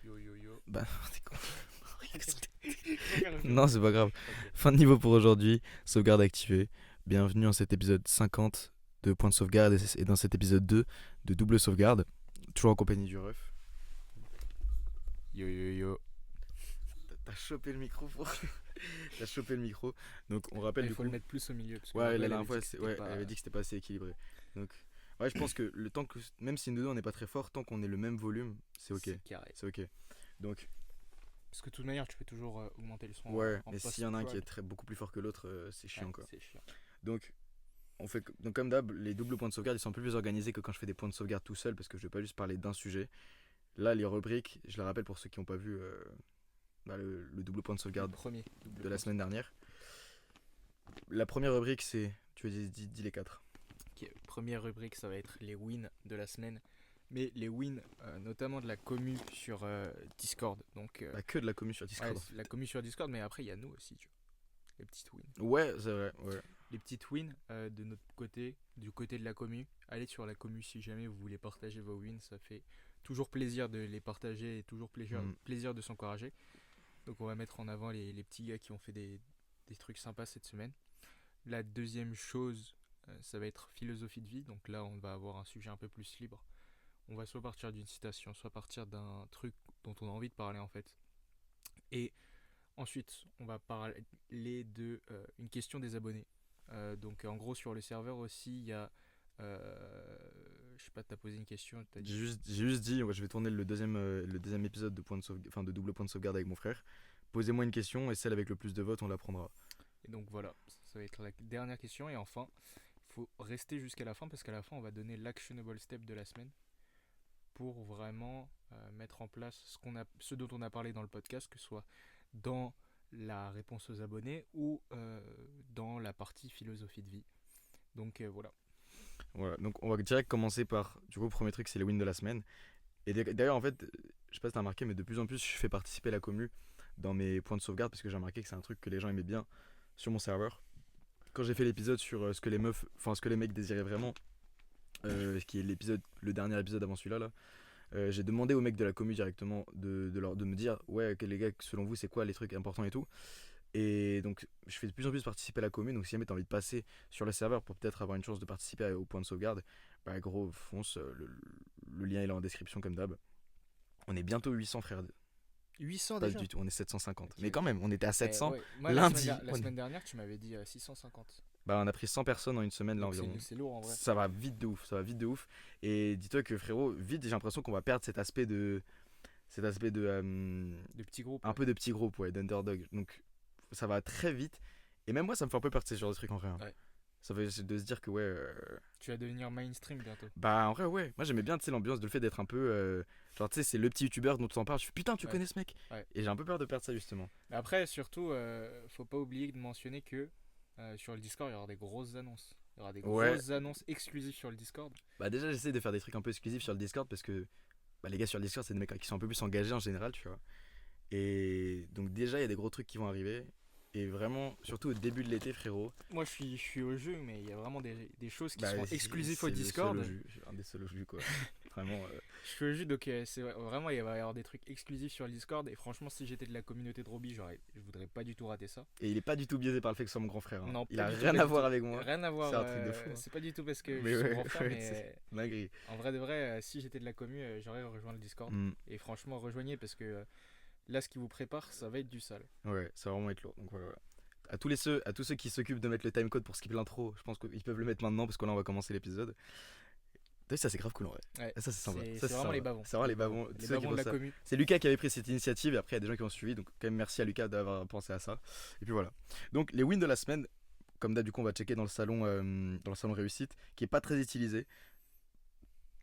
Yo yo yo. Bah, t'es con. Ok. Non, c'est pas grave. Fin de niveau pour aujourd'hui. Sauvegarde activée. Bienvenue en cet épisode 50 de Point de sauvegarde et dans cet épisode 2 de double sauvegarde. Toujours en compagnie du ref. Yo yo yo. T'as chopé le micro pour. T'as chopé le micro. Donc on rappelle Il du faut le coup. mettre plus au milieu parce que Ouais, Margot, la elle dernière avait dit fois, que c'était ouais, elle pas. avait dit que c'était pas assez équilibré. Donc, ouais, je pense que le temps que. Même si nous deux on n'est pas très fort, tant qu'on ait le même volume, c'est ok. C'est carré. C'est ok. Donc, Parce que de toute manière, tu peux toujours augmenter le son ouais, en mais s'il y en a un qui est post-prod. beaucoup plus fort que l'autre, c'est Ouais, chiant quoi. c'est chiant. Donc, donc comme d'hab, les doubles points de sauvegarde ils sont un peu plus organisés que quand je fais des points de sauvegarde tout seul parce que je vais pas juste parler d'un sujet. Là, les rubriques, je le rappelle pour ceux qui n'ont pas vu le double point de Le sauvegarde premier double de la point. semaine dernière. La première rubrique, c'est. Tu veux dis les quatre. Ok, première rubrique, ça va être les wins de la semaine. Mais les wins, notamment de la commu sur Discord. Donc, Bah, que de la commu sur ouais, Discord. la commu sur Discord, mais après, il y a nous aussi, tu vois. Les petites wins. Ouais, c'est vrai, ouais. Les petites wins de notre côté, du côté de la commu. Allez sur la commu si jamais vous voulez partager vos wins. Ça fait toujours plaisir de les partager et toujours plaisir de s'encourager. Donc on va mettre en avant les petits gars qui ont fait des trucs sympas cette semaine. La deuxième chose, ça va être philosophie de vie. Donc là, on va avoir un sujet un peu plus libre. On va soit partir d'une citation, soit partir d'un truc dont on a envie de parler en fait. Et ensuite, on va parler de une question des abonnés. Donc en gros sur le serveur aussi, il y a... je sais pas, t'as posé une question, t'as dit... J'ai juste dit, ouais, je vais tourner le deuxième épisode de, de double point de sauvegarde avec mon frère. Posez-moi une question et celle avec le plus de votes, on la prendra. Et donc voilà, ça va être la dernière question. Et enfin, il faut rester jusqu'à la fin parce qu'à la fin, on va donner l'actionable step de la semaine pour vraiment mettre en place ce dont on a parlé dans le podcast, que ce soit dans la réponse aux abonnés ou dans la partie philosophie de vie. Donc voilà. Voilà, donc on va direct commencer par. Du coup, le premier truc, c'est les wins de la semaine. Et d'ailleurs, en fait, je sais pas si t'as remarqué, mais de plus en plus, je fais participer la commu dans mes points de sauvegarde parce que j'ai remarqué que c'est un truc que les gens aimaient bien sur mon serveur. Quand j'ai fait l'épisode sur ce que les meufs, enfin ce que les mecs désiraient vraiment, qui est le dernier épisode avant celui-là, là, j'ai demandé aux mecs de la commu directement de me dire, ouais, que les gars, selon vous, c'est quoi les trucs importants et tout. Et donc, je fais de plus en plus participer à la commune. Donc, si jamais t'as envie de passer sur le serveur pour peut-être avoir une chance de participer au point de sauvegarde, bah gros, fonce. Le lien est là en description, comme d'hab. On est bientôt 800, frère. 800 Pas déjà. du tout, on est 750. Ok, Mais quand ok. même, on était à Mais 700 ouais, moi lundi. la semaine dernière, tu m'avais dit 650. Bah, on a pris 100 personnes en une semaine là Donc environ. c'est lourd en vrai. Ça va vite de ouf, ça va vite de ouf. Et dis-toi que frérot, vite j'ai l'impression qu'on va perdre cet aspect de De petits groupes. un Ouais. peu de petit groupe, ouais, d'underdog. Donc ça va très vite. Et même moi, ça me fait un peu peur de ces genres de trucs en vrai, hein. Ouais. Ça fait de se dire que ouais. Tu vas devenir mainstream bientôt. Bah en vrai, ouais. Moi j'aimais bien l'ambiance de le fait d'être un peu. Genre tu sais, c'est le petit youtubeur dont tu en parles. Je fais putain, tu Ouais. connais ce mec. Ouais. Et j'ai un peu peur de perdre ça justement. Mais après, surtout, faut pas oublier de mentionner que sur le Discord, il y aura des grosses annonces. Il y aura des Ouais. grosses annonces exclusives sur le Discord. Bah déjà, j'essaie de faire des trucs un peu exclusifs sur le Discord parce que bah, les gars sur le Discord, c'est des mecs qui sont un peu plus engagés en général, tu vois. Et donc déjà, il y a des gros trucs qui vont arriver. Et vraiment, surtout au début de l'été, frérot. Moi, je suis au jeu, mais il y a vraiment des choses qui Bah, seront c'est exclusives au le Discord. seul au jus, un des seuls au jus quoi. Vraiment. Je suis au jeu, donc vraiment, il va y avoir des trucs exclusifs sur le Discord. Et franchement, si j'étais de la communauté de Roby, je voudrais pas du tout rater ça. Et il est pas du tout biaisé par le fait que ce soit mon grand frère, hein. Non, Il pas a du tout, rien pas à du voir tout. avec moi. Rien à voir. C'est un truc de fou, hein. C'est pas du tout parce que je Mais suis son ouais, grand frère, ouais, c'est mais dinguerie. en vrai de vrai, si j'étais de la commu, j'aurais rejoint le Discord. Mm. Et franchement, rejoignez parce que là, ce qui vous prépare, ça va être du sale. Ouais, ça va vraiment être lourd. Donc voilà. À tous ceux qui s'occupent de mettre le timecode pour skipper l'intro, je pense qu'ils peuvent le mettre maintenant parce que là on va commencer l'épisode. T'as vu, ça c'est grave cool en vrai. Ouais. Ça c'est sympa. C'est Ça, vraiment sympa. les bavons. C'est vraiment les bavons. Les Ceux qui bavons de font la ça. commu. C'est Lucas qui avait pris cette initiative et après il y a des gens qui ont suivi. Donc quand même merci à Lucas d'avoir pensé à ça. Et puis voilà. Donc les wins de la semaine, comme d'hab du coup on va checker dans le salon réussite qui est pas très utilisé.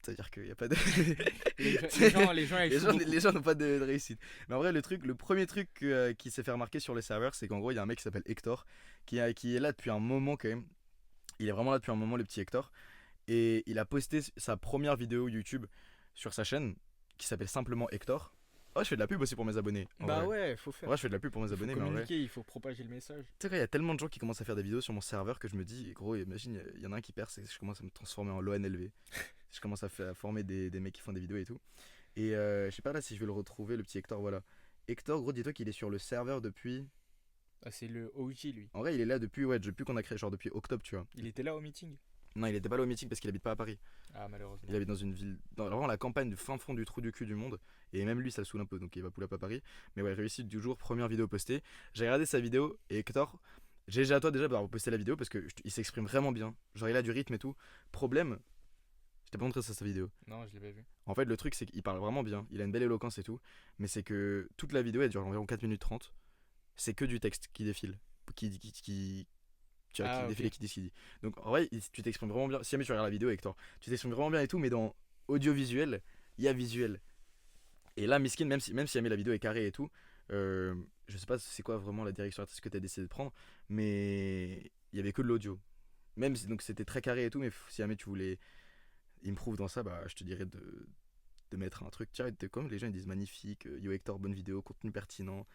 C'est-à-dire qu'il n'y a pas de. Les gens n'ont pas de réussite. Mais en vrai, le premier truc qui s'est fait remarquer sur les serveurs, c'est qu'en gros, il y a un mec qui s'appelle Hector, qui est là depuis un moment quand même. Il est vraiment là depuis un moment, le petit Hector. Et il a posté sa première vidéo YouTube sur sa chaîne, qui s'appelle simplement Hector. Oh, je fais de la pub aussi pour mes abonnés. Bah vrai. ouais, faut faire. Ouais, je fais de la pub pour mes Il faut abonnés, mais en vrai. communiquer, il faut propager le message. Tu sais quoi, il y a tellement de gens qui commencent à faire des vidéos sur mon serveur que je me dis, gros, imagine, il y en a un qui perce et je commence à me transformer en l'ONLV. Je commence à former des mecs qui font des vidéos et tout. Et je sais pas là si je vais le retrouver, le petit Hector, voilà. Hector, gros, dis-toi qu'il est sur le serveur depuis. Ah, c'est le OG, lui. En vrai, il est là depuis, ouais, depuis qu'on a créé, genre depuis octobre, tu vois. Il était là au meeting? Non, il était pas là au meeting parce qu'il habite pas à Paris. Ah, malheureusement. Il habite dans une ville, dans vraiment la campagne du fin fond du trou du cul du monde. Et même lui, ça le saoule un peu, donc il va pull up à Paris. Mais ouais, réussite du jour, première vidéo postée. J'ai regardé sa vidéo et Hector, GG à toi déjà d'avoir posté la vidéo parce qu'il s'exprime vraiment bien. Genre, il a du rythme et tout. Problème, je t'ai pas montré ça, sa vidéo. Non, je l'ai pas vu. En fait, le truc, c'est qu'il parle vraiment bien. Il a une belle éloquence et tout. Mais c'est que toute la vidéo, elle dure environ 4 minutes 30. C'est que du texte qui défile. Tu vois, qui Ah, défile et ok. qui dit ce qu'il dit. Donc en vrai, tu t'exprimes vraiment bien. Si jamais tu regardes la vidéo, Hector, tu t'exprimes vraiment bien et tout, mais dans audiovisuel, il y a visuel. Et là, Miskin, même si jamais la vidéo est carrée et tout, je sais pas c'est quoi vraiment la direction artistique que tu as décidé de prendre, mais il y avait que de l'audio. Même si donc c'était très carré et tout, mais si jamais tu voulais improve dans ça, bah je te dirais de mettre un truc. Tiens, comme les gens ils disent magnifique, yo Hector, bonne vidéo, contenu pertinent.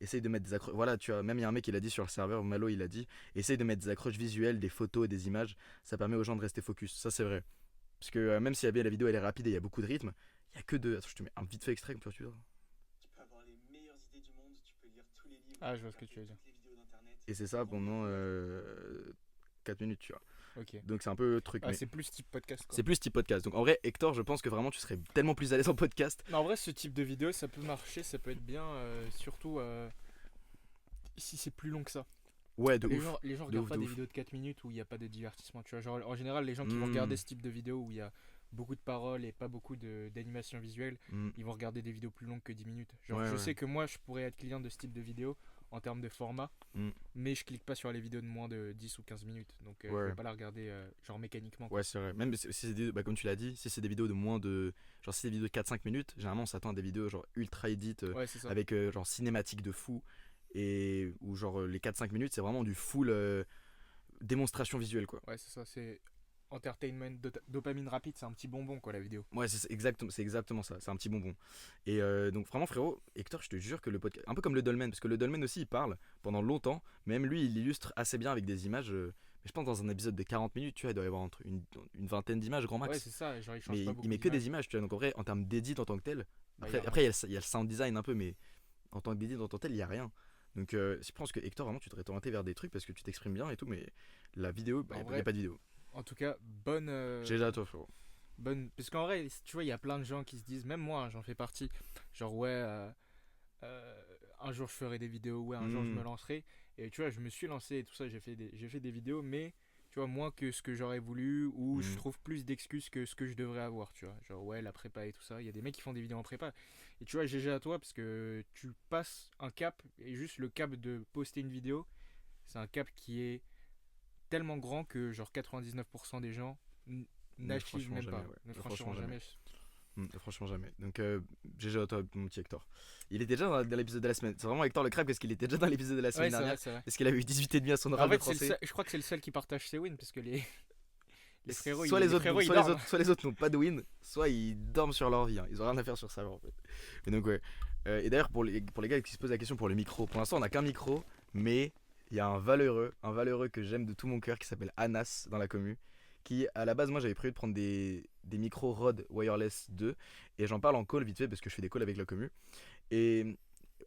Essaye de mettre des accroches. Voilà, tu vois, même il y a un mec qui l'a dit sur le serveur, Malo il a dit, essaye de mettre des accroches visuelles, des photos et des images, ça permet aux gens de rester focus. Ça c'est vrai. Parce que même si la vidéo elle est rapide et il y a beaucoup de rythme, il y a que deux. Attends, je te mets un vite fait extrait comme tu vois. Tu peux avoir les meilleures idées du monde, tu peux lire tous les livres, Ah, tu je peux vois ce que tu regarder veux dire. toutes les vidéos d'internet. Et c'est ça pendant 4 minutes, tu vois. Ok. Donc c'est un peu le truc. Ah, Mais c'est plus type podcast, quoi. c'est plus type podcast. Donc en vrai, Hector, je pense que vraiment tu serais tellement plus à l'aise en podcast. Non, en vrai, ce type de vidéo, ça peut marcher, ça peut être bien, surtout si c'est plus long que ça. Ouais, de Les ouf. gens, les gens De regardent ouf, pas de des ouf. vidéos de 4 minutes où il n'y a pas de divertissement. Tu vois, genre, en général, les gens qui vont Mm. regarder ce type de vidéo où il y a beaucoup de paroles et pas beaucoup d'animation visuelle, Mm. ils vont regarder des vidéos plus longues que 10 minutes. Genre, Ouais, je ouais. sais que moi, je pourrais être client de ce type de vidéo en termes de format, Mm. mais je clique pas sur les vidéos de moins de 10 ou 15 minutes. Donc, je Ouais. vais pas la regarder genre mécaniquement, quoi. Ouais, c'est vrai. Même si c'est comme tu l'as dit, si c'est des vidéos de moins de. Genre, si c'est des vidéos de 4-5 minutes, généralement on s'attend à des vidéos genre ultra edit, Ouais, c'est ça. avec genre cinématique de fou. Et où genre les 4-5 minutes, c'est vraiment du full démonstration visuelle, quoi. Ouais, c'est ça. C'est entertainment, dopamine rapide, c'est un petit bonbon, quoi, la vidéo. Ouais, c'est exactement ça. C'est un petit bonbon. Et donc, vraiment, frérot, Hector, je te jure que le podcast. Un peu comme le Dolmen, parce que le Dolmen aussi, il parle pendant longtemps. Même lui, il illustre assez bien avec des images. Mais je pense dans un épisode de 40 minutes, tu vois, il doit y avoir entre une vingtaine d'images, grand Ouais, max. c'est ça. Genre, il change Mais pas il beaucoup met que des d'images. images, tu vois. Donc, en vrai, en termes d'édit en tant que tel. Bah, Après, il y a le sound design un peu, mais en tant que d'édit en tant que tel, il n'y a rien. Donc, je pense que Hector, vraiment, tu devrais t'orienter vers des trucs parce que tu t'exprimes bien et tout. Mais la vidéo, bah, En il n'y vrai, a pas de vidéo. en tout cas, J'ai déjà à toi, frérot. bonne. Parce qu'en vrai, tu vois, il y a plein de gens qui se disent, même moi, hein, j'en fais partie. Genre, ouais, un jour je ferai des vidéos, ouais, un jour je me lancerai. Et tu vois, je me suis lancé et tout ça, j'ai fait des vidéos, mais tu vois, moins que ce que j'aurais voulu, ou je Mm. trouve plus d'excuses que ce que je devrais avoir, tu vois. Genre, ouais, la prépa et tout ça. Il y a des mecs qui font des vidéos en prépa. Et tu vois, GG à toi, parce que tu passes un cap, et juste le cap de poster une vidéo, c'est un cap qui est tellement grand que genre 99% des gens Ne n'achèvent franchement même jamais, pas, ouais. ne Ne franchement franchiront jamais. Franchement jamais. Donc GG à toi mon petit Hector. Il était déjà dans l'épisode de la semaine. C'est vraiment Hector le crabe parce qu'il était déjà dans l'épisode de la Ouais, semaine c'est dernière. vrai, c'est vrai. Parce qu'il avait eu 18 et demi à son En oral de fait, français. je crois que c'est le seul qui partage ses wins parce que les frérots, Soit les autres, frérots, ils soit les dorment. autres, soit les autres n'ont pas de win, soit ils dorment sur leur vie. Hein. Ils ont rien à faire sur ça en fait. Mais donc ouais. Et d'ailleurs pour les gars qui se posent la question pour le micro, pour l'instant on n'a qu'un micro, mais il y a un valeureux que j'aime de tout mon cœur qui s'appelle Anas dans la commu. Qui à la base moi j'avais prévu de prendre des micros Rode Wireless 2 et j'en parle en call vite fait parce que je fais des calls avec la commu. Et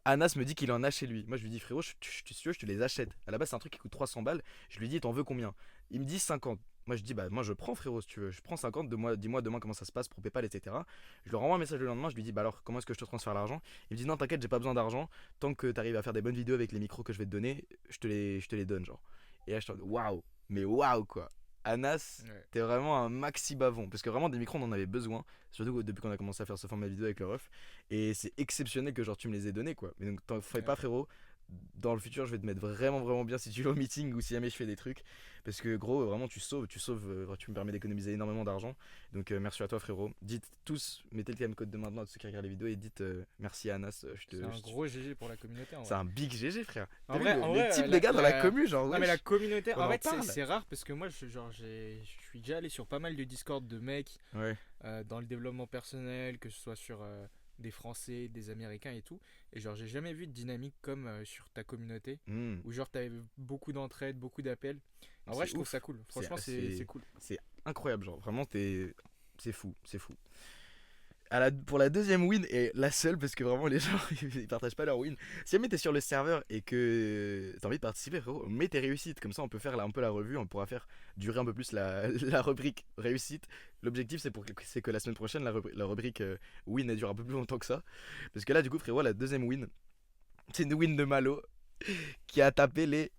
Anas me dit qu'il en a chez lui. Moi je lui dis frérot, si tu veux, je te les achète. À la base c'est un truc qui coûte 300 balles. Je lui dis t'en veux combien? Il me dit 50. Moi je dis bah moi je prends frérot si tu veux. Je prends 50, dis-moi demain comment ça se passe pour PayPal etc. Je lui renvoie un message le lendemain, je lui dis bah alors comment est-ce que je te transfère l'argent? Il me dit non t'inquiète j'ai pas besoin d'argent. Tant que t'arrives à faire des bonnes vidéos avec les micros que je vais te donner, je te les donne genre. Et là je te dis waouh, mais waouh quoi. Anas, Ouais. t'es vraiment un maxi bavon. Parce que vraiment, des micros, on en avait besoin. Surtout depuis qu'on a commencé à faire ce format vidéo avec le ref. Et c'est exceptionnel que genre tu me les aies donnés quoi. Mais donc t'en fais Ouais. pas frérot. Dans le futur, je vais te mettre vraiment vraiment bien si tu vas au meeting ou si jamais je fais des trucs. Parce que gros, vraiment tu sauves, tu me permets d'économiser énormément d'argent. Donc merci à toi frérot. Dites tous, mettez le code de maintenant à tous ceux qui regardent les vidéos et dites merci à Anas. C'est un gros GG pour la communauté. En C'est vrai. un big GG frère. En T'as vu vrai, le type de gars dans la commu genre Non, ouais. mais la communauté, on en en fait, parle. c'est rare parce que moi, je suis déjà allé sur pas mal de Discord de mecs Ouais. dans le développement personnel, que ce soit sur des Français, des Américains et tout. Et genre, j'ai jamais vu de dynamique comme sur ta communauté Hmm. où genre t'avais beaucoup d'entraide, beaucoup d'appels. En vrai, C'est je trouve ouf. ça cool. Franchement, C'est c'est cool. C'est incroyable, genre vraiment c'est fou, c'est fou. Pour la deuxième win, et la seule, parce que vraiment les gens ils partagent pas leur win. Si jamais t'es sur le serveur et que t'as envie de participer, frérot, mets tes réussites. Comme ça, on peut faire un peu la revue, on pourra faire durer un peu plus la rubrique réussite. L'objectif, c'est que la semaine prochaine, la rubrique win, elle dure un peu plus longtemps que ça. Parce que là, du coup, frérot, la deuxième win, c'est une win de Malo qui a tapé les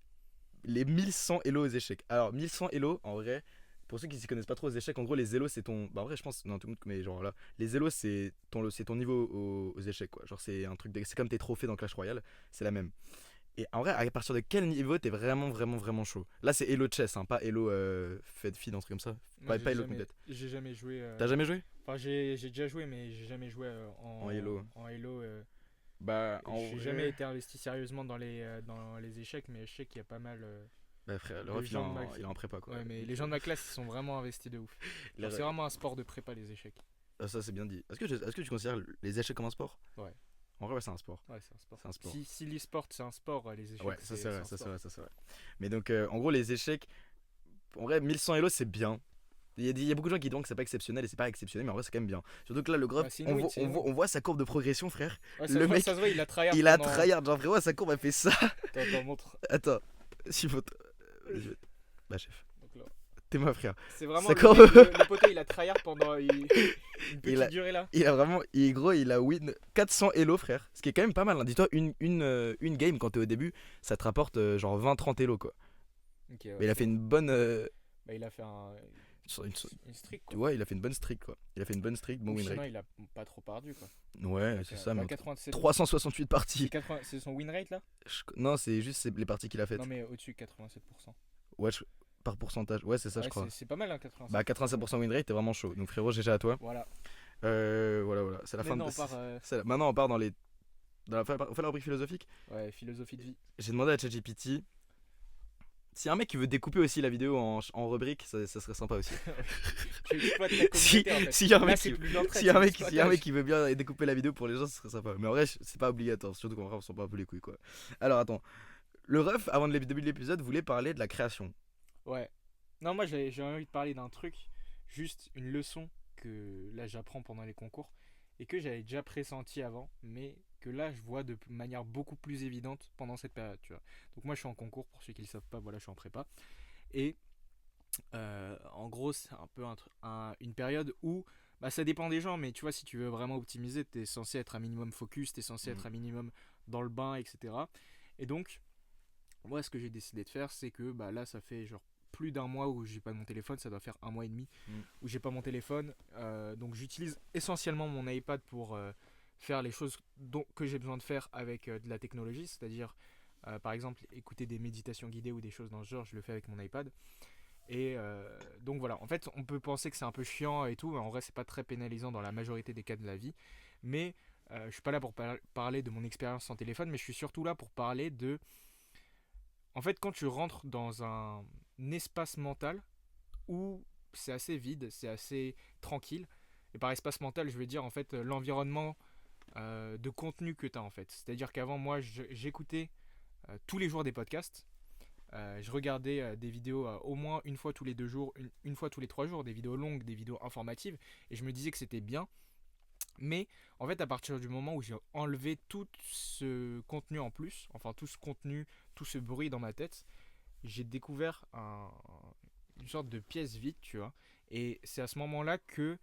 1100 Elo aux échecs. Alors, 1100 Elo, en vrai, pour ceux qui s'y connaissent pas trop aux échecs, en gros, les Elo, c'est ton. Bah, en vrai, je pense. Non, tout le monde, mais genre là. Les Elo, c'est ton niveau aux échecs, quoi. Genre, c'est un truc. C'est comme tes trophées dans Clash Royale, c'est la même. Et en vrai, à partir de quel niveau t'es vraiment, vraiment, vraiment chaud? Là, c'est Elo Chess, hein, pas Elo Fed Feed, un truc comme ça. Pas Elo complète. J'ai jamais joué. T'as jamais joué? Enfin, j'ai déjà joué, mais j'ai jamais joué En Elo. En Elo. Bah, en J'ai vrai. jamais été investi sérieusement dans les échecs, mais je sais qu'il y a pas mal. Bah, frère, le les ref, gens de ma- il est en prépa, quoi. Ouais, mais les gens de ma classe, ils sont vraiment investis de ouf. Les Genre, re- c'est vraiment un sport de prépa, les échecs. Ah, ça, c'est bien dit. Est-ce que tu considères les échecs comme un sport? Ouais. En vrai, ouais, c'est un sport. Ouais, c'est un sport. C'est un sport. Si l'e-sport c'est un sport, les échecs Ouais, ça c'est vrai, un ça c'est sport. vrai, ça c'est vrai. Mais donc, en gros, les échecs, en vrai, 1100 Elo, c'est bien. Il y a beaucoup de gens qui disent que c'est pas exceptionnel et c'est pas exceptionnel, mais en vrai, c'est quand même bien. Surtout que là, le graphe, Ouais, c'est une win, c'est une win. on voit sa courbe de progression, frère. Ouais, Le mec, ça se voit, il a tryhard. Il a pendant- tryhard, genre frérot, sa courbe a fait ça. Attends, montre. Attends, si votre. Bah, chef, Donc là, t'es ma frère. c'est vraiment Ça le, courbe. mec, le poteau, il a tryhard pendant une petite durée là. Il a vraiment. Gros, il a win 400 Elo, frère. Ce qui est quand même pas mal. Hein. Dis-toi, une game quand t'es au début, ça te rapporte genre 20-30 Elo, quoi. Ok, ouais, Mais il a fait une bonne. bah, il a fait une streak quoi. Ouais, il a fait une bonne streak, quoi. Il a fait une bonne streak, bon Donc, win sinon, rate. il a pas trop perdu quoi. Ouais, c'est ça, mais 87. 368 parties. C'est son win rate là. Non, c'est juste les parties qu'il a faites. Non mais au-dessus 87%. Ouais, par pourcentage. Ouais, c'est ça, Ouais, je crois. c'est pas mal hein, 87%. Bah, 87% win rate, t'es vraiment chaud. Donc, frérot, GG à toi. Voilà. Voilà. C'est la fin de. Maintenant, on part, Maintenant, on part dans les. On fait la rubrique philosophique. Ouais, philosophie de vie. J'ai demandé à ChatGPT. Si un mec qui veut découper aussi la vidéo en rubrique, ça serait sympa aussi. Tu exploites la communauté en fait. Si y a un Là, mec c'est qui- plus d'entraide, S'il y a un c'est mec, du s'il y a un mec partage. qui veut bien découper la vidéo pour les gens, ce serait sympa. Mais en vrai, c'est pas obligatoire. Surtout qu'en vrai, on s'en bat un peu les couilles, quoi. Alors, attends. Le ref, avant le début de l'épisode, voulait parler de la création. Ouais. Non, moi j'ai envie de parler d'un truc, juste une leçon que là j'apprends pendant les concours et que j'avais déjà pressenti avant, mais que là je vois de manière beaucoup plus évidente pendant cette période, tu vois. Donc moi je suis en concours, pour ceux qui ne le savent pas, voilà, je suis en prépa. Et en gros, c'est un peu une période où bah, ça dépend des gens, mais tu vois, si tu veux vraiment optimiser, tu es censé être un minimum focus, tu es censé être un minimum dans le bain, etc. Et donc, moi, ce que j'ai décidé de faire, c'est que bah, là, ça fait genre plus d'un mois où j'ai pas mon téléphone, ça doit faire un mois et demi où j'ai pas mon téléphone. Donc, j'utilise essentiellement mon iPad pour faire les choses que j'ai besoin de faire avec de la technologie, c'est-à-dire par exemple écouter des méditations guidées ou des choses dans ce genre, je le fais avec mon iPad. Et donc voilà, en fait on peut penser que c'est un peu chiant et tout, mais en vrai c'est pas très pénalisant dans la majorité des cas de la vie. Mais je suis pas là pour parler de mon expérience sans téléphone, mais je suis surtout là pour parler de... En fait quand tu rentres dans un espace mental où c'est assez vide, c'est assez tranquille, et par espace mental je veux dire en fait l'environnement de contenu que tu as en fait. C'est-à-dire qu'avant moi j'écoutais tous les jours des podcasts. Je regardais des vidéos au moins une fois tous les 2 jours, une fois tous les 3 jours, des vidéos longues, des vidéos informatives, et je me disais que c'était bien. Mais en fait, à partir du moment où j'ai enlevé tout ce contenu en plus, enfin tout ce contenu, tout ce bruit dans ma tête, j'ai découvert une sorte de pièce vide, tu vois. Et c'est à ce moment-là que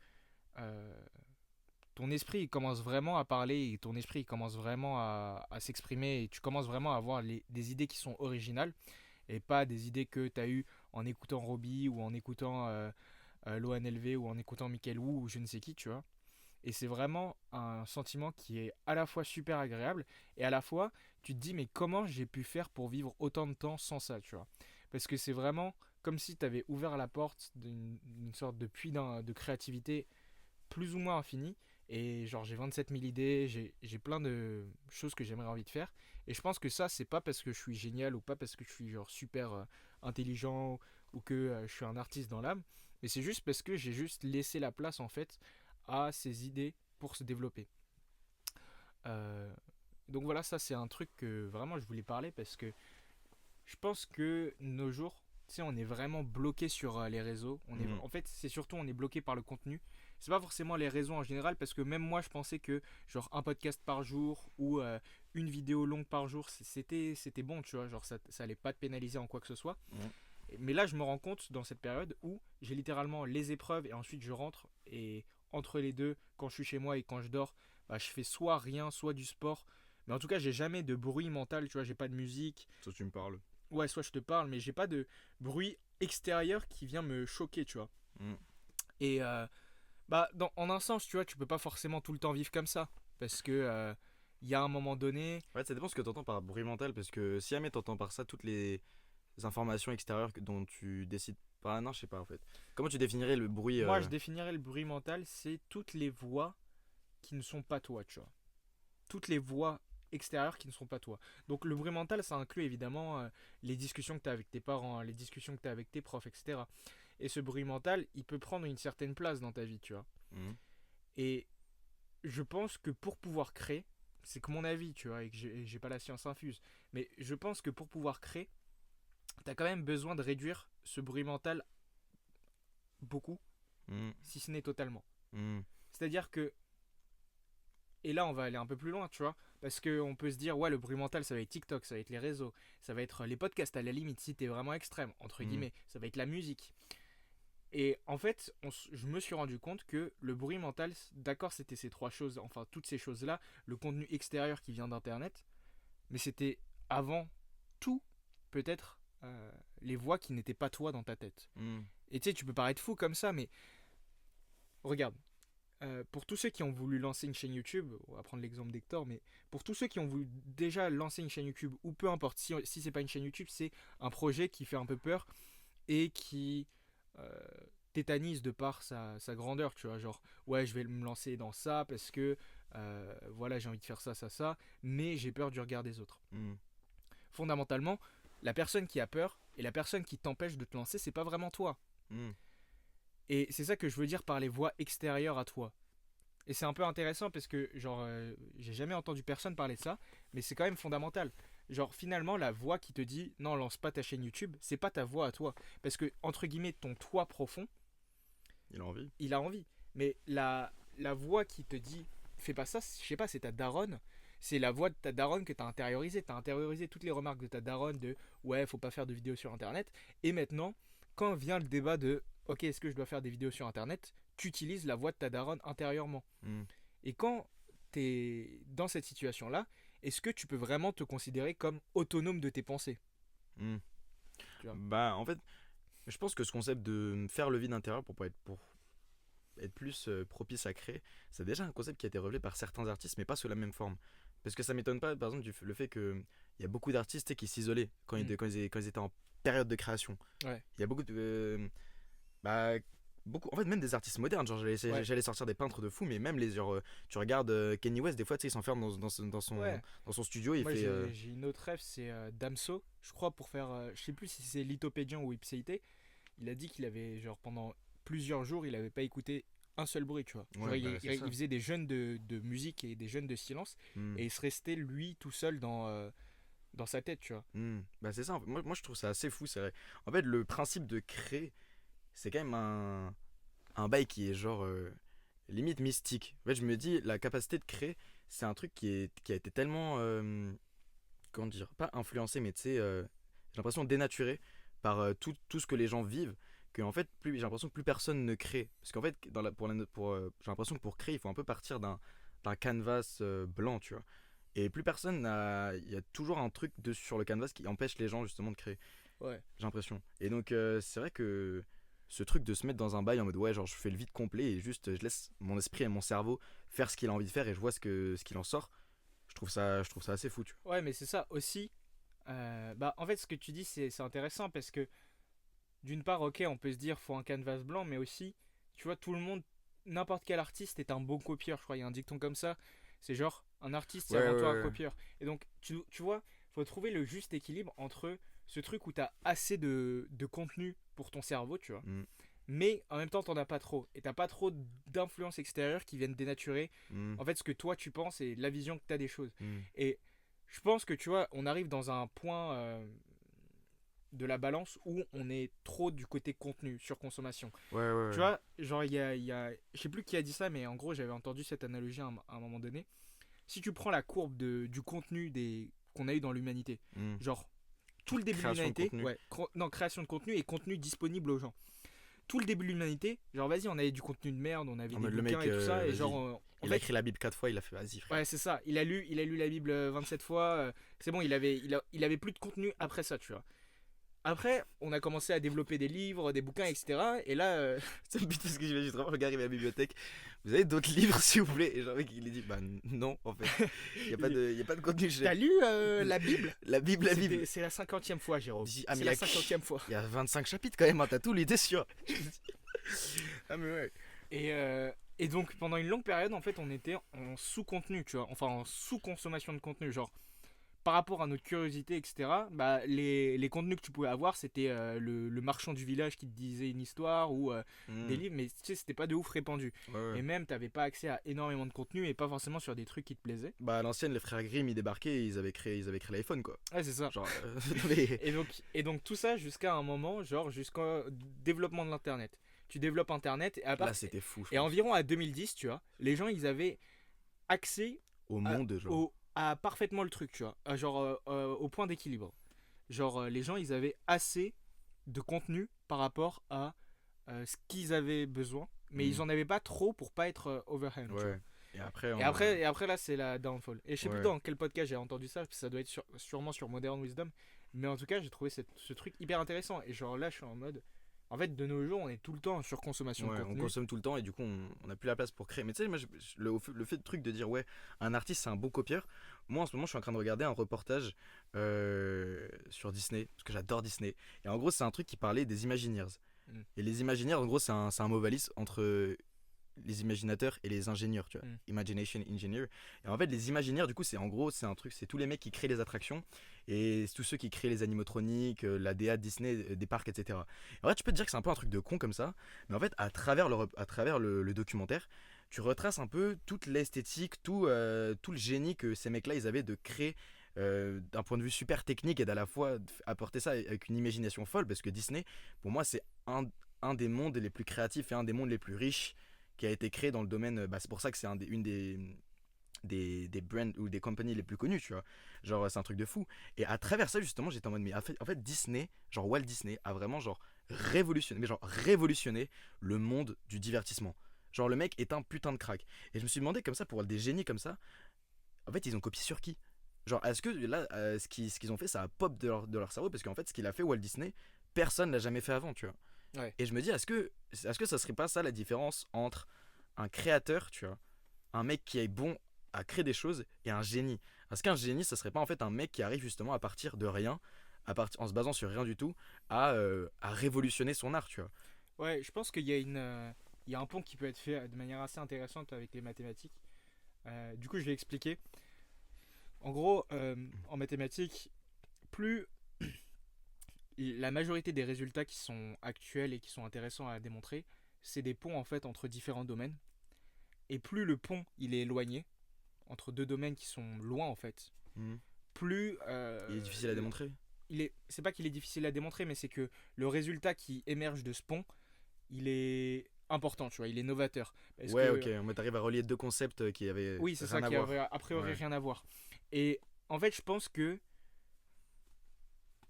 ton esprit il commence vraiment à parler et ton esprit il commence vraiment à s'exprimer et tu commences vraiment à avoir des idées qui sont originales et pas des idées que tu as eues en écoutant Robbie ou en écoutant l'ONLV ou en écoutant Michael Wu ou je ne sais qui, tu vois. Et c'est vraiment un sentiment qui est à la fois super agréable et à la fois tu te dis mais comment j'ai pu faire pour vivre autant de temps sans ça, tu vois. Parce que c'est vraiment comme si tu avais ouvert la porte d'une sorte de puits de créativité plus ou moins infini. Et genre j'ai 27 000 idées, j'ai plein de choses que j'aimerais envie de faire. Et je pense que ça c'est pas parce que je suis génial ou pas parce que je suis genre super intelligent ou que je suis un artiste dans l'âme. Mais c'est juste parce que j'ai juste laissé la place en fait à ces idées pour se développer. Donc voilà, ça c'est un truc que vraiment je voulais parler parce que je pense que nos jours, tu sais, on est vraiment bloqué sur les réseaux. En fait, c'est surtout on est bloqué par le contenu c'est pas forcément les raisons en général, parce que même moi je pensais que genre un podcast par jour ou une vidéo longue par jour, c'était bon, tu vois, genre ça allait pas te pénaliser en quoi que ce soit. Mais là je me rends compte dans cette période où j'ai littéralement les épreuves et ensuite je rentre, et entre les deux, quand je suis chez moi et quand je dors, bah, je fais soit rien, soit du sport. Mais en tout cas, j'ai jamais de bruit mental, tu vois, j'ai pas de musique. Soit tu me parles. Ouais, soit je te parle, mais j'ai pas de bruit extérieur qui vient me choquer, tu vois. Mm. Et bah, en un sens, tu vois, tu peux pas forcément tout le temps vivre comme ça. Parce que il y a un moment donné. Ouais, ça dépend ce que tu entends par bruit mental, parce que si jamais tu entends par ça toutes les informations extérieures dont tu décides pas, non, je sais pas en fait. Comment tu définirais le bruit Moi, je définirais le bruit mental, c'est toutes les voix qui ne sont pas toi, tu vois. Toutes les voix extérieures qui ne sont pas toi. Donc le bruit mental, ça inclut évidemment les discussions que tu as avec tes parents, les discussions que tu as avec tes profs, etc. Et ce bruit mental, il peut prendre une certaine place dans ta vie, tu vois. Mhm. Et je pense que pour pouvoir créer, c'est que mon avis, tu vois, et que j'ai pas la science infuse, mais je pense que pour pouvoir créer, tu as quand même besoin de réduire ce bruit mental beaucoup, Mhm. si ce n'est totalement. Mhm. C'est-à-dire que, et là on va aller un peu plus loin, tu vois, parce qu'on peut se dire, ouais, le bruit mental, ça va être TikTok, ça va être les réseaux, ça va être les podcasts à la limite, si t'es vraiment extrême, entre guillemets, ça va être la musique. Et en fait, je me suis rendu compte que le bruit mental, d'accord, c'était ces trois choses, enfin toutes ces choses-là, le contenu extérieur qui vient d'Internet, mais c'était avant tout, peut-être, les voix qui n'étaient pas toi dans ta tête. Mhm. Et tu sais, tu peux paraître fou comme ça, mais regarde, pour tous ceux qui ont voulu lancer une chaîne YouTube, on va prendre l'exemple d'Hector, mais pour tous ceux qui ont voulu déjà lancer une chaîne YouTube, ou peu importe, si c'est pas une chaîne YouTube, c'est un projet qui fait un peu peur et qui euh, tétanise de par sa grandeur, tu vois, genre, ouais, je vais me lancer dans ça parce que, voilà, j'ai envie de faire ça, ça, ça, mais j'ai peur du regard des autres. Mhm. Fondamentalement, la personne qui a peur et la personne qui t'empêche de te lancer, c'est pas vraiment toi. Mhm. Et c'est ça que je veux dire par les voix extérieures à toi. Et c'est un peu intéressant parce que, genre, j'ai jamais entendu personne parler de ça, mais c'est quand même fondamental. Genre, finalement, la voix qui te dit non, lance pas ta chaîne YouTube, c'est pas ta voix à toi. Parce que, entre guillemets, ton toi profond, Il a envie. il a envie. Mais la voix qui te dit fais pas ça, je sais pas, c'est ta daronne. C'est la voix de ta daronne que t'as intériorisée. T'as intériorisé toutes les remarques de ta daronne de ouais, faut pas faire de vidéos sur internet. Et maintenant, quand vient le débat de ok, est-ce que je dois faire des vidéos sur internet, tu utilises la voix de ta daronne intérieurement. Mhm. Et quand tu es dans cette situation-là, est-ce que tu peux vraiment te considérer comme autonome de tes pensées? Mhm. Tu vois. Bah, en fait, je pense que ce concept de faire le vide intérieur pour être plus propice à créer, c'est déjà un concept qui a été relevé par certains artistes, mais pas sous la même forme. Parce que ça m'étonne pas, par exemple, le fait qu'il y a beaucoup d'artistes tu sais, qui s'isolaient quand ils étaient en période de création. Ouais. Il y a beaucoup de. Bah, beaucoup, en fait, même des artistes modernes. Genre, Ouais. j'allais sortir des peintres de fou, mais même les. Genre, tu regardes Kanye West, des fois, tu sais, il s'enferme Ouais. dans son studio. Il Moi, fait. j'ai une autre rêve, c'est Damso. Je crois pour faire, je sais plus si c'est Lithopédian ou Ipséité. Il a dit qu'il avait, genre, pendant plusieurs jours, il avait pas écouté un seul bruit, tu vois. Genre, Ouais, bah, c'est ça. il faisait des jeûnes de musique et des jeûnes de silence, Hmm. et il se restait lui tout seul dans sa tête, tu vois. Bah, c'est ça. Moi, je trouve ça assez fou. C'est vrai. En fait, le principe de créer, c'est quand même un bail qui est genre limite mystique. En fait, je me dis, la capacité de créer, c'est un truc qui a été tellement, comment dire, pas influencé, mais tu sais, j'ai l'impression dénaturé par tout ce que les gens vivent, que en fait, j'ai l'impression que plus personne ne crée. Parce qu'en fait, j'ai l'impression que pour créer, il faut un peu partir d'un canvas blanc, tu vois. Et plus personne n'a. Il y a toujours un truc sur le canvas qui empêche les gens justement de créer, Ouais. j'ai l'impression. Et donc, c'est vrai que ce truc de se mettre dans un bail en mode ouais, genre je fais le vide complet et juste je laisse mon esprit et mon cerveau faire ce qu'il a envie de faire et je vois ce qu'il en sort, je trouve ça assez fou, tu Ouais, mais c'est ça aussi. Bah, en fait, ce que tu dis, c'est intéressant parce que d'une part, ok, on peut se dire faut un canvas blanc, mais aussi, tu vois, tout le monde, n'importe quel artiste est un bon copieur. Je crois, il y a un dicton comme ça. C'est genre, un artiste, c'est vois. Ouais, avant ouais, tout un ouais. copieur. Et donc, tu vois, faut trouver le juste équilibre entre ce truc où tu as assez de contenu pour ton cerveau, tu vois, Mm, mais en même temps, t'en as pas trop. Et t'as pas trop d'influences extérieures qui viennent dénaturer, mm, en fait, ce que toi tu penses et la vision que t'as des choses. mm, Et je pense que, tu vois, on arrive dans un point de la balance où on est trop du côté contenu, surconsommation. Ouais. Tu vois, genre, je sais plus qui a dit ça, mais en gros, j'avais entendu cette analogie à un moment donné. Si tu prends la courbe du contenu qu'on a eu dans l'humanité, genre, tout le début de Création de l'humanité, contenu. création de contenu et contenu disponible aux gens. Tout le début de l'humanité, genre, vas-y, on avait du contenu de merde, on avait En des mode, le bouquins mec, et tout ça, et vas-y. genre, en Il fait, a écrit la Bible 4 fois, il a fait vas-y, frère. ouais, c'est ça. Il a lu la Bible 27 fois. C'est bon, il avait plus de contenu après ça, tu vois. Après, on a commencé à développer des livres, des bouquins, etc. Et là, Ça me bute parce que j'imagine vraiment le gars arriver à la bibliothèque. Vous avez d'autres livres, s'il vous plaît? Et genre, le mec, il est dit, bah non, en fait. Il n'y a pas de contenu. t'as lu la Bible? La Bible. C'est la 50e fois, Jérôme. Ah, mais C'est la 50e fois. Il y a 25 chapitres quand même, hein, t'as tout lu, t'es sûr? Ah, mais ouais. Et donc, pendant une longue période, en fait, on était en sous-contenu, tu vois. Enfin, en sous-consommation de contenu. Genre, par rapport à notre curiosité, etc., bah, les contenus que tu pouvais avoir, c'était le marchand du village qui te disait une histoire ou des livres, mais tu sais, c'était pas de ouf répandu. Ouais. Et même, t'avais pas accès à énormément de contenu et pas forcément sur des trucs qui te plaisaient. Bah, à l'ancienne, les frères Grimm, ils débarquaient, ils avaient créé l'iPhone, quoi. Ouais, c'est ça. Genre, mais- Et donc, tout ça jusqu'à un moment, genre, jusqu'au développement de l'Internet. Tu développes Internet Là, c'était fou, je et pense. environ à 2010, tu vois, les gens, ils avaient accès Au monde, genre. à parfaitement le truc, tu vois. Genre, au point d'équilibre. Genre, les gens, ils avaient assez de contenu par rapport à ce qu'ils avaient besoin, mais ils en avaient pas trop pour pas être overwhelmed. tu vois. Ouais. Et après, Et après, là, c'est la downfall. Et je sais plus Ouais. dans quel podcast j'ai entendu ça, parce que ça doit être sûrement sur Modern Wisdom. Mais en tout cas, j'ai trouvé ce truc hyper intéressant. Et genre là, je suis en mode. En fait, de nos jours, on est tout le temps en surconsommation de Ouais, on contenu. consomme tout le temps et du coup on n'a plus la place pour créer. Mais tu sais, moi le fait de truc de dire ouais, un artiste c'est un bon copieur. Moi en ce moment je suis en train de regarder un reportage sur Disney, parce que j'adore Disney. Et en gros c'est un truc qui parlait des Imagineers. Mm. Et les Imagineers en gros c'est un mot valise entre les imaginateurs et les ingénieurs, tu vois. Imagination engineer. Et en fait les Imagineers du coup c'est en gros c'est tous les mecs qui créent les attractions et tous ceux qui créent les animatroniques, la DA de Disney, des parcs, etc. En fait, tu peux te dire que c'est un peu un truc de con comme ça, mais en fait, à travers le documentaire, tu retraces un peu toute l'esthétique, tout le génie que ces mecs-là, ils avaient de créer d'un point de vue super technique et d'à la fois apporter ça avec une imagination folle, parce que Disney, pour moi, c'est un des mondes les plus créatifs et un des mondes les plus riches qui a été créé dans le domaine. Bah, c'est pour ça que c'est une des brands ou des compagnies les plus connues, tu vois. Genre, c'est un truc de fou. Et à travers ça, justement, j'étais en mode, mais en fait, Disney, genre Walt Disney, a vraiment, genre, révolutionné le monde du divertissement. Genre, le mec est un putain de crack. Et je me suis demandé, comme ça, pour des génies comme ça, en fait, ils ont copié sur qui? Genre, est-ce que là, ce qu'ils ont fait, ça a pop de leur cerveau? Parce qu'en fait, ce qu'il a fait, Walt Disney, personne l'a jamais fait avant, tu vois. Ouais. Et je me dis, est-ce que ça serait pas ça la différence entre un créateur, tu vois, un mec qui est bon à créer des choses et un génie? Est-ce qu'un génie, ça serait pas en fait un mec qui arrive justement à partir de rien, en se basant sur rien du tout, à révolutionner son art, tu vois? Ouais, je pense qu'il y a il y a un pont qui peut être fait de manière assez intéressante avec les mathématiques. Du coup, je vais expliquer. En gros, en mathématiques, plus la majorité des résultats qui sont actuels et qui sont intéressants à démontrer, c'est des ponts en fait entre différents domaines. Et plus le pont il est éloigné entre deux domaines qui sont loin en fait, plus Il est difficile à démontrer. c'est pas qu'il est difficile à démontrer, mais c'est que le résultat qui émerge de ce pont, il est important, tu vois, il est novateur. Parce Ouais, que, ok, mais t'arrives à relier deux concepts qui avaient oui, c'est rien ça à qui voir. avait a priori Ouais. rien à voir. Et en fait, je pense que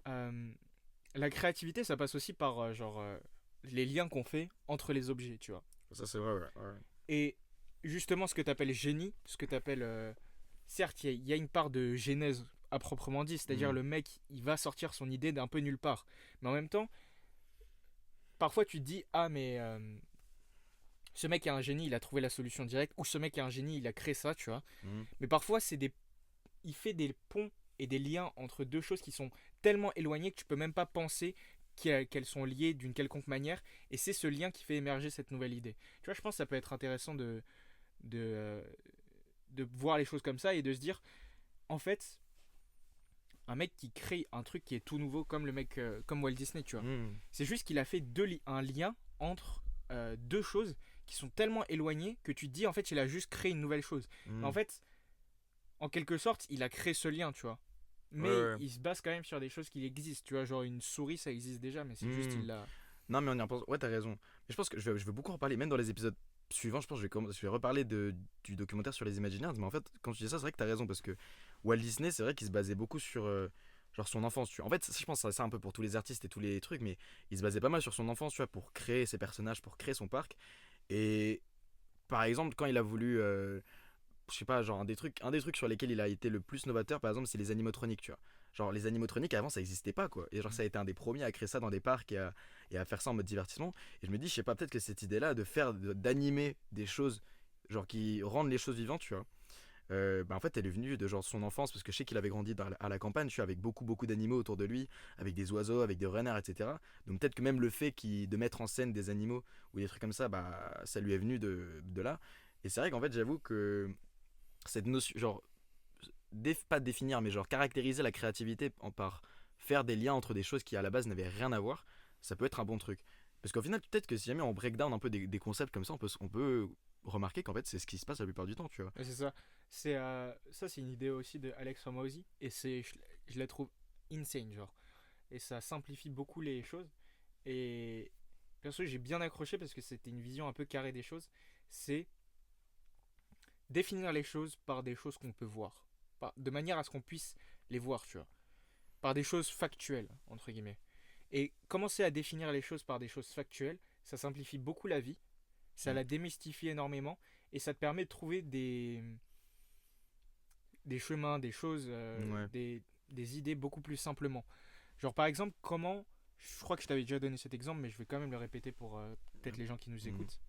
euh, la créativité, ça passe aussi par les liens qu'on fait entre les objets, tu vois. Ça, c'est vrai, ouais. Et justement, ce que tu appelles génie, ce que tu appelles. Certes, il y a une part de genèse à proprement dit, c'est-à-dire le mec, il va sortir son idée d'un peu nulle part. Mais en même temps, parfois tu te dis, ah, mais ce mec est un génie, il a trouvé la solution directe, ou ce mec est un génie, il a créé ça, tu vois. Mais parfois, il fait des ponts et des liens entre deux choses qui sont tellement éloignées que tu peux même pas penser qu'elles sont liées d'une quelconque manière, et c'est ce lien qui fait émerger cette nouvelle idée. Tu vois, je pense que ça peut être intéressant de voir les choses comme ça et de se dire, en fait, un mec qui crée un truc qui est tout nouveau, comme le mec, comme Walt Disney, tu vois. C'est juste qu'il a fait un lien entre deux choses qui sont tellement éloignées que tu te dis, en fait, il a juste créé une nouvelle chose. Mais en fait, en quelque sorte, il a créé ce lien, tu vois. Mais Ouais. il se base quand même sur des choses qui existent. Tu vois, genre une souris, ça existe déjà, mais c'est juste, Hmm. il l'a. Non, mais on y repense. Ouais, t'as raison. Mais je pense que je vais beaucoup en reparler, même dans les épisodes suivants. Je pense que je vais reparler du documentaire sur les Imagineers. Mais en fait, quand tu dis ça, c'est vrai que t'as raison. Parce que Walt Disney, c'est vrai qu'il se basait beaucoup sur genre son enfance. Tu vois. En fait, je pense que c'est ça un peu pour tous les artistes et tous les trucs. Mais il se basait pas mal sur son enfance, tu vois, pour créer ses personnages, pour créer son parc. Et par exemple, quand il a voulu. Je sais pas, genre un des trucs sur lesquels il a été le plus novateur, par exemple, c'est les animatroniques, tu vois. Genre les animatroniques avant ça existait pas quoi. Et genre ça a été un des premiers à créer ça dans des parcs et à faire ça en mode divertissement. Et je me dis, je sais pas, peut-être que cette idée-là de faire, d'animer des choses, genre qui rendent les choses vivantes, tu vois. Bah en fait, elle est venue de genre son enfance parce que je sais qu'il avait grandi à la campagne, tu vois, avec beaucoup d'animaux autour de lui, avec des oiseaux, avec des renards, etc. Donc peut-être que même le fait de mettre en scène des animaux ou des trucs comme ça, bah ça lui est venu de là. Et c'est vrai qu'en fait, j'avoue que cette notion, genre pas définir, mais genre caractériser la créativité par faire des liens entre des choses qui à la base n'avaient rien à voir, ça peut être un bon truc. Parce qu'au final, peut-être que si jamais on break down un peu des concepts comme ça, on peut remarquer qu'en fait c'est ce qui se passe la plupart du temps, tu vois. Ouais, c'est ça. Ça, c'est une idée aussi de Alex Hormozy. Et je la trouve insane, genre. Et ça simplifie beaucoup les choses. Et perso, j'ai bien accroché parce que c'était une vision un peu carrée des choses. C'est définir les choses par des choses qu'on peut voir. De manière à ce qu'on puisse les voir, tu vois. Par des choses factuelles, entre guillemets. Et commencer à définir les choses par des choses factuelles, ça simplifie beaucoup la vie. Ça Mm. la démystifie énormément. Et ça te permet de trouver des chemins, des choses, Ouais. des idées beaucoup plus simplement. Genre par exemple, comment, je crois que je t'avais déjà donné cet exemple, mais je vais quand même le répéter pour peut-être les gens qui nous Mm. écoutent.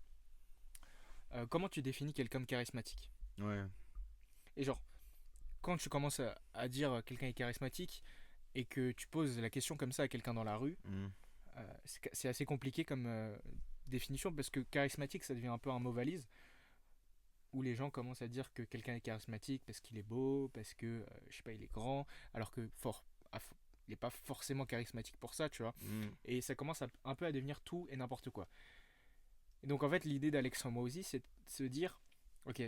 Comment tu définis quelqu'un de charismatique? Ouais. Et genre, quand tu commences à dire quelqu'un est charismatique et que tu poses la question comme ça à quelqu'un dans la rue, Mm. c'est assez compliqué comme définition parce que charismatique ça devient un peu un mot valise où les gens commencent à dire que quelqu'un est charismatique parce qu'il est beau, parce que je sais pas, il est grand, alors que il n'est pas forcément charismatique pour ça, tu vois. Mm. Et ça commence un peu à devenir tout et n'importe quoi. Et donc en fait, l'idée d'Alexandre Moisy, c'est de se dire, ok,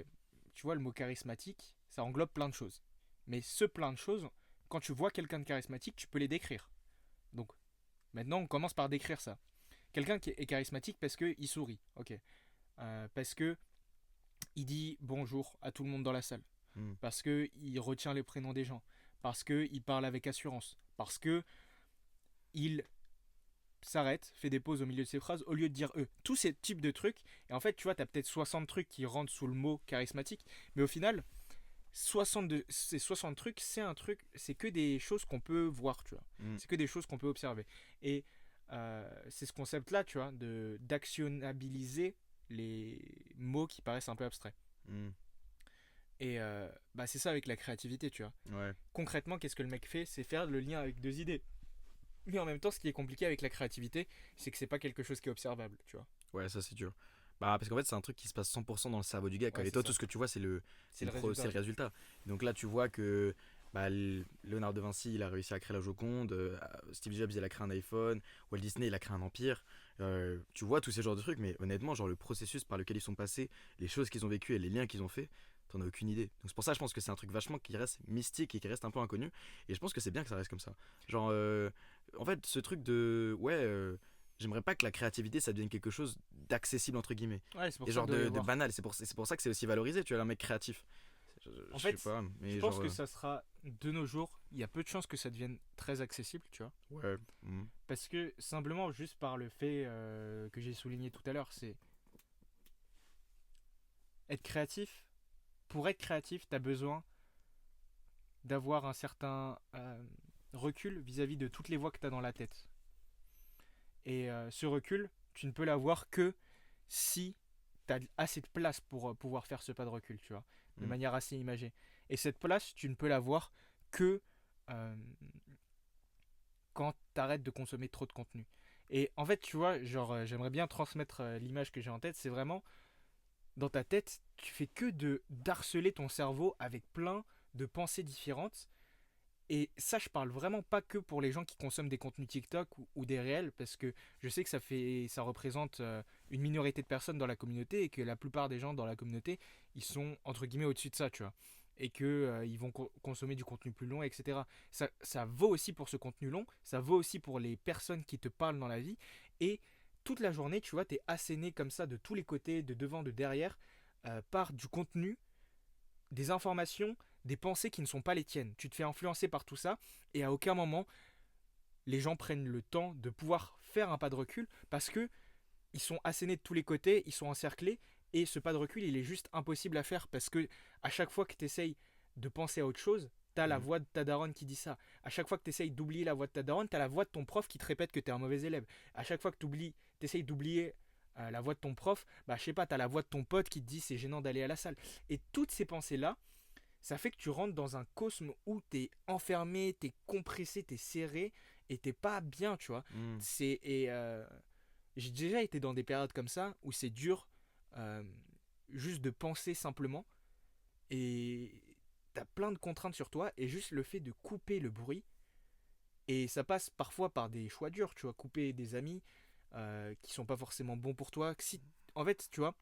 tu vois, le mot charismatique, ça englobe plein de choses. Mais ce plein de choses, quand tu vois quelqu'un de charismatique, tu peux les décrire. Donc maintenant, on commence par décrire ça. Quelqu'un qui est charismatique parce qu'il sourit, ok. Parce que il dit bonjour à tout le monde dans la salle. Mm. Parce qu'il retient les prénoms des gens. Parce qu'il parle avec assurance. Parce que il s'arrête, fait des pauses au milieu de ses phrases au lieu de dire eux. Tous ces types de trucs. Et en fait, tu vois, tu as peut-être 60 trucs qui rentrent sous le mot charismatique. Mais au final, ces 60 trucs, c'est que des choses qu'on peut voir, tu vois. Mm. C'est que des choses qu'on peut observer. Et c'est ce concept-là, tu vois, d'actionnabiliser les mots qui paraissent un peu abstraits. Mm. Et bah c'est ça avec la créativité, tu vois. Ouais. Concrètement, qu'est-ce que le mec fait? C'est faire le lien avec deux idées. Mais en même temps, ce qui est compliqué avec la créativité, c'est que c'est pas quelque chose qui est observable, tu vois. Ouais, ça c'est dur. Bah, parce qu'en fait, c'est un truc qui se passe 100% dans le cerveau du gars, quoi. Ouais, Et c'est toi, ça. tout ce que tu vois, C'est le résultat. c'est le résultat. Donc là, tu vois que bah, Léonard de Vinci, il a réussi à créer la Joconde, Steve Jobs, il a créé un iPhone, Walt Disney, il a créé un empire. Tu vois tous ces genres de trucs, mais honnêtement, genre le processus par lequel ils sont passés, les choses qu'ils ont vécues et les liens qu'ils ont fait, t'en as aucune idée. Donc c'est pour ça, je pense que c'est un truc vachement qui reste mystique et qui reste un peu inconnu. Et je pense que c'est bien que ça reste comme ça. Genre, en fait, ce truc de, ouais, j'aimerais pas que la créativité, ça devienne quelque chose d'accessible, entre guillemets. Ouais, c'est pour Et ça genre qu'il doit y de avoir. banal. C'est pour ça que c'est aussi valorisé, tu vois, un mec créatif. En Je sais fait, pas, je mais pense genre. que ça sera de nos jours. Il y a peu de chances que ça devienne très accessible, tu vois. Ouais. Parce que simplement, juste par le fait que j'ai souligné tout à l'heure, c'est être créatif. Pour être créatif, tu as besoin d'avoir un certain recul vis-à-vis de toutes les voix que tu as dans la tête. Et ce recul, tu ne peux l'avoir que si tu as assez de place pour pouvoir faire ce pas de recul, tu vois, de Mm. manière assez imagée. Et cette place, tu ne peux l'avoir que euh, quand tu arrêtes de consommer trop de contenu. Et en fait, tu vois, genre, j'aimerais bien transmettre l'image que j'ai en tête, c'est vraiment dans ta tête, tu fais que de d'harceler ton cerveau avec plein de pensées différentes. Et ça, je parle vraiment pas que pour les gens qui consomment des contenus TikTok ou des réels, parce que je sais que ça représente une minorité de personnes dans la communauté et que la plupart des gens dans la communauté, ils sont entre guillemets au-dessus de ça, tu vois. et que ils vont consommer du contenu plus long, etc. Ça vaut aussi pour ce contenu long, ça vaut aussi pour les personnes qui te parlent dans la vie, et toute la journée, tu vois, t'es asséné comme ça de tous les côtés, de devant, de derrière, par du contenu, des informations, des pensées qui ne sont pas les tiennes. Tu te fais influencer par tout ça, et à aucun moment, les gens prennent le temps de pouvoir faire un pas de recul, parce que ils sont assénés de tous les côtés, ils sont encerclés, et ce pas de recul, il est juste impossible à faire, parce que à chaque fois que tu essayes de penser à autre chose, t'as la Mm. voix de ta daronne qui dit ça. À chaque fois que tu essayes d'oublier la voix de ta daronne, t'as la voix de ton prof qui te répète que t'es un mauvais élève. À chaque fois que tu essayes d'oublier la voix de ton prof, bah je sais pas, t'as la voix de ton pote qui te dit c'est gênant d'aller à la salle. Et toutes ces pensées-là, ça fait que tu rentres dans un cosme où t'es enfermé, t'es compressé, t'es serré, et t'es pas bien, tu vois. Mm. J'ai déjà été dans des périodes comme ça où c'est dur euh, juste de penser simplement, et t'as plein de contraintes sur toi, et juste le fait de couper le bruit, et ça passe parfois par des choix durs, tu vois, couper des amis qui sont pas forcément bons pour toi. En fait, tu vois,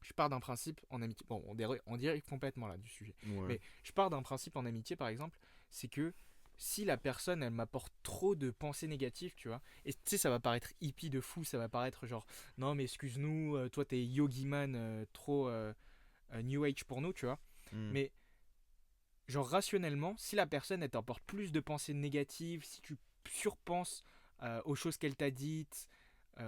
je pars d'un principe en amitié, bon, on dirait complètement là du sujet, Ouais. mais je pars d'un principe en amitié par exemple, c'est que si la personne elle m'apporte trop de pensées négatives, tu vois, et tu sais, ça va paraître hippie de fou, ça va paraître genre non mais excuse-nous, toi t'es yogi man, trop new age pour nous, tu vois, Mm. mais genre rationnellement, si la personne elle t'apporte plus de pensées négatives, si tu surpenses aux choses qu'elle t'a dites,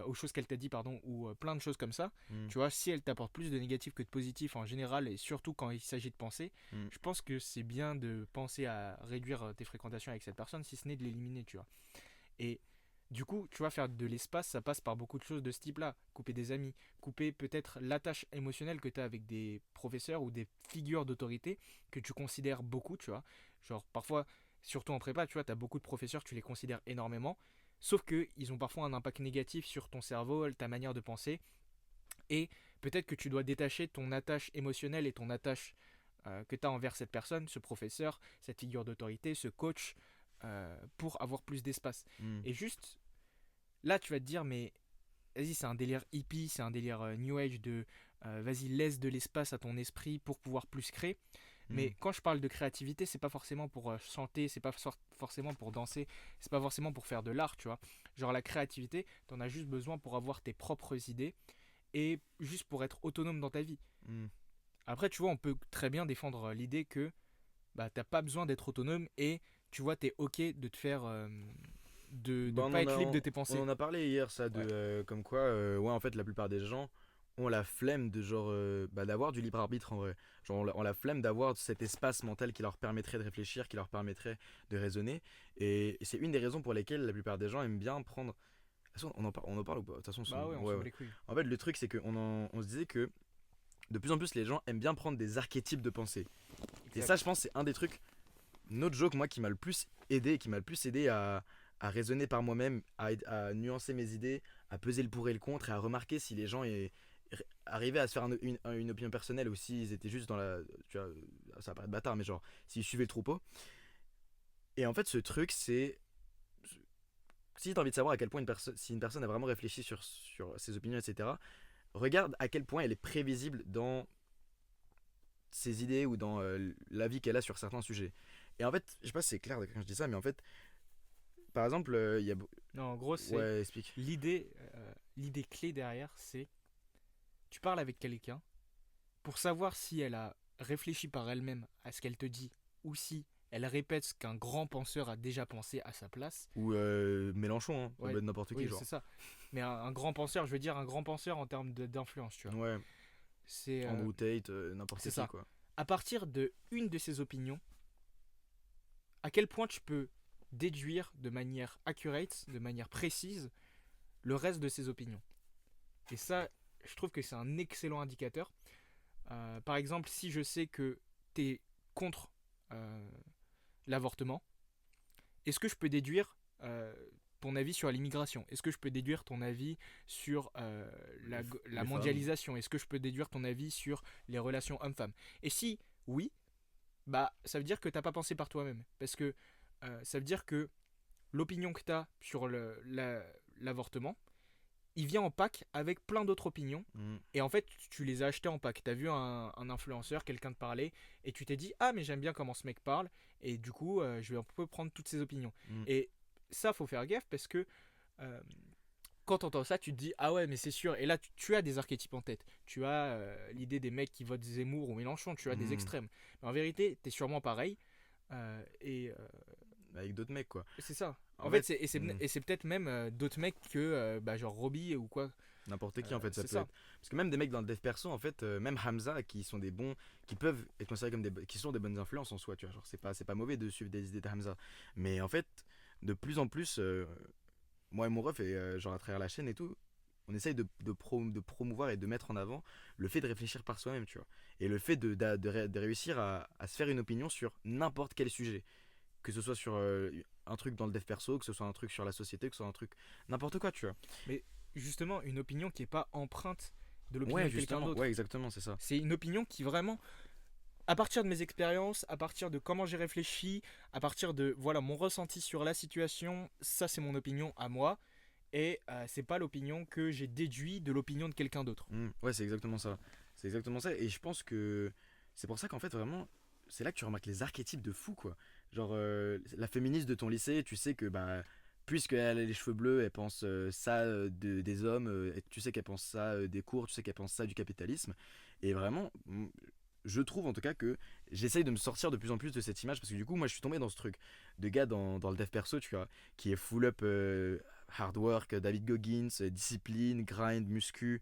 aux choses qu'elle t'a dit, pardon, ou plein de choses comme ça, Mm. tu vois, si elle t'apporte plus de négatif que de positif en général, et surtout quand il s'agit de penser, Mm. je pense que c'est bien de penser à réduire tes fréquentations avec cette personne, si ce n'est de l'éliminer, tu vois. Et du coup, tu vois, faire de l'espace, ça passe par beaucoup de choses de ce type-là. Couper des amis, couper peut-être l'attache émotionnelle que tu as avec des professeurs ou des figures d'autorité que tu considères beaucoup, tu vois. Genre, parfois, surtout en prépa, tu vois, tu as beaucoup de professeurs, tu les considères énormément. Sauf qu'ils ont parfois un impact négatif sur ton cerveau, ta manière de penser. Et peut-être que tu dois détacher ton attache émotionnelle et ton attache que tu as envers cette personne, ce professeur, cette figure d'autorité, ce coach, pour avoir plus d'espace. Mm. Et juste, là, tu vas te dire, mais vas-y, c'est un délire hippie, c'est un délire new age de vas-y, laisse de l'espace à ton esprit pour pouvoir plus créer. Mm. Mais quand je parle de créativité, c'est pas forcément pour chanter, c'est pas forcément pour danser, c'est pas forcément pour faire de l'art, tu vois. Genre la créativité, t'en as juste besoin pour avoir tes propres idées et juste pour être autonome dans ta vie. Mm. Après, tu vois, on peut très bien défendre l'idée que bah, t'as pas besoin d'être autonome, et tu vois, t'es ok de te faire. De Bah, pas être libre de tes on pensées. en a parlé hier, ça, de Ouais. comme quoi, ouais, en fait, la plupart des gens ont la flemme de genre, bah, d'avoir du libre arbitre en vrai. Genre, ont la flemme d'avoir cet espace mental qui leur permettrait de réfléchir, qui leur permettrait de raisonner. Et c'est une des raisons pour lesquelles la plupart des gens aiment bien prendre. De toute façon, on en parle ou pas? De toute façon, Bah ouais, on ouais, s'en bat ouais. les couilles. En fait, le truc, c'est on se disait que de plus en plus, les gens aiment bien prendre des archétypes de pensée. Et ça, Exact. je pense, c'est un des trucs, notre joke, moi, qui m'a le plus aidé, à raisonner par moi-même, à nuancer mes idées, à peser le pour et le contre, et à remarquer si les gens arrivaient à se faire une opinion personnelle, ou s'ils étaient juste dans la. Tu vois, ça va paraître bâtard, mais genre, s'ils suivaient le troupeau. Et en fait, ce truc, c'est. Si tu as envie de savoir à quel point si une personne a vraiment réfléchi sur ses opinions, etc., regarde à quel point elle est prévisible dans ses idées ou dans l'avis qu'elle a sur certains sujets. Et en fait, je sais pas si c'est clair quand je dis ça, mais en fait, par exemple, il y a. Non, en gros, c'est Ouais, explique. l'idée clé derrière, c'est tu parles avec quelqu'un pour savoir si elle a réfléchi par elle-même à ce qu'elle te dit, ou si elle répète ce qu'un grand penseur a déjà pensé à sa place. Ou Mélenchon, hein, ça peut Ouais, être n'importe qui, oui, genre. c'est ça. Mais un grand penseur, je veux dire un grand penseur en termes d'influence, tu vois. Ouais, C'est euh, Andrew Tate, c'est n'importe qui, ça. quoi. À partir de une de ses opinions, à quel point tu peux déduire de manière accurate, de manière précise, le reste de ses opinions. Et ça, je trouve que c'est un excellent indicateur. Par exemple, si je sais que tu es contre euh, l'avortement, est-ce que je peux déduire ton avis sur l'immigration? Est-ce que je peux déduire ton avis sur la Les femmes. mondialisation? Est-ce que je peux déduire ton avis sur les relations hommes-femmes? Et si oui, bah ça veut dire que t'as pas pensé par toi-même. Parce que ça veut dire que l'opinion que tu as sur l'avortement, il vient en pack avec plein d'autres opinions. Mm. Et en fait, tu les as achetés en pack. Tu as vu un influenceur, quelqu'un te parler, et tu t'es dit, ah, mais j'aime bien comment ce mec parle, et du coup, je vais un peu prendre toutes ses opinions. Mm. Et ça, faut faire gaffe parce que euh, quand tu entends ça, tu te dis, ah ouais, mais c'est sûr. Et là, tu as des archétypes en tête. Tu as l'idée des mecs qui votent Zemmour ou Mélenchon, tu as des Mm. extrêmes. Mais en vérité, tu es sûrement pareil. Et Avec d'autres mecs, quoi. c'est ça. En En fait, fait, et c'est peut-être même d'autres mecs que genre Robbie ou quoi. n'importe qui, en fait, ça C'est peut ça. être. Parce que même des mecs dans le dev perso, en fait, même Hamza, qui sont des bons. Qui peuvent être considérés comme qui sont des bonnes influences en soi, tu vois. Genre, c'est pas mauvais de suivre des idées de Hamza. Mais en fait, de plus en plus, moi et mon ref, et genre à travers la chaîne et tout, on essaye de promouvoir et de mettre en avant le fait de réfléchir par soi-même, tu vois. Et le fait de réussir à se faire une opinion sur n'importe quel sujet. Que ce soit sur un truc dans le dev perso, que ce soit un truc sur la société, que ce soit un truc. N'importe quoi, tu vois. Mais justement, une opinion qui n'est pas empreinte de l'opinion Ouais, de quelqu'un justement. d'autre. Ouais, exactement, c'est ça. C'est une opinion qui vraiment, à partir de mes expériences, à partir de comment j'ai réfléchi, à partir de voilà mon ressenti sur la situation, ça c'est mon opinion à moi. Et c'est pas l'opinion que j'ai déduit de l'opinion de quelqu'un d'autre. Ouais, c'est exactement ça. C'est exactement ça. Et je pense que c'est pour ça qu'en fait, vraiment, c'est là que tu remarques les archétypes de fou, quoi. Genre, la féministe de ton lycée, tu sais que, bah, puisqu'elle a les cheveux bleus, elle pense ça des hommes, et tu sais qu'elle pense ça des cours, tu sais qu'elle pense ça du capitalisme. Et vraiment, je trouve en tout cas que j'essaye de me sortir de plus en plus de cette image parce que du coup, moi, je suis tombé dans ce truc de gars dans le dev perso, tu vois, qui est full up hard work, David Goggins, discipline, grind, muscu,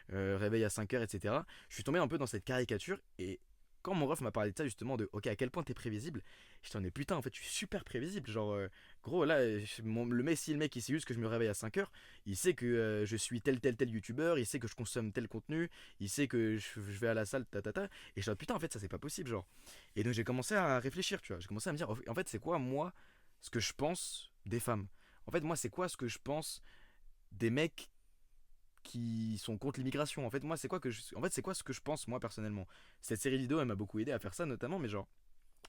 réveil à 5 heures, etc. Je suis tombé un peu dans cette caricature et quand mon ref m'a parlé de ça justement de ok à quel point t'es prévisible, j'étais en mais putain en fait je suis super prévisible genre gros là le mec si le mec il sait juste que je me réveille à 5 heures, il sait que je suis tel youtubeur, il sait que je consomme tel contenu, il sait que je vais à la salle et je suis putain en fait ça c'est pas possible genre. Et donc j'ai commencé à réfléchir tu vois, j'ai commencé à me dire en fait c'est quoi moi ce que je pense des femmes. En fait moi c'est quoi ce que je pense des mecs qui sont contre l'immigration. En fait, moi, c'est quoi ce que je pense moi personnellement. Cette série vidéo, elle m'a beaucoup aidé à faire ça, notamment, mais genre.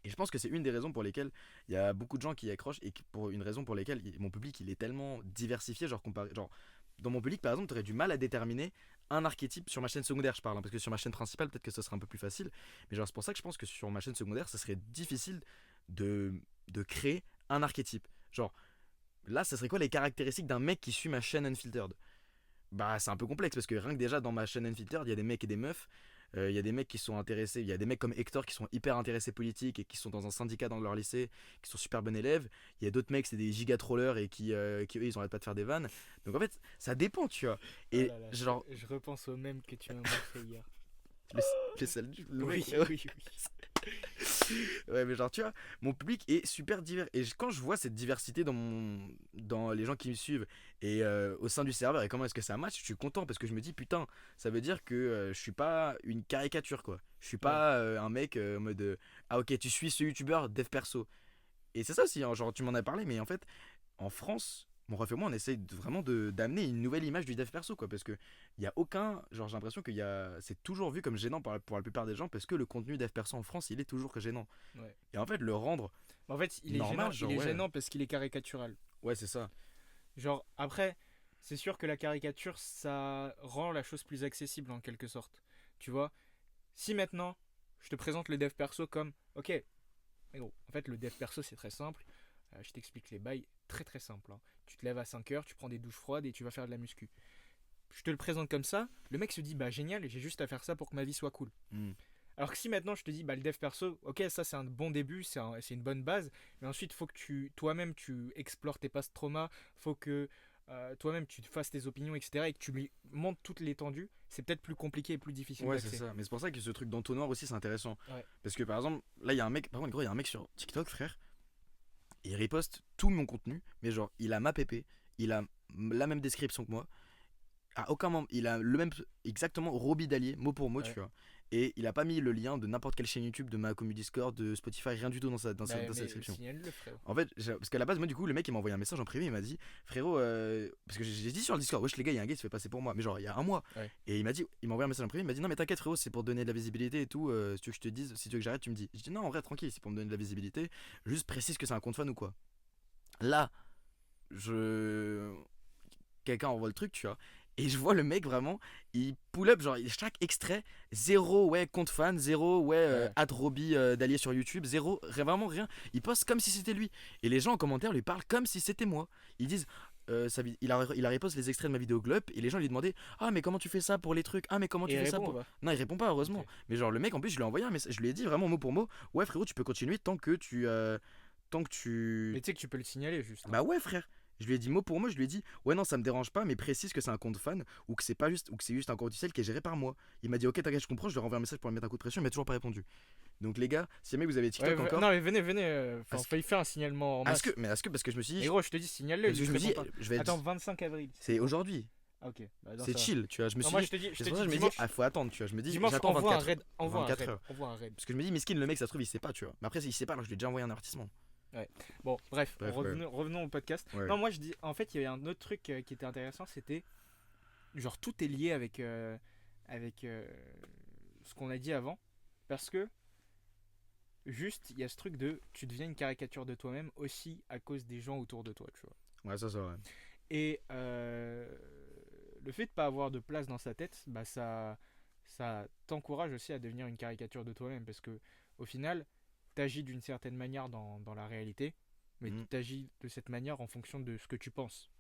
Et je pense que c'est une des raisons pour lesquelles il y a beaucoup de gens qui y accrochent et pour une raison pour laquelle mon public il est tellement diversifié, genre comparé, genre dans mon public par exemple, tu aurais du mal à déterminer un archétype sur ma chaîne secondaire, je parle, hein, parce que sur ma chaîne principale peut-être que ce serait un peu plus facile, mais genre c'est pour ça que je pense que sur ma chaîne secondaire, ce serait difficile de créer un archétype. Genre là, ce serait quoi les caractéristiques d'un mec qui suit ma chaîne Unfiltered? Bah c'est un peu complexe parce que rien que déjà dans ma chaîne Unfiltered, il y a des mecs et des meufs. Il y a des mecs qui sont intéressés, il y a des mecs comme Hector qui sont hyper intéressés politique et qui sont dans un syndicat dans leur lycée, qui sont super bons élèves. Il y a d'autres mecs, c'est des giga trollers et qui eux, ils arrêtent pas de faire des vannes. Donc en fait, ça dépend, tu vois. Et Oh là là, genre, je repense au même que tu m'as montré hier. les salles le Oui, mec, oui, oui. ouais, mais genre, tu vois, mon public est super divers. Et quand je vois cette diversité dans les gens qui me suivent et au sein du serveur et comment est-ce que ça match, je suis content parce que je me dis, putain, ça veut dire que je suis pas une caricature, quoi. Je suis pas un mec en mode, ah ok, tu suis ce youtubeur dev perso. Et c'est ça aussi, hein, genre, tu m'en as parlé, mais en fait, en France, mon ref et moi, on essaye vraiment d'amener une nouvelle image du dev perso, quoi. Parce que il y a aucun. Genre, j'ai l'impression que c'est toujours vu comme gênant pour la plupart des gens parce que le contenu dev perso en France, il est toujours gênant. Ouais. Et en fait, le rendre En fait, il est normal, gênant, genre, il est ouais. gênant parce qu'il est caricatural. Ouais, c'est ça. Genre, après, c'est sûr que la caricature, ça rend la chose plus accessible en quelque sorte. Tu vois, si maintenant, je te présente le dev perso comme, ok, mais gros, en fait, le dev perso, c'est très simple. Je t'explique les bails, très très simple, hein. Tu te lèves à 5 heures, tu prends des douches froides et tu vas faire de la muscu. Je te le présente comme ça, le mec se dit, bah génial, j'ai juste à faire ça pour que ma vie soit cool. Mm. Alors que si maintenant je te dis, bah le dev perso, ok, ça c'est un bon début, c'est une bonne base, mais ensuite il faut que toi-même tu explores tes past traumas, faut que toi-même tu te fasses tes opinions, etc. et que tu lui montres toute l'étendue, c'est peut-être plus compliqué et plus difficile Ouais, d'accès. c'est ça. Mais c'est pour ça que ce truc d'entonnoir aussi, c'est intéressant. Ouais. Parce que par exemple, là, il y a un mec, par contre, gros, il y a un mec sur TikTok, frère. Il reposte tout mon contenu, mais genre, il a ma PP, il a la même description que moi. À aucun moment, il a le même, exactement Roby Dallier, mot pour mot, Ouais. tu vois. Et il a pas mis le lien de n'importe quelle chaîne YouTube, de ma commu Discord, de Spotify, rien du tout dans sa Bah, mais description. signale-le, frérot. En fait, parce qu'à la base, moi, du coup, le mec, il m'a envoyé un message en privé, il m'a dit, frérot, parce que j'ai dit sur le Discord, wesh, les gars, il y a un gars qui se fait passer pour moi, mais genre, il y a un mois. Ouais. Et il m'a envoyé un message en privé, il m'a dit, non, mais t'inquiète, frérot, c'est pour donner de la visibilité et tout, si tu veux que je te dise, si tu veux que j'arrête, tu me dis. Je dis, non, en vrai, tranquille, c'est pour me donner de la visibilité, juste précise que c'est un compte fan ou quoi. Là, quelqu'un envoie le truc, tu vois. Et je vois le mec vraiment, il pull up, genre chaque extrait, zéro ouais compte fan, zéro ouais @Roby d'Allier sur YouTube, zéro, vraiment rien. Il poste comme si c'était lui. Et les gens en commentaire lui parlent comme si c'était moi. Ils disent, il a reposte les extraits de ma vidéo Glup et les gens lui demandaient ah mais comment tu fais ça pour les trucs, ah mais comment Et tu il fais ça répond pour. ou pas? Non, il répond pas heureusement. Ok. Mais genre le mec en plus je lui ai envoyé un message, je lui ai dit vraiment mot pour mot, ouais frérot tu peux continuer tant que tu. Mais tu sais que tu peux le signaler juste, hein. Bah ouais frère. Je lui ai dit mot pour mot, je lui ai dit ouais non ça me dérange pas mais précise que c'est un compte fan ou que c'est pas juste ou que c'est juste un compte officiel qui est géré par moi. Il m'a dit ok t'inquiète je comprends, je lui ai renvoyé un message pour lui mettre un coup de pression, il m'a toujours pas répondu. Donc les gars, si jamais vous avez TikTok encore. Non mais venez, enfin, Est-ce il fait un signalement en masse. Parce que je me suis dit. Mais gros, je te dis signale-le. Parce que je me dis je vais être. Attends, 25 avril. C'est aujourd'hui. Ah, ok. Bah, non, C'est ça va. chill, tu vois. Je me Non, suis moi dit. je te dis, C'est pour ça que je me dis dimanche, ah faut attendre, tu vois. Je me dis dimanche j'attends envoie un 24 raid, envoie un 24 raid, heures. envoie un raid. Parce que je me dis miskin le mec ça se trouve il sait pas, tu vois. Mais après s'il sait pas alors je lui ai déjà envoyé un avertissement. Bon, bref, Bref, revenons au podcast. Ouais. Non, moi je dis, en fait, il y avait un autre truc qui était intéressant, c'était genre tout est lié avec ce qu'on a dit avant, parce que juste il y a ce truc de tu deviens une caricature de toi-même aussi à cause des gens autour de toi, tu vois. Ouais ça c'est vrai. Et le fait de pas avoir de place dans sa tête, bah ça t'encourage aussi à devenir une caricature de toi-même, parce que au final t'agis d'une certaine manière dans la réalité, mais Mhm. t'agis de cette manière en fonction de ce que tu penses.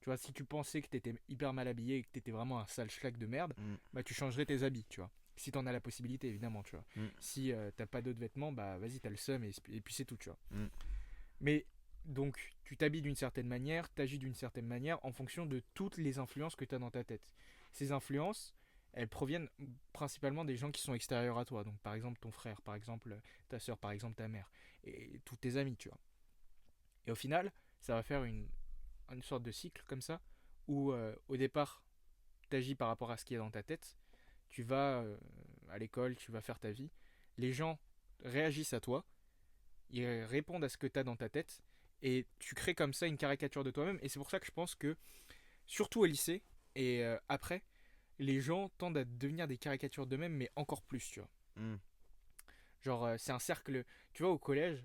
Tu vois, si tu pensais que t'étais hyper mal habillé et que t'étais vraiment un sale schlag de merde, Mhm. bah tu changerais tes habits, tu vois. Si t'en as la possibilité, évidemment, tu vois. Mhm. Si t'as pas d'autres vêtements, bah vas-y, t'as le seum et puis c'est tout, tu vois. Mhm. Mais donc, tu t'habilles d'une certaine manière, t'agis d'une certaine manière en fonction de toutes les influences que t'as dans ta tête. Ces influences, elles proviennent principalement des gens qui sont extérieurs à toi. Donc, par exemple, ton frère, par exemple, ta soeur, par exemple, ta mère, et tous tes amis, tu vois. Et au final, ça va faire une sorte de cycle comme ça, où au départ, tu agis par rapport à ce qui est dans ta tête, tu vas à l'école, tu vas faire ta vie, les gens réagissent à toi, ils répondent à ce que tu as dans ta tête, et tu crées comme ça une caricature de toi-même, et c'est pour ça que je pense que, surtout au lycée, et après, les gens tendent à devenir des caricatures d'eux-mêmes, mais encore plus, tu vois. Mhm. Genre, c'est un cercle. Tu vois, au collège,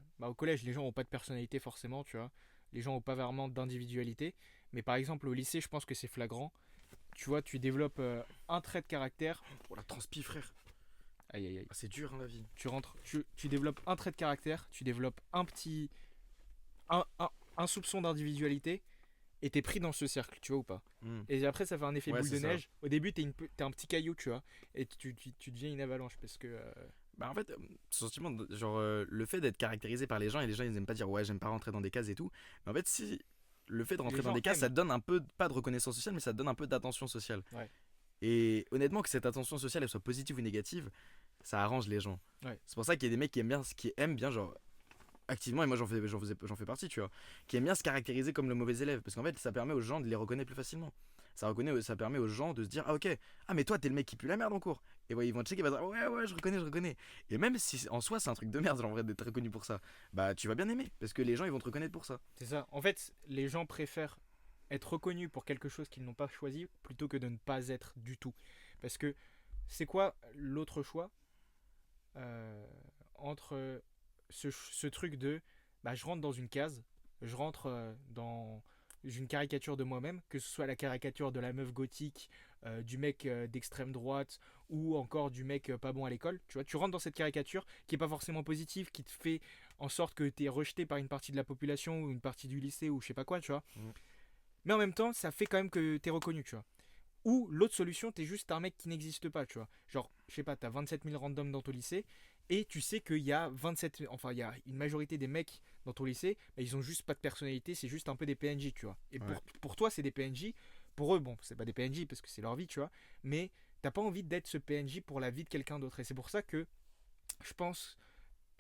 les gens n'ont pas de personnalité forcément, tu vois. Les gens n'ont pas vraiment d'individualité. Mais par exemple, au lycée, je pense que c'est flagrant. Tu vois, tu développes un trait de caractère. Oh la transpi frère. Aïe, aïe, aïe. Ah, c'est dur hein, la vie. Tu développes un trait de caractère, tu développes un petit. Un soupçon d'individualité. Et t'es pris dans ce cercle, tu vois ou pas. Mhm. Et après, ça fait un effet Ouais, boule de c'est ça. neige. Au début, t'es un petit caillou, tu vois. Et tu deviens une avalanche parce que. Bah en fait, ce sentiment, genre le fait d'être caractérisé par les gens et les gens ils aiment pas dire ouais j'aime pas rentrer dans des cases et tout. Mais en fait si le fait de rentrer Les dans gens des cases aiment. ça te donne un peu, pas de reconnaissance sociale mais ça te donne un peu d'attention sociale. Ouais. Et honnêtement que cette attention sociale elle soit positive ou négative, ça arrange les gens. Ouais. C'est pour ça qu'il y a des mecs qui aiment bien genre activement et moi j'en fais partie tu vois, qui aiment bien se caractériser comme le mauvais élève parce qu'en fait ça permet aux gens de les reconnaître plus facilement. Ça permet aux gens de se dire ah ok, ah mais toi t'es le mec qui pue la merde en cours. Et ouais, ils vont checker, ils vont dire ouais je reconnais. Et même si en soi c'est un truc de merde en vrai d'être reconnu pour ça, bah tu vas bien aimer parce que les gens ils vont te reconnaître pour ça. C'est ça. En fait, les gens préfèrent être reconnus pour quelque chose qu'ils n'ont pas choisi plutôt que de ne pas être du tout. Parce que c'est quoi l'autre choix entre ce truc de bah, je rentre dans une case, je rentre dans une caricature de moi-même, que ce soit la caricature de la meuf gothique, du mec d'extrême droite ou encore du mec pas bon à l'école. Tu vois, tu rentres dans cette caricature qui est pas forcément positive, qui te fait en sorte que tu es rejeté par une partie de la population ou une partie du lycée ou je sais pas quoi, tu vois. Mhm. Mais en même temps, ça fait quand même que tu es reconnu, tu vois. Ou l'autre solution, t'es juste un mec qui n'existe pas, tu vois. Genre, je sais pas, t'as 27 000 randoms dans ton lycée et tu sais qu'il y a il y a une majorité des mecs dans ton lycée, mais ils ont juste pas de personnalité, c'est juste un peu des PNJ, tu vois. Et Ouais. pour toi, c'est des PNJ. Pour eux, bon, c'est pas des PNJ parce que c'est leur vie, tu vois. Mais t'as pas envie d'être ce PNJ pour la vie de quelqu'un d'autre. Et c'est pour ça que je pense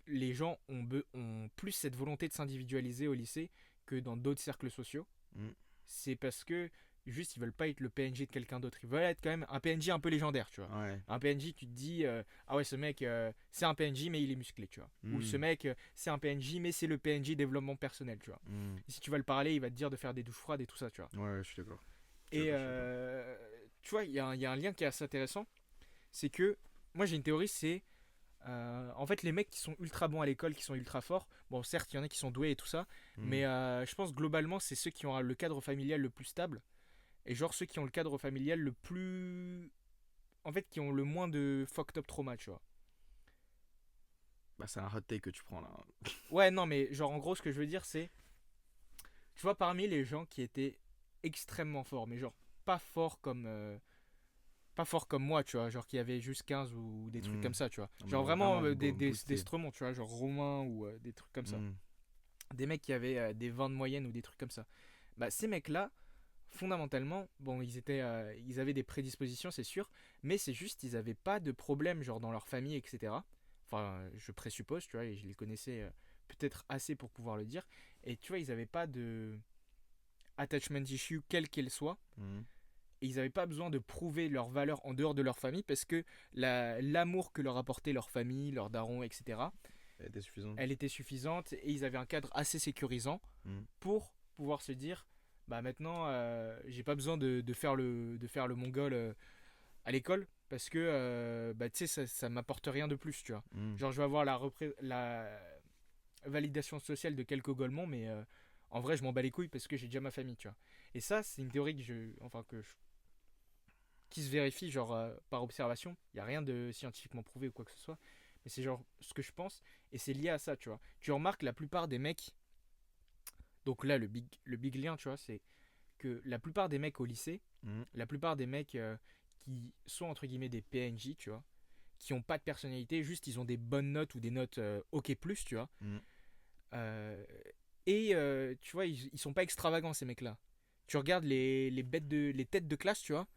les gens ont plus cette volonté de s'individualiser au lycée que dans d'autres cercles sociaux. Mm. C'est parce que juste ils veulent pas être le PNJ de quelqu'un d'autre. Ils veulent être quand même un PNJ un peu légendaire, tu vois. Ouais. Un PNJ, tu te dis ah ouais, ce mec c'est un PNJ mais il est musclé, tu vois. Ou Mm. ce mec c'est un PNJ mais c'est le PNJ développement personnel, tu vois. Mm. Et si tu vas le parler, il va te dire de faire des douches froides et tout ça, tu vois. Ouais, je suis d'accord. Et d'accord. tu vois, il y a un lien qui est assez intéressant. C'est que moi j'ai une théorie, c'est en fait les mecs qui sont ultra bons à l'école, qui sont ultra forts, bon certes il y en a qui sont doués et tout ça, Mm. mais je pense globalement c'est ceux qui ont le cadre familial le plus stable. et genre ceux qui ont le cadre familial le plus. En fait, qui ont le moins de fucked up trauma, tu vois. Bah, c'est un hot take que tu prends là. Ouais, non, mais genre en gros, ce que je veux dire, c'est. Tu vois, parmi les gens qui étaient extrêmement forts, mais genre pas forts comme. Pas forts comme moi, tu vois, genre qui avaient juste 15 ou des trucs comme ça, tu vois. Ah, Genre mais vraiment des boosté. stremons, tu vois, genre romains ou des trucs comme ça. Mm. Des mecs qui avaient des 20 de moyenne ou des trucs comme ça. Bah, ces mecs-là, fondamentalement, bon, ils avaient des prédispositions, c'est sûr, mais c'est juste, ils avaient pas de problème, genre dans leur famille, etc. Enfin, je présuppose, tu vois, et je les connaissais peut-être assez pour pouvoir le dire. Et tu vois, ils avaient pas de attachment issue, quelle qu'elle soit. Mm. Et ils n'avaient pas besoin de prouver leur valeur en dehors de leur famille parce que l'amour que leur apportait leur famille, leurs darons, etc., Elle était suffisante. elle était suffisante et ils avaient un cadre assez sécurisant Mm. pour pouvoir se dire bah maintenant j'ai pas besoin de faire le mongol à l'école parce que bah tu sais ça m'apporte rien de plus, tu vois. Mm. Genre je vais avoir la validation sociale de quelques golemons mais en vrai je m'en bats les couilles parce que j'ai déjà ma famille, tu vois. Et ça c'est une théorie qui se vérifie genre par observation. Il n'y a rien de scientifiquement prouvé ou quoi que ce soit. Mais c'est genre ce que je pense. Et c'est lié à ça, tu vois. Tu remarques la plupart des mecs. Donc là, le big lien, tu vois, c'est que la plupart des mecs au lycée, Mm. la plupart des mecs qui sont entre guillemets des PNJ, tu vois, qui ont pas de personnalité, juste ils ont des bonnes notes ou des notes OK+, tu vois. Mm. Euh, tu vois, ils sont pas extravagants ces mecs-là. Tu regardes les têtes de classe, tu vois.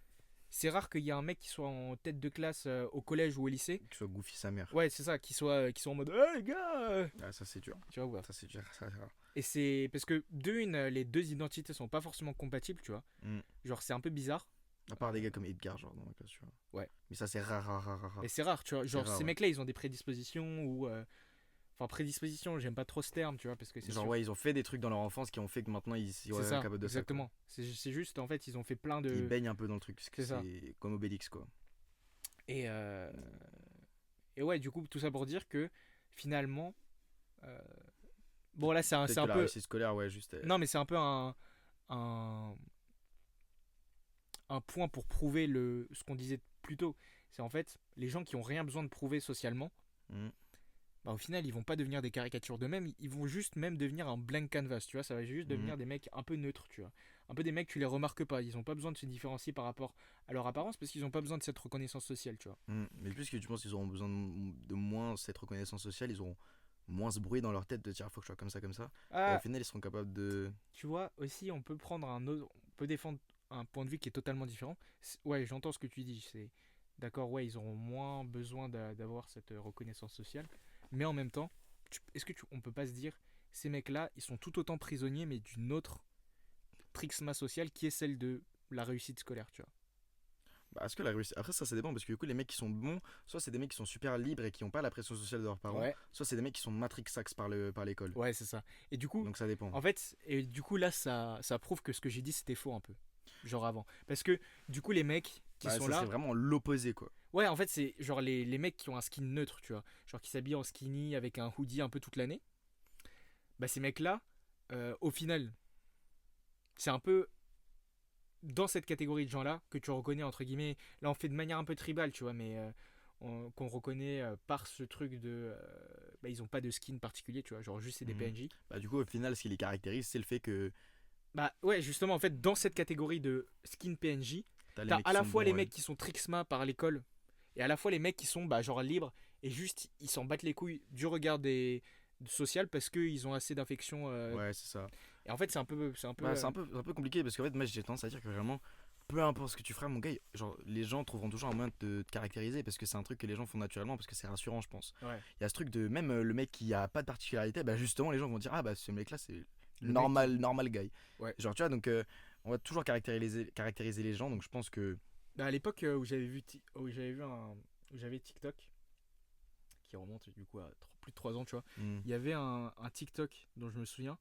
C'est rare qu'il y ait un mec qui soit en tête de classe au collège ou au lycée. Que soit Goofy sa mère. Ouais, c'est ça, qui soit en mode hey, les gars Ah, ça c'est dur. Tu vois, ouais. Ça c'est dur. Ça, c'est rare. Et c'est parce que les deux identités sont pas forcément compatibles, tu vois. Mm. Genre, c'est un peu bizarre. À part des gars comme Edgar, genre dans la classe, tu vois. Ouais. Mais ça c'est rare. Et c'est rare, tu vois. Genre, rare, ces ouais. mecs-là, ils ont des prédispositions ou. Enfin, prédispositions, j'aime pas trop ce terme, tu vois, parce que c'est. Genre sûr. ouais, ils ont fait des trucs dans leur enfance qui ont fait que maintenant ils sont C'est ça, capables de exactement. C'est juste, en fait, ils ont fait plein ça. Quoi. Ils de. baignent un peu dans le truc. Parce que C'est ça. c'est comme Obélix quoi. Et, ouais, du coup, tout ça pour dire que finalement. Bon, là, c'est Peut-être un que la peu. réussite scolaire, ouais, juste. Non, mais c'est un peu un, un point pour prouver ce qu'on disait plus tôt. C'est en fait, les gens qui ont rien besoin de prouver socialement, Mm. bah, au final, ils vont pas devenir des caricatures d'eux-mêmes, ils vont juste même devenir un blank canvas, tu vois. Ça va juste devenir des mecs un peu neutres, tu vois. Un peu des mecs, tu les remarques pas. Ils ont pas besoin de se différencier par rapport à leur apparence parce qu'ils ont pas besoin de cette reconnaissance sociale, tu vois. Mais puisque tu penses qu'ils auront besoin de moins cette reconnaissance sociale, ils auront moins ce bruit dans leur tête de dire faut que je sois comme ça, comme ça. Et Ah, au final, ils seront capables de. tu vois, aussi, on peut prendre on peut défendre un point de vue qui est totalement différent. Ouais, j'entends ce que tu dis. C'est d'accord, ouais, ils auront moins besoin d'avoir cette reconnaissance sociale. Mais en même temps, on peut pas se dire, ces mecs-là, ils sont tout autant prisonniers, mais d'une autre trixma sociale qui est celle de la réussite scolaire, tu vois. Bah, est-ce que la réussite. Après, ça dépend parce que du coup, les mecs qui sont bons, soit c'est des mecs qui sont super libres et qui n'ont pas la pression sociale de leurs parents, Ouais, soit c'est des mecs qui sont matrixax par l'école. ouais, c'est ça. Et du coup, Donc ça dépend. en fait, là, ça prouve que ce que j'ai dit, c'était faux un peu. Genre avant. Parce que, du coup, les mecs qui Bah, sont ça là. serait vraiment l'opposé quoi. Ouais, en fait, c'est genre les mecs qui ont un skin neutre, tu vois. Genre qui s'habillent en skinny avec un hoodie un peu toute l'année. Bah, ces mecs-là, au final, c'est un peu dans cette catégorie de gens-là que tu reconnais, entre guillemets. Là, on fait de manière un peu tribale, tu vois, mais qu'on reconnaît par ce truc de. Bah, ils ont pas de skin particulier, tu vois. Genre, juste c'est des Mhm. PNJ. Bah, du coup, au final, ce qui les caractérise, c'est le fait que Bah, ouais, justement, en fait, dans cette catégorie de skin PNJ, t'as les t'as mecs à qui la sont fois bons, les ouais. mecs qui sont trixma par l'école et à la fois les mecs qui sont bah, genre libres et juste ils s'en battent les couilles du regard social parce qu'ils ont assez d'infections. Ouais, c'est ça. Et en fait, c'est un peu. Bah, c'est un peu compliqué parce qu'en fait, moi j'ai tendance à dire que vraiment, peu importe ce que tu feras, mon gars, genre, les gens trouveront toujours un moyen de te caractériser parce que c'est un truc que les gens font naturellement parce que c'est rassurant, je pense. Ouais. Il y a ce truc de même le mec qui a pas de particularité, bah justement, les gens vont dire ah bah ce mec là, c'est Le normal guy. Ouais. Genre, tu vois, donc on va toujours caractériser les gens, donc je pense que. Bah, à l'époque où j'avais TikTok, qui remonte du coup à plus de 3 ans, tu vois, il y avait un TikTok dont je me souviens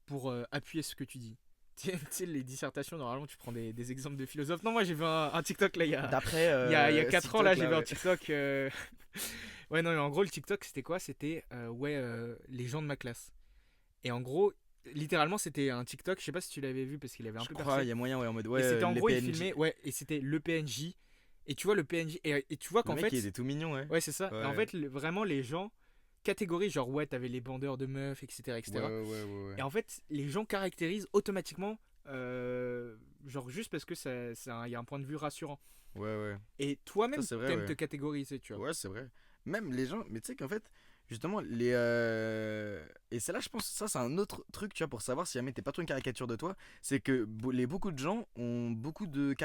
pour appuyer ce que tu dis. Tu sais, les dissertations, normalement, tu prends des exemples de philosophes. Non, moi j'ai vu un TikTok là, D'après. il y a 4 ans, là, j'ai vu un ouais. TikTok. Ouais, non, mais en gros, le TikTok, c'était quoi? C'était, les gens de ma classe. Et en gros, littéralement, c'était un TikTok. Je sais pas si tu l'avais vu parce qu'il avait un Je peu crois, il percé. y a moyen, ouais, en mode. Et Ouais, c'était en les gros, il PNJ. filmait, ouais, et c'était le PNJ. Et tu vois le PNJ, et tu vois Le qu'en mec, fait, il était tout mignon, ouais. ouais, c'est ça. Et en Ouais. fait, vraiment, les gens catégorisent, genre, ouais, t'avais les bandeurs de meufs, etc., Ouais, etc. ouais, ouais, ouais. Et en fait, les gens caractérisent automatiquement, genre, juste parce que il y a un point de vue rassurant. Ouais, ouais. Et Ça, toi-même, c'est vrai, t'aimes ouais. te catégoriser, tu vois. Ouais, c'est vrai. Même les gens, mais tu sais qu'en fait, justement, et c'est là, je pense, ça, c'est un autre truc, tu vois, pour savoir si jamais t'es pas trop une caricature de toi, c'est que beaucoup de gens ont beaucoup de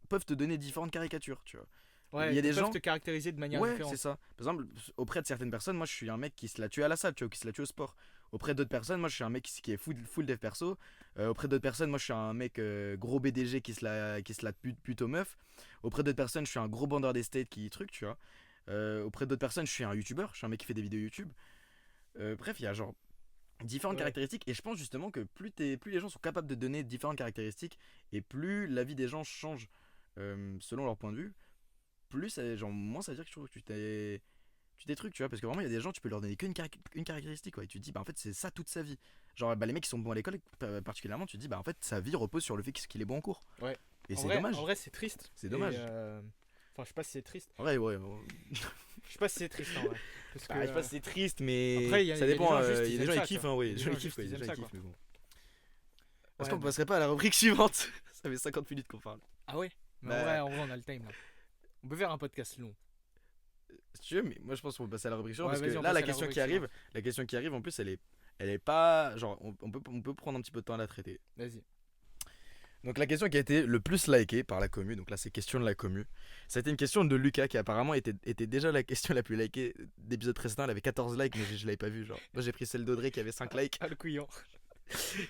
peuvent te donner différentes caricatures, tu vois. Il Ouais, y a ils des peuvent gens. te caractériser de manière Ouais, c'est différente. ça. Par exemple, auprès de certaines personnes, moi je suis un mec qui se la tue à la salle, tu vois, qui se la tue au sport. Auprès d'autres personnes, moi je suis un mec qui est full dev perso. Auprès d'autres personnes, moi je suis un mec gros BDG qui se la pute aux meufs. Auprès d'autres personnes, je suis un gros bandeur d'estate qui truc, tu vois. Auprès d'autres personnes, je suis un youtubeur, je suis un mec qui fait des vidéos YouTube. Bref, il y a genre différentes Ouais. caractéristiques et je pense justement que plus les gens sont capables de donner différentes caractéristiques et plus la vie des gens change selon leur point de vue, plus genre moins ça veut dire que je trouve que tu t'es trucs, tu vois, parce que vraiment il y a des gens tu peux leur donner qu'une caractéristique, quoi, et tu te dis bah en fait c'est ça toute sa vie, genre bah les mecs qui sont bons à l'école particulièrement, tu te dis bah en fait sa vie repose sur le fait qu'il est bon en cours, Ouais. et En c'est vrai, dommage, en vrai, c'est triste. c'est Et, dommage. enfin, je sais pas si c'est triste. En vrai, ouais, Je sais pas si c'est triste en vrai. Parce que, bah, je sais pas si c'est triste mais après, il y a ça des dépend, gens juste, il y ils a des aiment gens ça, qui tu kiffent, vois. hein, oui, Il y a les des gens gens ils kiffent, juste, quoi, ils les aiment gens ça, ils quoi. kiffent, mais bon. Est-ce Ouais, qu'on mais- passerait pas à la rubrique suivante? Ça fait 50 minutes qu'on parle. Ah ouais? Mais Bah, en vrai, on a le time là. On peut faire un podcast long. si tu veux, mais moi je pense qu'on peut passer à la rubrique suivante Ouais, parce que vas-y, on là passe à la rubrique suivante. la question qui arrive en plus elle est pas genre on peut prendre un petit peu de temps à la traiter. Vas-y. Donc la question qui a été le plus likée par la commu, donc là c'est question de la commu, ça a été une question de Lucas qui apparemment était déjà la question la plus likée d'épisode précédent, elle avait 14 likes mais je l'avais pas vu, genre. Moi j'ai pris celle d'Audrey qui avait 5 likes Ah, le couillon.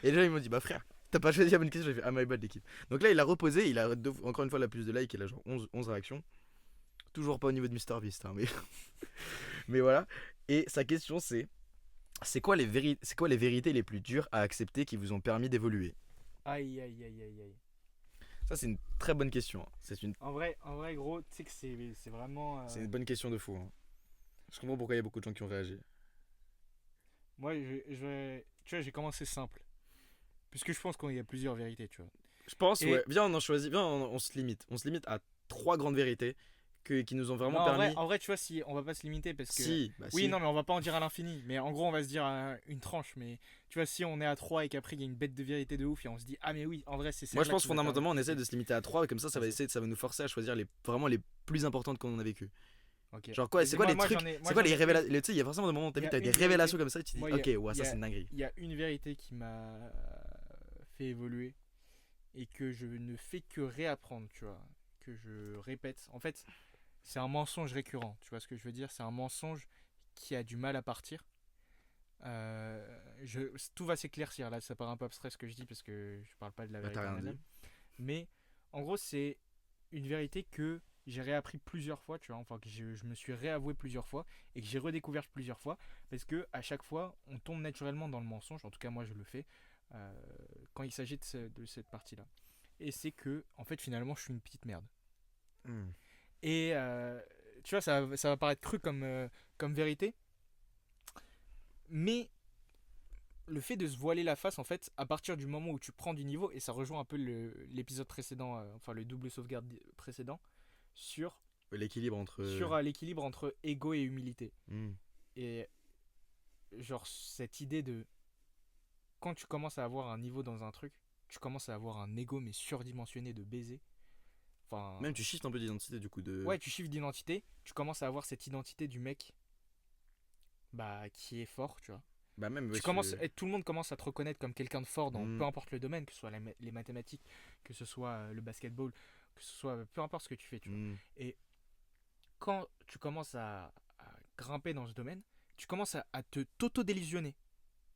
et les gens ils m'ont dit bah frère, t'as pas choisi la bonne question, j'ai fait ah my bad l'équipe. Donc là il a reposé, il a encore une fois la plus de likes, il a genre 11 réactions. Toujours pas au niveau de MrBeast hein, mais mais voilà. Et sa question c'est quoi les vérités les plus dures à accepter qui vous ont permis d'évoluer? Aïe, aïe, aïe, aïe, aïe. Ça, c'est une très bonne question, hein. En vrai, gros, tu sais que c'est vraiment. C'est une bonne question de fou, hein. Je comprends pourquoi il y a beaucoup de gens qui ont réagi. Moi, tu vois, j'ai commencé simple. Puisque je pense qu'il y a plusieurs vérités, tu vois. Je pense, Et ouais. Viens, on en choisit. Viens, on se limite. On se limite à trois grandes vérités qui nous ont non, vraiment permis. en vrai, tu vois, si on va pas se limiter parce que. Si, bah Oui, si. non, mais on va pas en dire à l'infini. Mais en gros, on va se dire une tranche. Mais tu vois, si on est à 3 et qu'après il y a une bête de vérité de ouf et on se dit, ah, mais oui, en vrai, c'est Moi, celle-là je pense qui m'a permis fondamentalement, on de essaie kiffer. de se limiter à trois, comme ça Vas-y. ça va nous forcer à choisir vraiment les plus importantes qu'on a vécues. Ok. Genre quoi, c'est quoi les Moi, trucs, j'en ai- moi, c'est quoi j'en les ai révélations, tu sais, il y a forcément des moments où Il y a t'as des une révélations vérité- comme ça, et tu te dis, moi, ok, ouais, il y ça a- c'est une dinguerie. Il y a une vérité qui m'a fait évoluer et que je ne fais que réapprendre, tu vois, que je répète. En fait, c'est un mensonge récurrent, tu vois ce que je veux dire? C'est un mensonge qui a du mal à partir. Tout va s'éclaircir, là ça paraît un peu abstrait ce que je dis parce que je parle pas de la Bah, vérité t'as en rien dit. elle-même. Mais en gros, c'est une vérité que j'ai réappris plusieurs fois, tu vois, enfin que je me suis réavoué plusieurs fois et que j'ai redécouvert plusieurs fois parce que à chaque fois, on tombe naturellement dans le mensonge, en tout cas moi je le fais euh, quand il s'agit de cette partie-là. Et c'est que, en fait, finalement, je suis une petite merde. Hmm. Et tu vois, ça va paraître cru comme vérité, mais le fait de se voiler la face, en fait, à partir du moment où tu prends du niveau, et ça rejoint un peu l'épisode précédent, enfin le double sauvegarde précédent, sur, L'équilibre entre. l'équilibre entre ego et humilité. Hmm. Et genre, cette idée de quand tu commences à avoir un niveau dans un truc, tu commences à avoir un ego mais surdimensionné de baiser. Enfin, Même tu shifts un peu d'identité du coup de. ouais, tu chiffres d'identité, tu commences à avoir cette identité du mec bah qui est fort, tu vois. Bah même, ouais, Tu commences, et tout le monde commence à te reconnaître comme quelqu'un de fort dans Hmm. peu importe le domaine, que ce soit les mathématiques, que ce soit le basketball, que ce soit peu importe ce que tu fais, tu vois. Hmm. Et quand tu commences à grimper dans ce domaine, tu commences à te t'auto-délusionner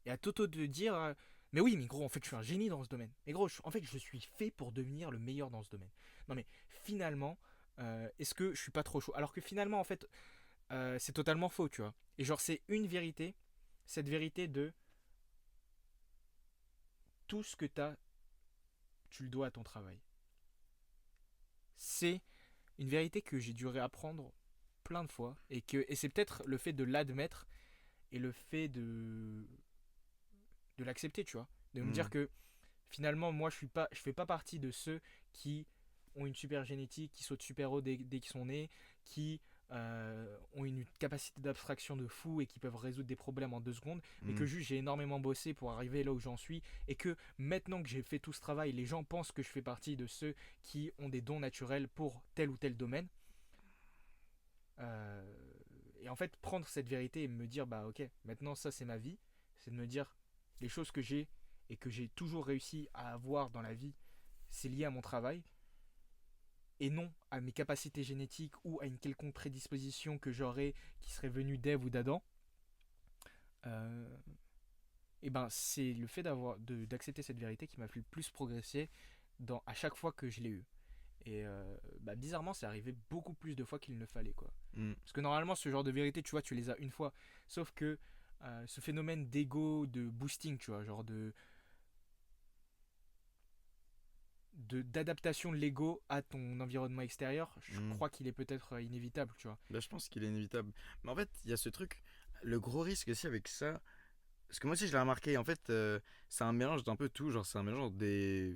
et à t'auto de dire mais oui, mais gros, en fait, je suis un génie dans ce domaine. Mais gros, en fait, je suis fait pour devenir le meilleur dans ce domaine. Non, mais finalement, est-ce que je suis pas trop chaud? Alors que finalement, en fait, c'est totalement faux, tu vois. Et genre, c'est une vérité, cette vérité de tout ce que t'as, tu le dois à ton travail. C'est une vérité que j'ai dû réapprendre plein de fois et c'est peut-être le fait de l'admettre et le fait de l'accepter, tu vois. De me dire que finalement, moi, je fais pas partie de ceux qui ont une super génétique, qui sautent super haut dès qu'ils sont nés, qui ont une capacité d'abstraction de fou et qui peuvent résoudre des problèmes en 2 secondes, mais que juste j'ai énormément bossé pour arriver là où j'en suis, et que maintenant que j'ai fait tout ce travail, les gens pensent que je fais partie de ceux qui ont des dons naturels pour tel ou tel domaine. Et en fait, prendre cette vérité et me dire, bah ok, maintenant ça c'est ma vie, c'est de me dire, les choses que j'ai et que j'ai toujours réussi à avoir dans la vie, c'est lié à mon travail, et non à mes capacités génétiques ou à une quelconque prédisposition que j'aurais qui serait venue d'Ève ou d'Adam. Et ben c'est le fait d'accepter cette vérité qui m'a fait le plus progresser à chaque fois que je l'ai eu. Et bizarrement, c'est arrivé beaucoup plus de fois qu'il ne fallait, quoi. Parce que normalement, ce genre de vérité, tu vois, tu les as une fois. Sauf que ce phénomène d'ego, de boosting, tu vois, genre d'adaptation de l'ego à ton environnement extérieur, je crois qu'il est peut-être inévitable, tu vois. Bah, je pense qu'il est inévitable. Mais en fait, il y a ce truc, le gros risque aussi avec ça, parce que moi aussi je l'ai remarqué, en fait, c'est un mélange d'un peu tout, genre c'est un mélange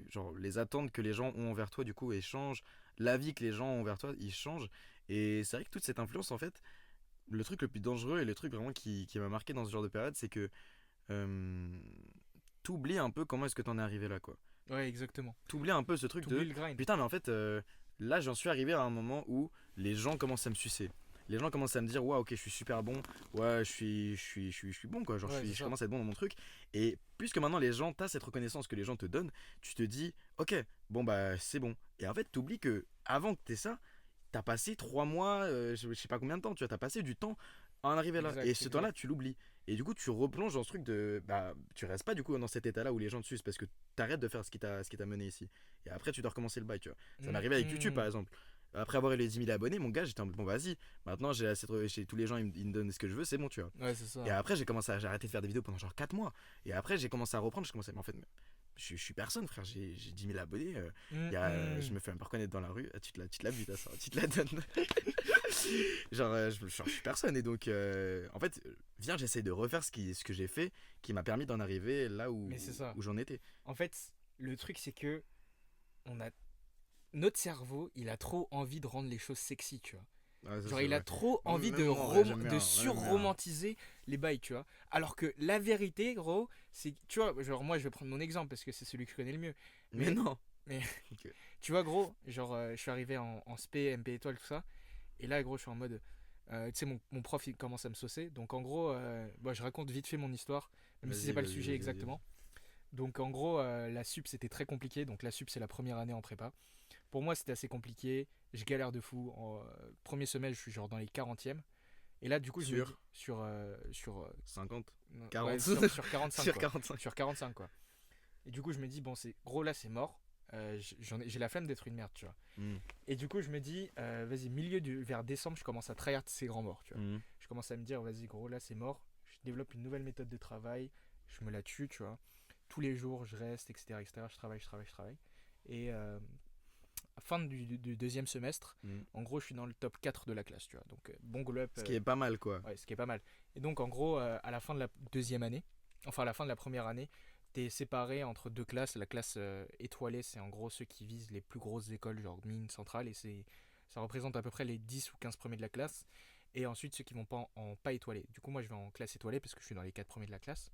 genre les attentes que les gens ont envers toi du coup elles changent, l'avis que les gens ont envers toi ils changent, et c'est vrai que toute cette influence en fait, le truc le plus dangereux et le truc vraiment qui m'a marqué dans ce genre de période, c'est que t'oublies un peu comment est-ce que t'en es arrivé là, quoi. Ouais, exactement. T'oublies un peu ce truc T'oublies le grind. putain, mais en fait, là j'en suis arrivé à un moment où les gens commencent à me sucer. Les gens commencent à me dire, ouais, ok, je suis super bon, ouais, je suis bon, quoi. Genre, Ouais, je commence à être bon dans mon truc. Et puisque maintenant les gens, t'as cette reconnaissance que les gens te donnent, tu te dis, ok, bon, bah, c'est bon. Et en fait, t'oublies que avant que t'aies ça, t'as passé 3 mois, je sais pas combien de temps, tu vois, t'as passé du temps à en arriver là. Exact, Et ce exact. temps-là, tu l'oublies. Et du coup, tu replonges dans ce truc de. Bah, tu restes pas du coup dans cet état-là où les gens te sucent parce que t'arrêtes de faire ce qui t'a mené ici. Et après, tu dois recommencer le bail, tu vois. Ça m'est arrivé avec YouTube par exemple. Après avoir eu les 10 000 abonnés, mon gars, j'étais en mode, bon, vas-y, maintenant j'ai tous les gens, ils me donnent ce que je veux, c'est bon, tu vois. Ouais, c'est ça. Et après, j'ai arrêté de faire des vidéos pendant genre 4 mois. Et après, j'ai commencé à reprendre, mais en fait, je suis personne, frère, j'ai 10 000 abonnés. Je me fais même pas reconnaître dans la rue. Ah, tu te la butes à ça, tu te la donnes. Genre, je suis personne. Et donc, en fait, viens, j'essaie de refaire ce que j'ai fait qui m'a permis d'en arriver là Mais c'est ça. où j'en étais. En fait, le truc, c'est que on a notre cerveau, il a trop envie de rendre les choses sexy, tu vois. Ouais, ça, Genre, c'est il a vrai. trop envie Même moi, ouais, j'aime bien, de j'aime bien. surromantiser les bails, tu vois. Alors que la vérité, gros, c'est. Tu vois, genre, moi, je vais prendre mon exemple parce que c'est celui que je connais le mieux. Mais non. Ok. Tu vois, gros, genre, je suis arrivé en SP, MP étoile, tout ça. Et là, gros, je suis en mode. Tu sais, mon prof, il commence à me saucer. Donc, en gros, je raconte vite fait mon histoire, même si Vas-y, c'est pas le vas-y, sujet vas-y, exactement. Donc, en gros, la sup, c'était très compliqué. Donc, la sup, c'est la première année en prépa. Pour moi, c'était assez compliqué. Je galère de fou. Premier semestre, je suis genre dans les 40e. Et là, du coup, je me dis. Sur 50, non, 40. ouais, sur 45. Sur Quoi. 45. Sur 45, quoi. Et du coup, je me dis, bon, c'est gros, là, c'est mort. J'ai la flemme d'être une merde, tu vois. Et du coup, je me dis, vas-y, vers décembre, je commence à tryhard ces grands morts, tu vois. Je commence à me dire, vas-y, gros, là, c'est mort. Je développe une nouvelle méthode de travail. Je me la tue, tu vois. Tous les jours, je reste, etc., etc. Je travaille. Et à fin du deuxième semestre, en gros, je suis dans le top 4 de la classe, tu vois. Donc, bon glow up. Ce qui est pas mal, quoi. Ouais, ce qui est pas mal. Et donc, en gros, à la fin de la deuxième année, enfin, à la fin de la première année, t'es séparé entre deux classes. La classe étoilée, c'est en gros ceux qui visent les plus grosses écoles, genre mine centrale, et ça représente à peu près les 10 ou 15 premiers de la classe. Et ensuite, ceux qui vont pas en pas étoilé. Du coup, moi, je vais en classe étoilée parce que je suis dans les 4 premiers de la classe.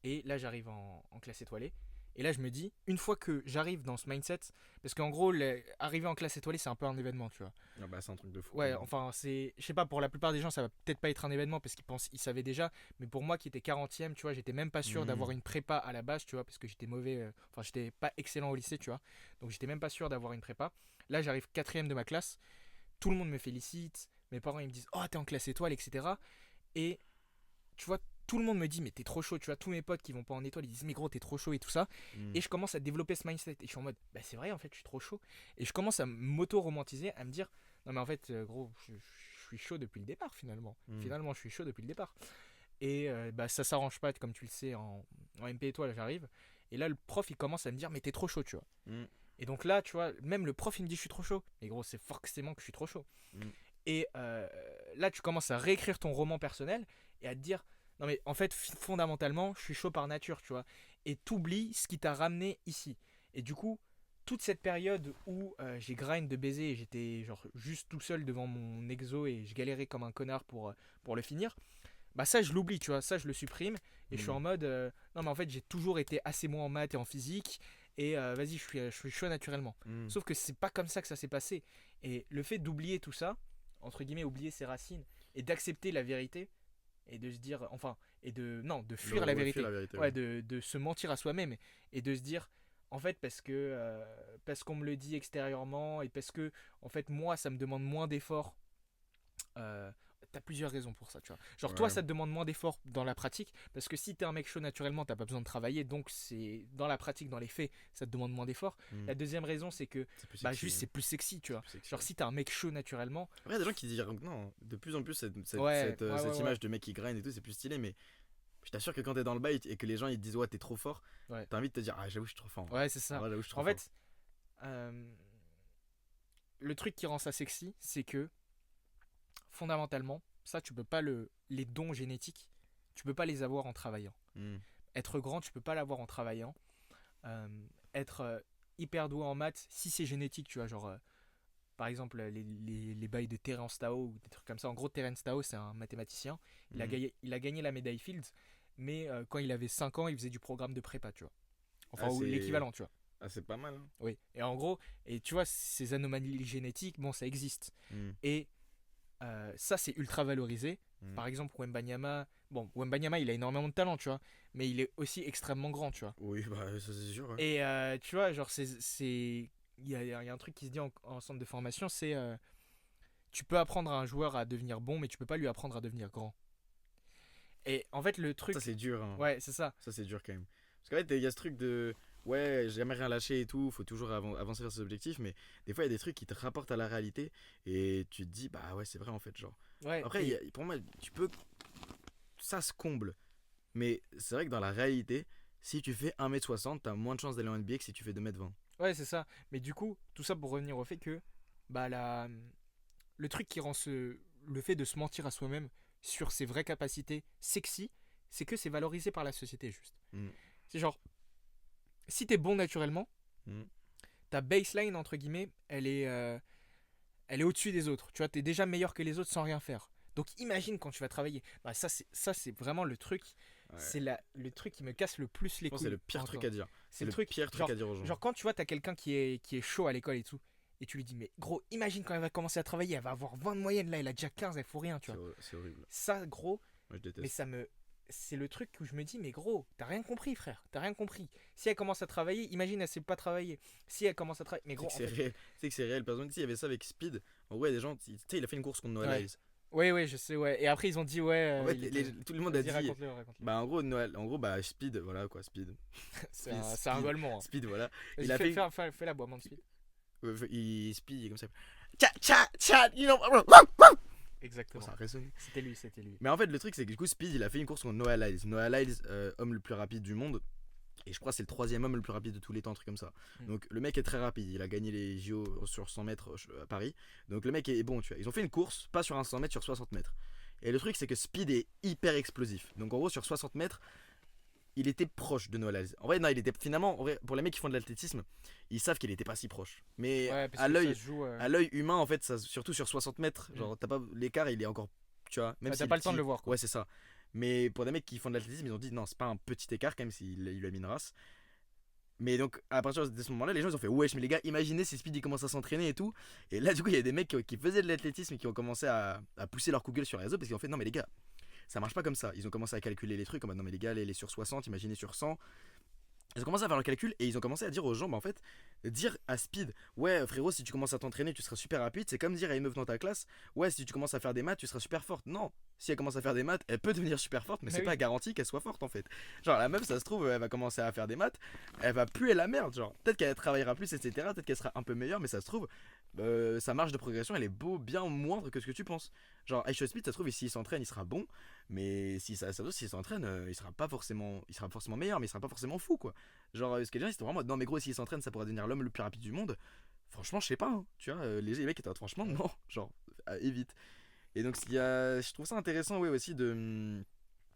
Et là, j'arrive en classe étoilée. Et là, je me dis, une fois que j'arrive dans ce mindset, parce qu'en gros, arriver en classe étoilée, c'est un peu un événement, tu vois. Ah bah, c'est un truc de fou. Ouais, enfin, je sais pas, pour la plupart des gens, ça va peut-être pas être un événement parce ils savaient déjà. Mais pour moi qui était 40e, tu vois, j'étais même pas sûr d'avoir une prépa à la base, tu vois, parce que j'étais mauvais. Enfin, j'étais pas excellent au lycée, tu vois. Donc, j'étais même pas sûr d'avoir une prépa. Là, j'arrive 4e de ma classe. Tout le monde me félicite. Mes parents, ils me disent, oh, t'es en classe étoile, etc. Et tu vois, tout le monde me dit, mais t'es trop chaud, tu vois. Tous mes potes qui vont pas en étoile, ils disent, mais gros, t'es trop chaud et tout ça. Et je commence à développer ce mindset. Et je suis en mode, bah, c'est vrai, en fait, je suis trop chaud. Et je commence à m'auto-romantiser, à me dire, non, mais en fait, gros, je suis chaud depuis le départ, finalement. Finalement, je suis chaud depuis le départ. Et ça s'arrange pas, comme tu le sais, en MP étoile, j'arrive. Et là, le prof, il commence à me dire, mais t'es trop chaud, tu vois. Et donc là, tu vois, même le prof, il me dit, je suis trop chaud. Mais gros, c'est forcément que je suis trop chaud. Et là, tu commences à réécrire ton roman personnel et à te dire, Non mais en fait, fondamentalement, je suis chaud par nature, tu vois. Et t'oublies ce qui t'a ramené ici. Et du coup, toute cette période où j'ai grind de baiser et j'étais genre juste tout seul devant mon exo et je galérais comme un connard pour le finir, bah ça je l'oublie, tu vois, ça je le supprime et je suis en mode non mais en fait j'ai toujours été assez bon en maths et en physique et vas-y je suis chaud naturellement. Mm. Sauf que c'est pas comme ça que ça s'est passé. Et le fait d'oublier tout ça, entre guillemets oublier ses racines et d'accepter la vérité et de se dire, enfin, et de, non, de fuir la Ouais, vérité, fuir la vérité, ouais, ouais. de se mentir à soi-même et de se dire, en fait, parce qu'on me le dit extérieurement et parce que, en fait, moi, ça me demande moins d'efforts. euh, T'as plusieurs raisons pour ça, tu vois. Genre, toi, Ouais. ça te demande moins d'efforts dans la pratique, parce que si t'es un mec chaud naturellement, t'as pas besoin de travailler, donc c'est dans la pratique, dans les faits, ça te demande moins d'efforts. Mm. La deuxième raison, c'est que, C'est plus bah, sexy, juste, hein. c'est plus sexy, tu vois. C'est plus sexy, Genre, ouais. si t'es un mec chaud naturellement, Après, il y a des gens qui disent non, de plus en plus, ouais, ouais, cette ouais, image ouais. de mec qui grind et tout, c'est plus stylé, mais je t'assure que quand t'es dans le bail et que les gens ils te disent ouais, t'es trop fort, Ouais. t'as envie de te dire ah, j'avoue, je suis trop fort. Ouais, c'est En ça. vrai, j'avoue, je suis trop En fort. fait, euh, le truc qui rend ça sexy, c'est que fondamentalement, ça, tu peux pas les dons génétiques, tu peux pas les avoir en travaillant. Mm. Être grand, tu peux pas l'avoir en travaillant. Euh, Être hyper doué en maths, si c'est génétique, tu vois, genre par exemple les bails de Terence Tao ou des trucs comme ça. En gros, Terence Tao, c'est un mathématicien. Mm. Il a gagné la médaille Fields, mais quand il avait 5 ans, il faisait du programme de prépa, tu vois. Enfin, Ah, ou l'équivalent, tu vois. c'est pas mal. Hein. Oui. Et en gros, et tu vois, ces anomalies génétiques, bon, ça existe. Mm. Et ça, c'est ultra valorisé. Mm. Par exemple, Wembanyama. Bon, Wembanyama, il a énormément de talent, tu vois. Mais il est aussi extrêmement grand, tu vois. Oui, bah ça c'est sûr. Ouais. Et tu vois, genre, il y a un truc qui se dit en centre de formation, c'est tu peux apprendre à un joueur à devenir bon, mais tu peux pas lui apprendre à devenir grand. Et en fait, le truc. Ça c'est dur. Hein. Ouais, c'est ça. Ça c'est dur quand même. Parce qu'en fait, il y a ce truc de ouais, j'ai jamais rien lâché et tout, faut toujours avancer vers ses objectifs, mais des fois il y a des trucs qui te rapportent à la réalité et tu te dis bah ouais, c'est vrai en fait, genre. Ouais, Après, pour moi, tu peux. Ça se comble. Mais c'est vrai que dans la réalité, si tu fais 1m60, t'as moins de chances d'aller en NBA que si tu fais 2m20. ouais, c'est ça. Mais du coup, tout ça pour revenir au fait que bah, le truc qui rend le fait de se mentir à soi-même sur ses vraies capacités sexy, c'est que c'est valorisé par la société, juste. Mm. C'est genre, si t'es bon naturellement, Mm. ta baseline, entre guillemets, elle est au-dessus des autres. Tu vois, t'es déjà meilleur que les autres sans rien faire. Donc imagine quand tu vas travailler. Bah, ça c'est vraiment le truc. Ouais. C'est le truc qui me casse le plus les Je pense couilles. que c'est le pire truc à dire. C'est le truc. pire truc Genre, à dire aux gens. genre quand tu vois, t'as quelqu'un qui est chaud à l'école et tout. Et tu lui dis, mais gros, imagine quand elle va commencer à travailler, elle va avoir 20 de moyenne, là, elle a déjà 15, elle faut rien, tu vois. C'est horrible. Ça, gros, Moi, je mais déteste. c'est le truc où je me dis, mais gros, t'as rien compris, frère, t'as rien compris. Si elle commence à travailler, imagine, elle sait pas travailler. Si elle commence à travailler, mais gros, C'est que c'est réel. C'est que c'est réel. Par exemple, il y avait ça avec Speed. En vrai, il y a des gens. Tu sais, il a fait une course contre Noah Ouais. Lyles. ouais, je sais, ouais. Et après, ils ont dit, ouais. En fait, il était- tout le monde a Vas-y, dit. raconte-le. Bah, en gros, bah, Speed, voilà quoi, Speed. C'est un golemont. Hein. Speed, voilà. Vas-y, Il a fait. fais la boîte de suite. Speed, il est comme ça. Chat, you know. Exactement. Ça résonne. C'était lui. Mais en fait, le truc, c'est que du coup, Speed, il a fait une course contre Noah Lyles. Noah Lyles, homme le plus rapide du monde. Et je crois que c'est le 3e homme le plus rapide de tous les temps, un truc comme ça. Mm. Donc le mec est très rapide. Il a gagné les JO sur 100 mètres à Paris. Donc le mec est bon, tu vois. Ils ont fait une course, pas sur un 100 mètres, sur 60 mètres. Et le truc, c'est que Speed est hyper explosif. Donc en gros, sur 60 mètres, il était proche de Noah Lyles. En vrai, non, il était finalement, en vrai, pour les mecs qui font de l'athlétisme, ils savent qu'il était pas si proche. Mais Ouais, parce à que l'œil, ça se joue. à l'œil humain, en fait, ça, surtout sur 60 mètres, Mm. genre t'as pas l'écart, il est encore, tu vois, même Bah, si t'as pas le temps de le voir, quoi. Ouais, c'est ça. Mais pour des mecs qui font de l'athlétisme, ils ont dit non, c'est pas un petit écart, quand même, s'il lui a mis une race. Mais donc, à partir de ce moment-là, les gens ils ont fait wesh, mais les gars, imaginez si Speed il commence à s'entraîner et tout. Et là, du coup, il y a des mecs qui faisaient de l'athlétisme et qui ont commencé à pousser leur Google sur les réseaux parce qu'ils ont fait non, mais les gars, ça marche pas comme ça. Ils ont commencé à calculer les trucs en mode non, mais les gars, elle est sur 60, imaginez sur 100. Ils ont commencé à faire le calcul et ils ont commencé à dire aux gens, bah en fait, dire à Speed, ouais frérot, si tu commences à t'entraîner, tu seras super rapide. C'est comme dire à une meuf dans ta classe, ouais, si tu commences à faire des maths, tu seras super forte. Non, si elle commence à faire des maths, elle peut devenir super forte, mais c'est oui. pas garanti qu'elle soit forte en fait. Genre la meuf, ça se trouve, elle va commencer à faire des maths, elle va puer la merde. Genre peut-être qu'elle travaillera plus, etc. Peut-être qu'elle sera un peu meilleure, mais ça se trouve, sa marge de progression, elle est bien moindre que ce que tu penses. Genre Aisha Speed, ça se trouve, s'il s'entraîne, il sera bon, mais si ça se trouve, s'il s'entraîne, il sera forcément meilleur, mais il sera pas forcément fou quoi. Genre, ce que les gens ils étaient vraiment non, mais gros, s'il s'entraîne, ça pourrait devenir l'homme le plus rapide du monde. Franchement, je sais pas, hein, tu vois, les mecs étaient franchement, non, genre, évite. Et donc, je trouve ça intéressant, ouais, aussi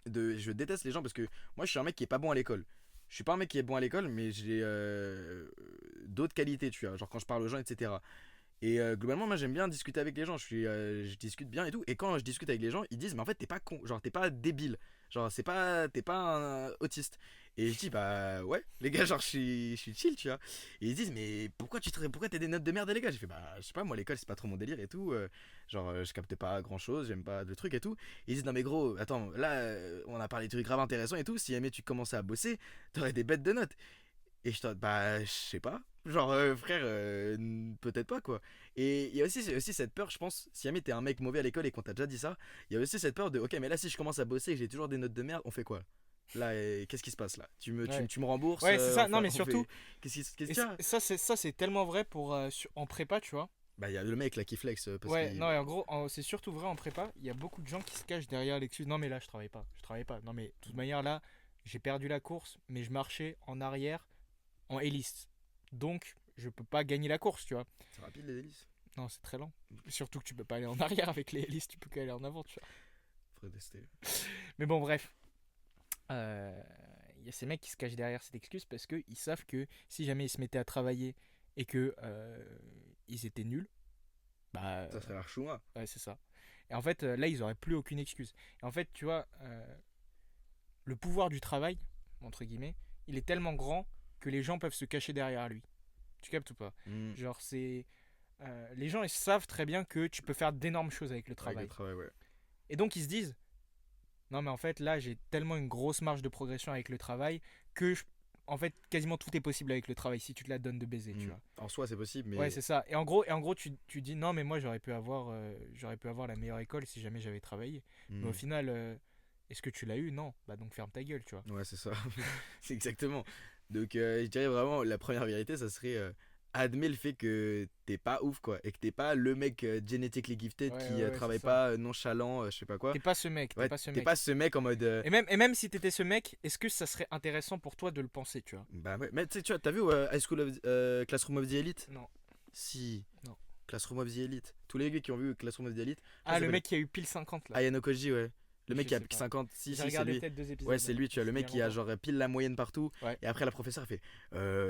je déteste les gens parce que moi je suis un mec qui est pas bon à l'école. Je suis pas un mec qui est bon à l'école, mais j'ai d'autres qualités, tu vois, genre quand je parle aux gens, etc. Et globalement, moi j'aime bien discuter avec les gens, je discute bien et tout. Et quand je discute avec les gens, ils disent, mais en fait, t'es pas con, genre t'es pas débile, genre t'es pas un autiste. Et je dis, bah ouais, les gars, genre je suis chill, tu vois. Et ils disent, mais pourquoi t'as des notes de merde, les gars? J'ai fait, bah je sais pas, moi l'école c'est pas trop mon délire et tout. Je captais pas grand chose, j'aime pas le truc et tout. Et ils disent, non mais gros, attends, là on a parlé de trucs grave intéressants et tout. Si jamais tu commençais à bosser, t'aurais des bêtes de notes. Et je te bah, je sais pas. Genre, frère, peut-être pas quoi. Et il y a aussi cette peur, je pense, si jamais t'es un mec mauvais à l'école et qu'on t'a déjà dit ça, il y a aussi cette peur de, ok, mais là, si je commence à bosser et que j'ai toujours des notes de merde, on fait quoi? Là, qu'est-ce qui se passe là? Ouais. Tu me rembourses? Ouais, c'est ça. Non, Enfin, mais surtout, qu'est-ce et qu'il y a? ça, c'est tellement vrai pour en prépa, tu vois. Bah, il y a le mec là qui flex parce Ouais, qu'il. non, et en gros, c'est surtout vrai en prépa. Il y a beaucoup de gens qui se cachent derrière l'excuse. Non, mais là, je travaille pas. Je travaille pas. Non, mais de toute manière, là, j'ai perdu la course, mais je marchais en arrière en hélice. Donc, je peux pas gagner la course, tu vois. C'est rapide les hélices. Non, c'est très lent. Surtout que tu peux pas aller en arrière avec les hélices, tu peux qu'aller en avant, tu vois. Faudrait tester. Mais bon, bref. Il y a ces mecs qui se cachent derrière cette excuse parce qu'ils savent que si jamais ils se mettaient à travailler et que ils étaient nuls, bah Ça serait l'archouma. ouais, c'est ça. Et en fait, là, ils auraient plus aucune excuse. Et en fait, tu vois, le pouvoir du travail, entre guillemets, il est tellement grand que les gens peuvent se cacher derrière lui. Tu captes ou pas? Hmm. Genre, c'est. Les gens, ils savent très bien que tu peux faire d'énormes choses avec le Avec travail. le travail, ouais. Et donc, ils se disent, non, mais en fait, là, j'ai tellement une grosse marge de progression avec le travail que, en fait, quasiment tout est possible avec le travail si tu te la donnes de baiser, tu Hmm. vois. En soi, c'est possible, mais. Ouais, c'est ça. Et en gros tu dis, non, mais moi, j'aurais pu avoir la meilleure école si jamais j'avais travaillé. Mais au Hmm. final, est-ce que tu l'as eu? Non. Bah, donc ferme ta gueule, tu vois. Ouais, c'est ça. C'est exactement. Donc, je dirais vraiment, la première vérité, ça serait admets le fait que t'es pas ouf, quoi. Et que t'es pas le mec genetically gifted Ouais, qui ouais, c'est travaille ça. pas nonchalant, je sais pas quoi. T'es pas ce mec, t'es Ouais, pas ce t'es mec. pas ce mec en mode. Et même si t'étais ce mec, est-ce que ça serait intéressant pour toi de le penser, tu vois? Bah ouais. Mais tu sais, tu vois, t'as vu Classroom of the Elite? Non. Si. Non. Classroom of the Elite. Tous les gars qui ont vu Classroom of the Elite. Ah, le mec qui a eu pile 50 là. Ayano Koji, ouais. Le mec Je qui a sais pile pas. 50, si, J'ai si, c'est regardé lui. peut-être 2 épisodes. Ouais, c'est lui, tu vois, le Il y mec qui a longtemps. genre pile la moyenne partout. Ouais. Et après, la professeure fait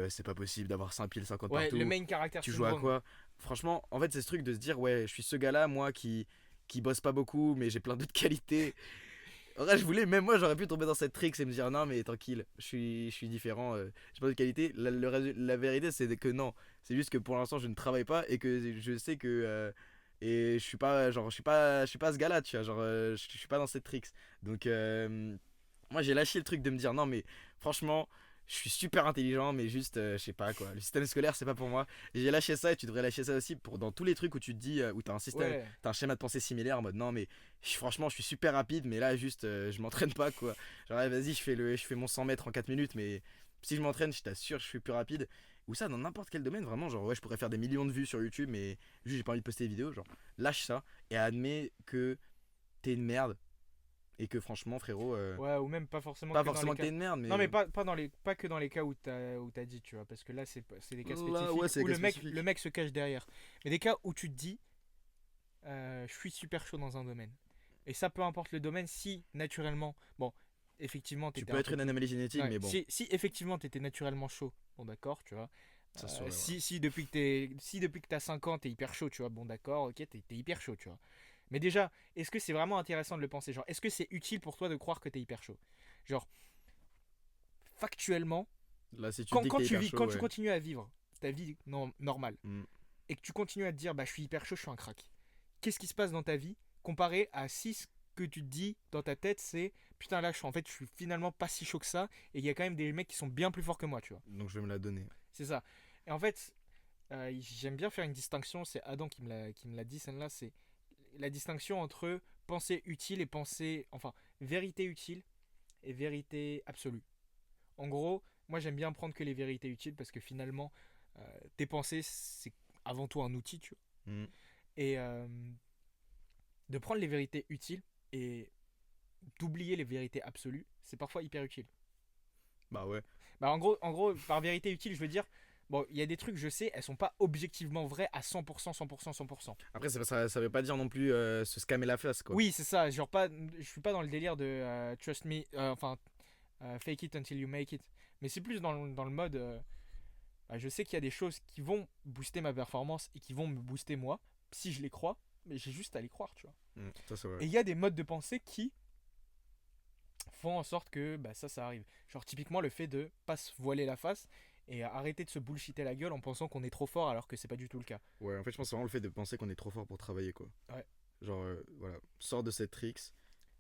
c'est pas possible d'avoir 5 piles 50 Ouais, partout. le main caractère Tu joues à syndrome. quoi? Franchement, en fait, c'est ce truc de se dire, ouais, je suis ce gars-là, moi, qui bosse pas beaucoup, mais j'ai plein d'autres qualités. En vrai, même moi, j'aurais pu tomber dans cette trick et me dire, non, mais tranquille, je suis différent, j'ai pas d'autres qualités. La vérité, c'est que non. C'est juste que pour l'instant, je ne travaille pas et que je sais que. Et je suis pas, genre, je suis pas ce gars-là, tu vois, genre, je suis pas dans cette tricks. Donc, moi, j'ai lâché le truc de me dire, non, mais franchement. Je suis super intelligent, mais juste, je sais pas quoi. Le système scolaire, c'est pas pour moi. Et j'ai lâché ça et tu devrais lâcher ça aussi dans tous les trucs où tu te dis, où t'as un système, Ouais. t'as un schéma de pensée similaire en mode non, mais franchement, je suis super rapide, mais là, juste, je m'entraîne pas quoi. Genre, ouais, vas-y, je fais mon 100 mètres en 4 minutes, mais si je m'entraîne, je t'assure, je suis plus rapide. Ou ça, dans n'importe quel domaine, vraiment, genre, ouais, je pourrais faire des millions de vues sur YouTube, mais juste, j'ai pas envie de poster des vidéos. Genre, lâche ça et admets que t'es une merde et que franchement, frérot, Ouais, ou même pas forcément pas que dans forcément les que cas. t'es une merde, mais. Non, mais pas que dans les cas où t'as dit, tu vois, parce que là, c'est des cas Là, ouais, spécifiques c'est où des cas spécifiques. le mec se cache derrière. Mais des cas où tu te dis, je suis super chaud dans un domaine. Et ça, peu importe le domaine, si naturellement, bon, effectivement, Tu t'étais peux un être peu une anomalie génétique, ouais, mais bon, si effectivement t'étais naturellement chaud, bon d'accord, tu vois. ça se saurait, voilà. Si depuis que t'as 5 ans, t'es hyper chaud, tu vois, bon d'accord, ok, t'es hyper chaud, tu vois. Mais déjà, est-ce que c'est vraiment intéressant de le penser? Genre, est-ce que c'est utile pour toi de croire que t'es hyper chaud? Genre, factuellement, Là, si tu te dis que t'es hyper chaud, quand tu ouais. continues à vivre ta vie normale Mm. et que tu continues à te dire, bah je suis hyper chaud, je suis un crack. Qu'est-ce qui se passe dans ta vie comparé à si ce que tu te dis dans ta tête, c'est putain là, en fait, je suis finalement pas si chaud que ça et il y a quand même des mecs qui sont bien plus forts que moi, tu vois. Donc, je vais me la donner. C'est ça. Et en fait, j'aime bien faire une distinction, c'est Adam qui me l'a dit, celle-là, c'est la distinction entre pensée utile et pensée, enfin, vérité utile et vérité absolue. En gros, moi j'aime bien prendre que les vérités utiles parce que finalement, tes pensées, c'est avant tout un outil, tu vois. Mm. Et de prendre les vérités utiles et d'oublier les vérités absolues, c'est parfois hyper utile. Bah ouais. Bah en gros, par vérité utile, je veux dire, Bon, il y a des trucs, je sais, elles sont pas objectivement vraies à 100%, 100%, 100%. Après, ça veut pas dire non plus se scammer la face, quoi. Oui, c'est ça. Genre, pas, je suis pas dans le délire de trust me, fake it until you make it. Mais c'est plus dans le mode. Je sais qu'il y a des choses qui vont booster ma performance et qui vont me booster moi, si je les crois, mais j'ai juste à les croire, tu vois. Ça, c'est Et vrai. il y a des modes de pensée qui font en sorte que ça arrive. Genre, typiquement, le fait de pas se voiler la face et arrêter de se bullshiter la gueule en pensant qu'on est trop fort alors que c'est pas du tout le cas. Ouais, en fait, je pense que c'est vraiment le fait de penser qu'on est trop fort pour travailler, quoi. Ouais. Genre, voilà, sors de cette tricks.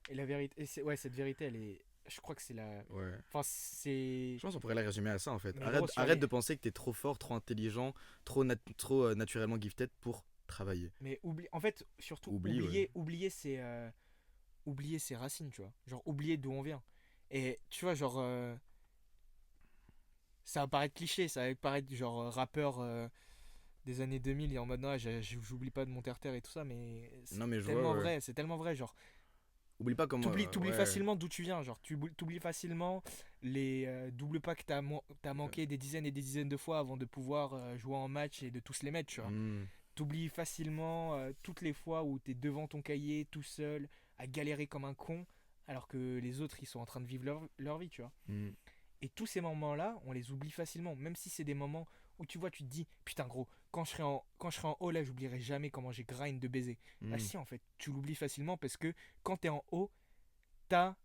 Et la vérité, ouais, cette vérité, elle est. Je crois que c'est la. Ouais. Enfin, c'est. Je pense qu'on pourrait la résumer à ça, en fait. Mais Arrête, gros, sur arrête les- de penser que t'es trop fort, trop intelligent, trop naturellement gifted pour travailler. Mais en fait, surtout, Oublie, oublier ses racines, tu vois. Genre, oublier d'où on vient. Et tu vois, genre. Ça va paraître cliché, ça va paraître genre rappeur des années 2000 et en mode non, j'oublie pas de mon terre-terre et tout ça, mais Non, mais je tellement vois, ouais. vrai, c'est tellement vrai. Genre, Oublie pas comment. t'oublies Ouais. facilement d'où tu viens. Genre, t'oublies facilement les doubles pas que t'as manqué des dizaines et des dizaines de fois avant de pouvoir jouer en match et de tous les mettre, tu vois. Hmm. T'oublies facilement toutes les fois où t'es devant ton cahier tout seul à galérer comme un con alors que les autres ils sont en train de vivre leur vie, tu vois. Hmm. Et tous ces moments-là, on les oublie facilement. Même si c'est des moments où tu vois, tu te dis, putain gros, quand je serai en haut là, j'oublierai jamais comment j'ai grind de baiser. Bah Hmm. si, en fait, tu l'oublies facilement parce que quand t'es en haut, t'as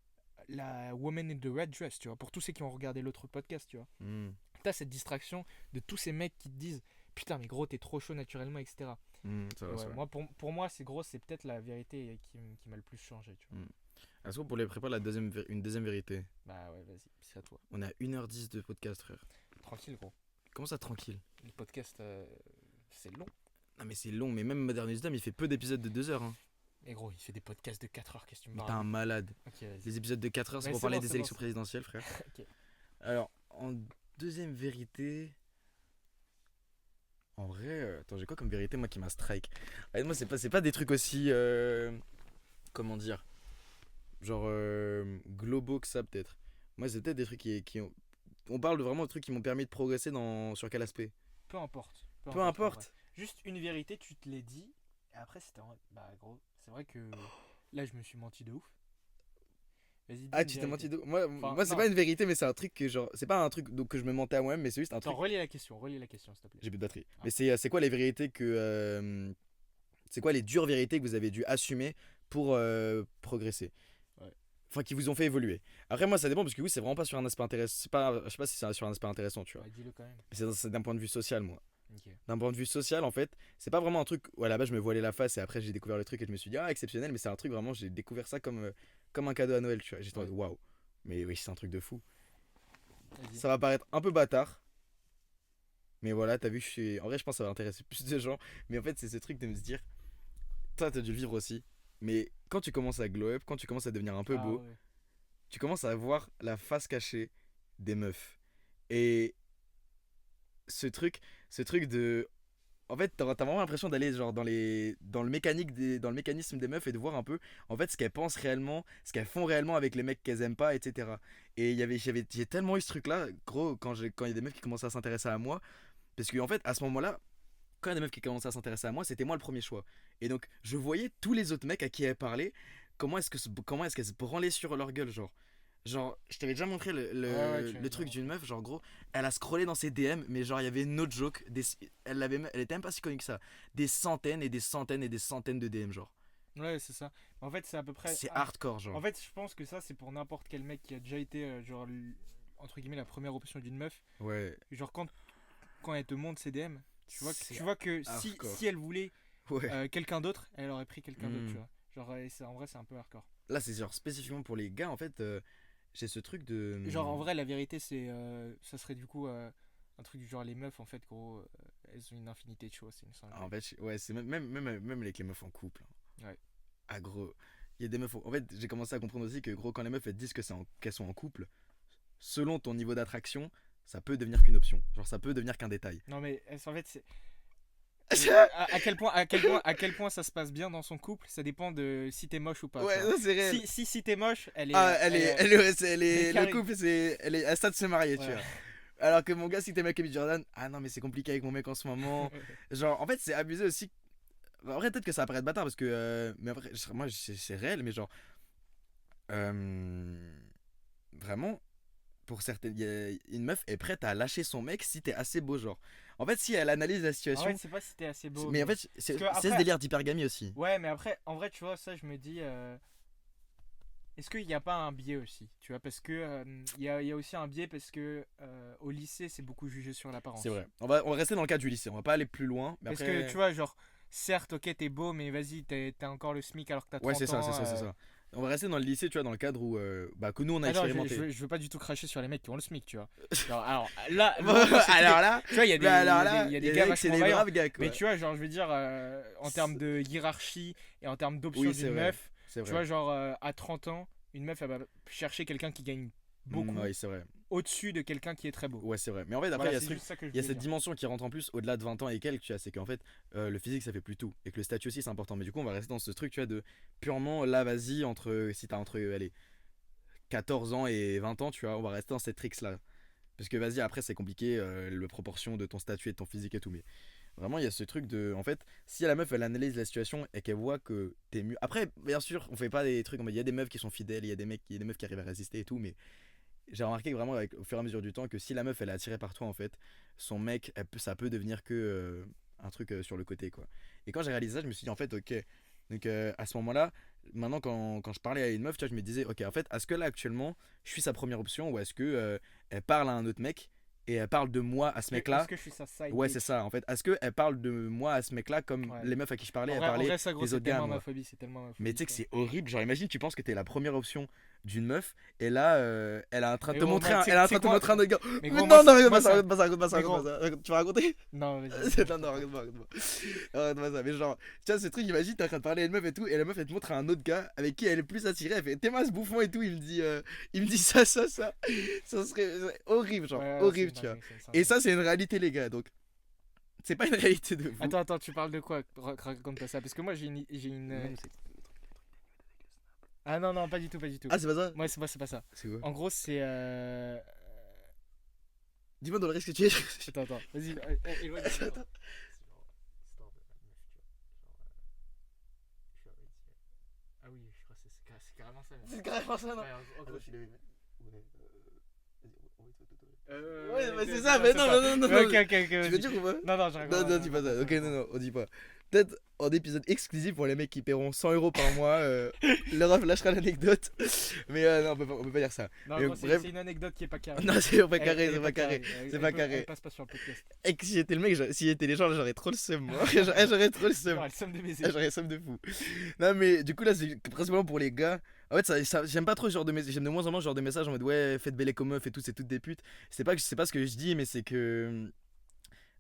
la woman in the red dress, tu vois. Pour tous ceux qui ont regardé l'autre podcast, tu vois. Hmm. T'as cette distraction de tous ces mecs qui te disent, putain mais gros, t'es trop chaud naturellement, etc. Ça Et va, ouais, ça va. moi, pour moi, c'est gros, c'est peut-être la vérité qui m'a le plus changé, tu vois. Est-ce qu'on pourrait préparer une deuxième vérité? Bah ouais, vas-y, c'est à toi. On a 1h10 de podcast, frère. Tranquille, gros. Comment ça, tranquille? Le podcast, c'est long. Non, mais c'est long, mais même Modern Wisdom, il fait peu d'épisodes de 2 heures. Hein. Mais gros, il fait des podcasts de 4 heures, qu'est-ce que tu me Mais t'es parles? un malade. Ok, vas-y. Les épisodes de 4 heures, c'est Mais pour c'est parler bon, des c'est élections bon. présidentielles, frère. Ok. Alors, en deuxième vérité. En vrai, attends, j'ai quoi comme vérité, moi, qui m'a strike? Moi, c'est pas des trucs aussi. Comment dire? Genre, globaux que ça, peut-être. Moi, c'est peut-être des trucs qui ont. On parle vraiment de trucs qui m'ont permis de progresser sur quel aspect? Peu importe. Peu en vrai. importe. Juste une vérité, tu te l'es dit. Et après, c'était en mode, bah gros, c'est vrai que là, je me suis menti de ouf. Vas-y, dis Ah, une tu t'es vérité. menti de. Moi, Enfin, c'est non. pas une vérité, mais c'est un truc que genre. C'est pas un truc donc, que je me mentais à moi-même, mais c'est juste un Attends, truc. relis la question, s'il te plaît. J'ai plus de batterie. Ah. Mais c'est quoi les vérités que. C'est quoi les dures vérités que vous avez dû assumer pour progresser? Ouais. Enfin, qui vous ont fait évoluer. Après, moi, ça dépend parce que oui, c'est vraiment pas sur un aspect intéressant. Je sais pas si c'est sur un aspect intéressant, tu vois. Ouais, dis-le quand même. Mais c'est d'un point de vue social, moi. Ok. D'un point de vue social, en fait, c'est pas vraiment un truc où à la base je me voilais la face et après j'ai découvert le truc et je me suis dit, ah, exceptionnel, mais c'est un truc vraiment, j'ai découvert ça comme un cadeau à Noël, tu vois. J'étais en mode, waouh. Mais oui, c'est un truc de fou. Vas-y. Ça va paraître un peu bâtard. Mais voilà, t'as vu, en vrai, je pense que ça va intéresser plus de gens. Mais en fait, c'est ce truc de me se dire, toi, t'as dû le vivre aussi. Mais quand tu commences à glow up, quand tu commences à devenir un peu Ah, beau, ouais. tu commences à voir la face cachée des meufs. Et ce truc de. En fait, t'as vraiment l'impression d'aller genre dans le mécanisme des meufs et de voir un peu en fait ce qu'elles pensent réellement, ce qu'elles font réellement avec les mecs qu'elles aiment pas, etc. Et j'ai tellement eu ce truc là, gros, quand il y a des meufs qui commençaient à s'intéresser à moi, parce que en fait à ce moment-là, quand il y a des meufs qui commençaient à s'intéresser à moi, c'était moi le premier choix. Et donc je voyais tous les autres mecs à qui elles parlaient, comment est-ce qu'elles se branlaient sur leur gueule, genre, je t'avais déjà montré Ouais, tu le m'avais truc déjà d'une meuf, genre gros, elle a scrollé dans ses DM, mais genre il y avait no joke, elle était même pas si connue que ça, des centaines et des centaines et des centaines de DM, genre. Ouais, c'est ça. En fait, c'est à peu près. C'est hardcore, genre. En fait, je pense que ça, c'est pour n'importe quel mec qui a déjà été, genre, entre guillemets, la première option d'une meuf. Ouais, Genre, quand elle te montre ses DM, C'est tu vois que hardcore. si elle voulait ouais. quelqu'un d'autre, elle aurait pris quelqu'un d'autre, Mm. tu vois. Genre, et en vrai, c'est un peu hardcore. Là, c'est genre spécifiquement pour les gars, en fait, j'ai ce truc de. Genre, en vrai, la vérité, c'est. Ça serait du coup un truc du genre, les meufs, en fait, gros, elles ont une infinité de choses. C'est une Ah, en fait, ouais, c'est même avec les meufs en couple. Hein. Ouais. Ah, gros. Il y a des meufs. En fait, j'ai commencé à comprendre aussi que, gros, quand les meufs elles disent qu'elles sont en couple, selon ton niveau d'attraction, ça peut devenir qu'une option. Genre, ça peut devenir qu'un détail. Non, mais en fait, c'est. À quel point ça se passe bien dans son couple, ça dépend de si t'es moche ou pas. Ouais, tu vois. ça, c'est réel. Si t'es moche, elle est. Ah, elle est, elle le carré. couple, elle est à stade de se marier, tu Ouais. vois. Alors que mon gars, si t'es mec Michael B. Jordan, ah non, mais c'est compliqué avec mon mec en ce moment. Genre, en fait, c'est abusé aussi. Après, peut-être que ça va paraître bâtard parce que. Mais après, moi, c'est réel, mais genre. Vraiment, pour certaines. Une meuf est prête à lâcher son mec si t'es assez beau, genre. En fait, si elle analyse la En situation. fait, c'est pas si t'es assez beau. Mais en fait, c'est Parce que ce après- délire d'hypergamie aussi. Ouais, mais après, en vrai, tu vois, ça, je me dis. Est-ce qu'il n'y a pas un biais aussi? Tu vois, parce que il y a aussi un biais parce que au lycée, c'est beaucoup jugé sur l'apparence. C'est vrai. On va rester dans le cas du lycée, on va pas aller plus loin. Mais Parce après... que tu vois, genre, certes, ok, t'es beau, mais vas-y, t'as encore le SMIC alors que t'as 30 Ouais, c'est ça, ans. c'est ça. On va rester dans le lycée, tu vois, dans le cadre où que nous on a Ah non, expérimenté. je veux pas du tout cracher sur les mecs qui ont le SMIC, tu vois. Alors là, Alors là, tu vois, il y a des, bah alors il y a là, des- il y a des il y gars en a que c'est vachement des vaillants. braves gars, quoi. Mais tu vois, genre, je veux dire, en termes de hiérarchie et en termes d'options Oui, c'est d'une vrai. meuf, C'est tu vrai. vois, genre, à 30 ans, une meuf, elle va chercher quelqu'un qui gagne beaucoup Oui, c'est vrai. au-dessus de quelqu'un qui est très beau. Ouais, c'est vrai. Mais en fait, après, Voilà, il y a c'est ce truc. juste ça que je Il y a voulais cette dire. dimension qui rentre en plus au-delà de 20 ans et quelques, tu vois, c'est qu'en fait, le physique ça fait plus tout. Et que le statut aussi c'est important. Mais du coup, on va rester dans ce truc, tu vois, de purement là, vas-y, si t'as entre, allez, 14 ans et 20 ans, tu vois, on va rester dans cette tricks là. Parce que vas-y, après, c'est compliqué, la proportion de ton statut et de ton physique et tout. Mais vraiment, il y a ce truc de. En fait, si la meuf elle analyse la situation et qu'elle voit que t'es mieux. Après, bien sûr, on fait pas des trucs. Il y a des meufs qui sont fidèles, il y a des meufs qui arrivent à résister et tout. Mais j'ai remarqué que vraiment, au fur et à mesure du temps, que si la meuf elle est attirée par toi, en fait, son mec, ça peut devenir que un truc sur le côté, quoi. Et quand j'ai réalisé ça, je me suis dit, en fait, ok. Donc à ce moment-là, maintenant, quand je parlais à une meuf, tu vois, je me disais, ok, en fait, est-ce que là, actuellement, je suis sa première option ou est-ce que elle parle à un autre mec et elle parle de moi à ce mec-là? Est-ce que je suis sa side Ouais, bitch? c'est ça, en fait. Est-ce qu'elle parle de moi à ce mec-là comme Ouais. les meufs à qui je parlais, En elles vrai, parlaient ça, gros, des c'est autres gars à tellement moi. ma phobie, c'est tellement ma phobie. Mais tu sais que ça. c'est horrible. Genre, imagine, tu penses que t'es la première option d'une meuf et là, elle est en train de Mais te gros, montrer moi, un, tu sais- elle est en tu train sais de te quoi montrer un autre gars. Mais Mais gros, non, moi, non, c'est- raconte moi, pas ça, ça- raconte pas ça, raconte pas ça, Mais raconte pas ça. Tu vas raconter? Non, vas-y. Non, raconte pas, raconte pas. Raconte pas ça. Mais genre, tu vois, ce truc, imagine, t'es en train de parler à une meuf et tout, et la meuf, elle te montre un autre gars avec qui elle est plus attirée. Elle fait, t'es mal ce bouffon et tout. Il me dit ça. Ça serait horrible, genre, Ouais, horrible, c'est tu vois. dingue, c'est Et dingue. ça, c'est une réalité, les gars. Donc, c'est pas une réalité de vous. Attends, tu parles de quoi? Raconte pas ça. Parce que moi, j'ai une. Non, c'est- Ah non, pas du tout, pas du tout. Ah, c'est pas ça? Moi, c'est pas ça. C'est quoi? En gros, c'est. Dis-moi dans le reste que tu es. Attends, vas-y. Éloigne. Ah oui, je crois que c'est carrément ça. C'est carrément ça, non? Ouais, en gros, Ouais, mais c'est ça, mais non. Ok, Tu veux dire ou pas? Non, je raconte. Non, dis pas ça. Ok, non, on dit pas. Peut-être en épisode exclusif pour les mecs qui paieront 100 € par mois, leur lâchera l'anecdote. Mais non, on peut pas dire ça. Non, Mais gros, bref. c'est une anecdote qui est pas carrée. Non, c'est pas Elle- carré, elle c'est est pas carré. Elle- c'est elle pas peut- carré. Elle passe pas sur le podcast. Et que si j'étais le mec, si j'étais les gens, j'aurais trop le seum, moi. J'aurais trop le seum. Non, elle somme de baiser. J'aurais le seum de fou. Non, mais du coup, là, c'est principalement pour les gars. En fait, j'aime pas trop ce genre de message. J'aime de moins en moins ce genre de message en mode ouais, faites belle comme meuf et tout, c'est toutes des putes. C'est pas ce que je dis, mais c'est que.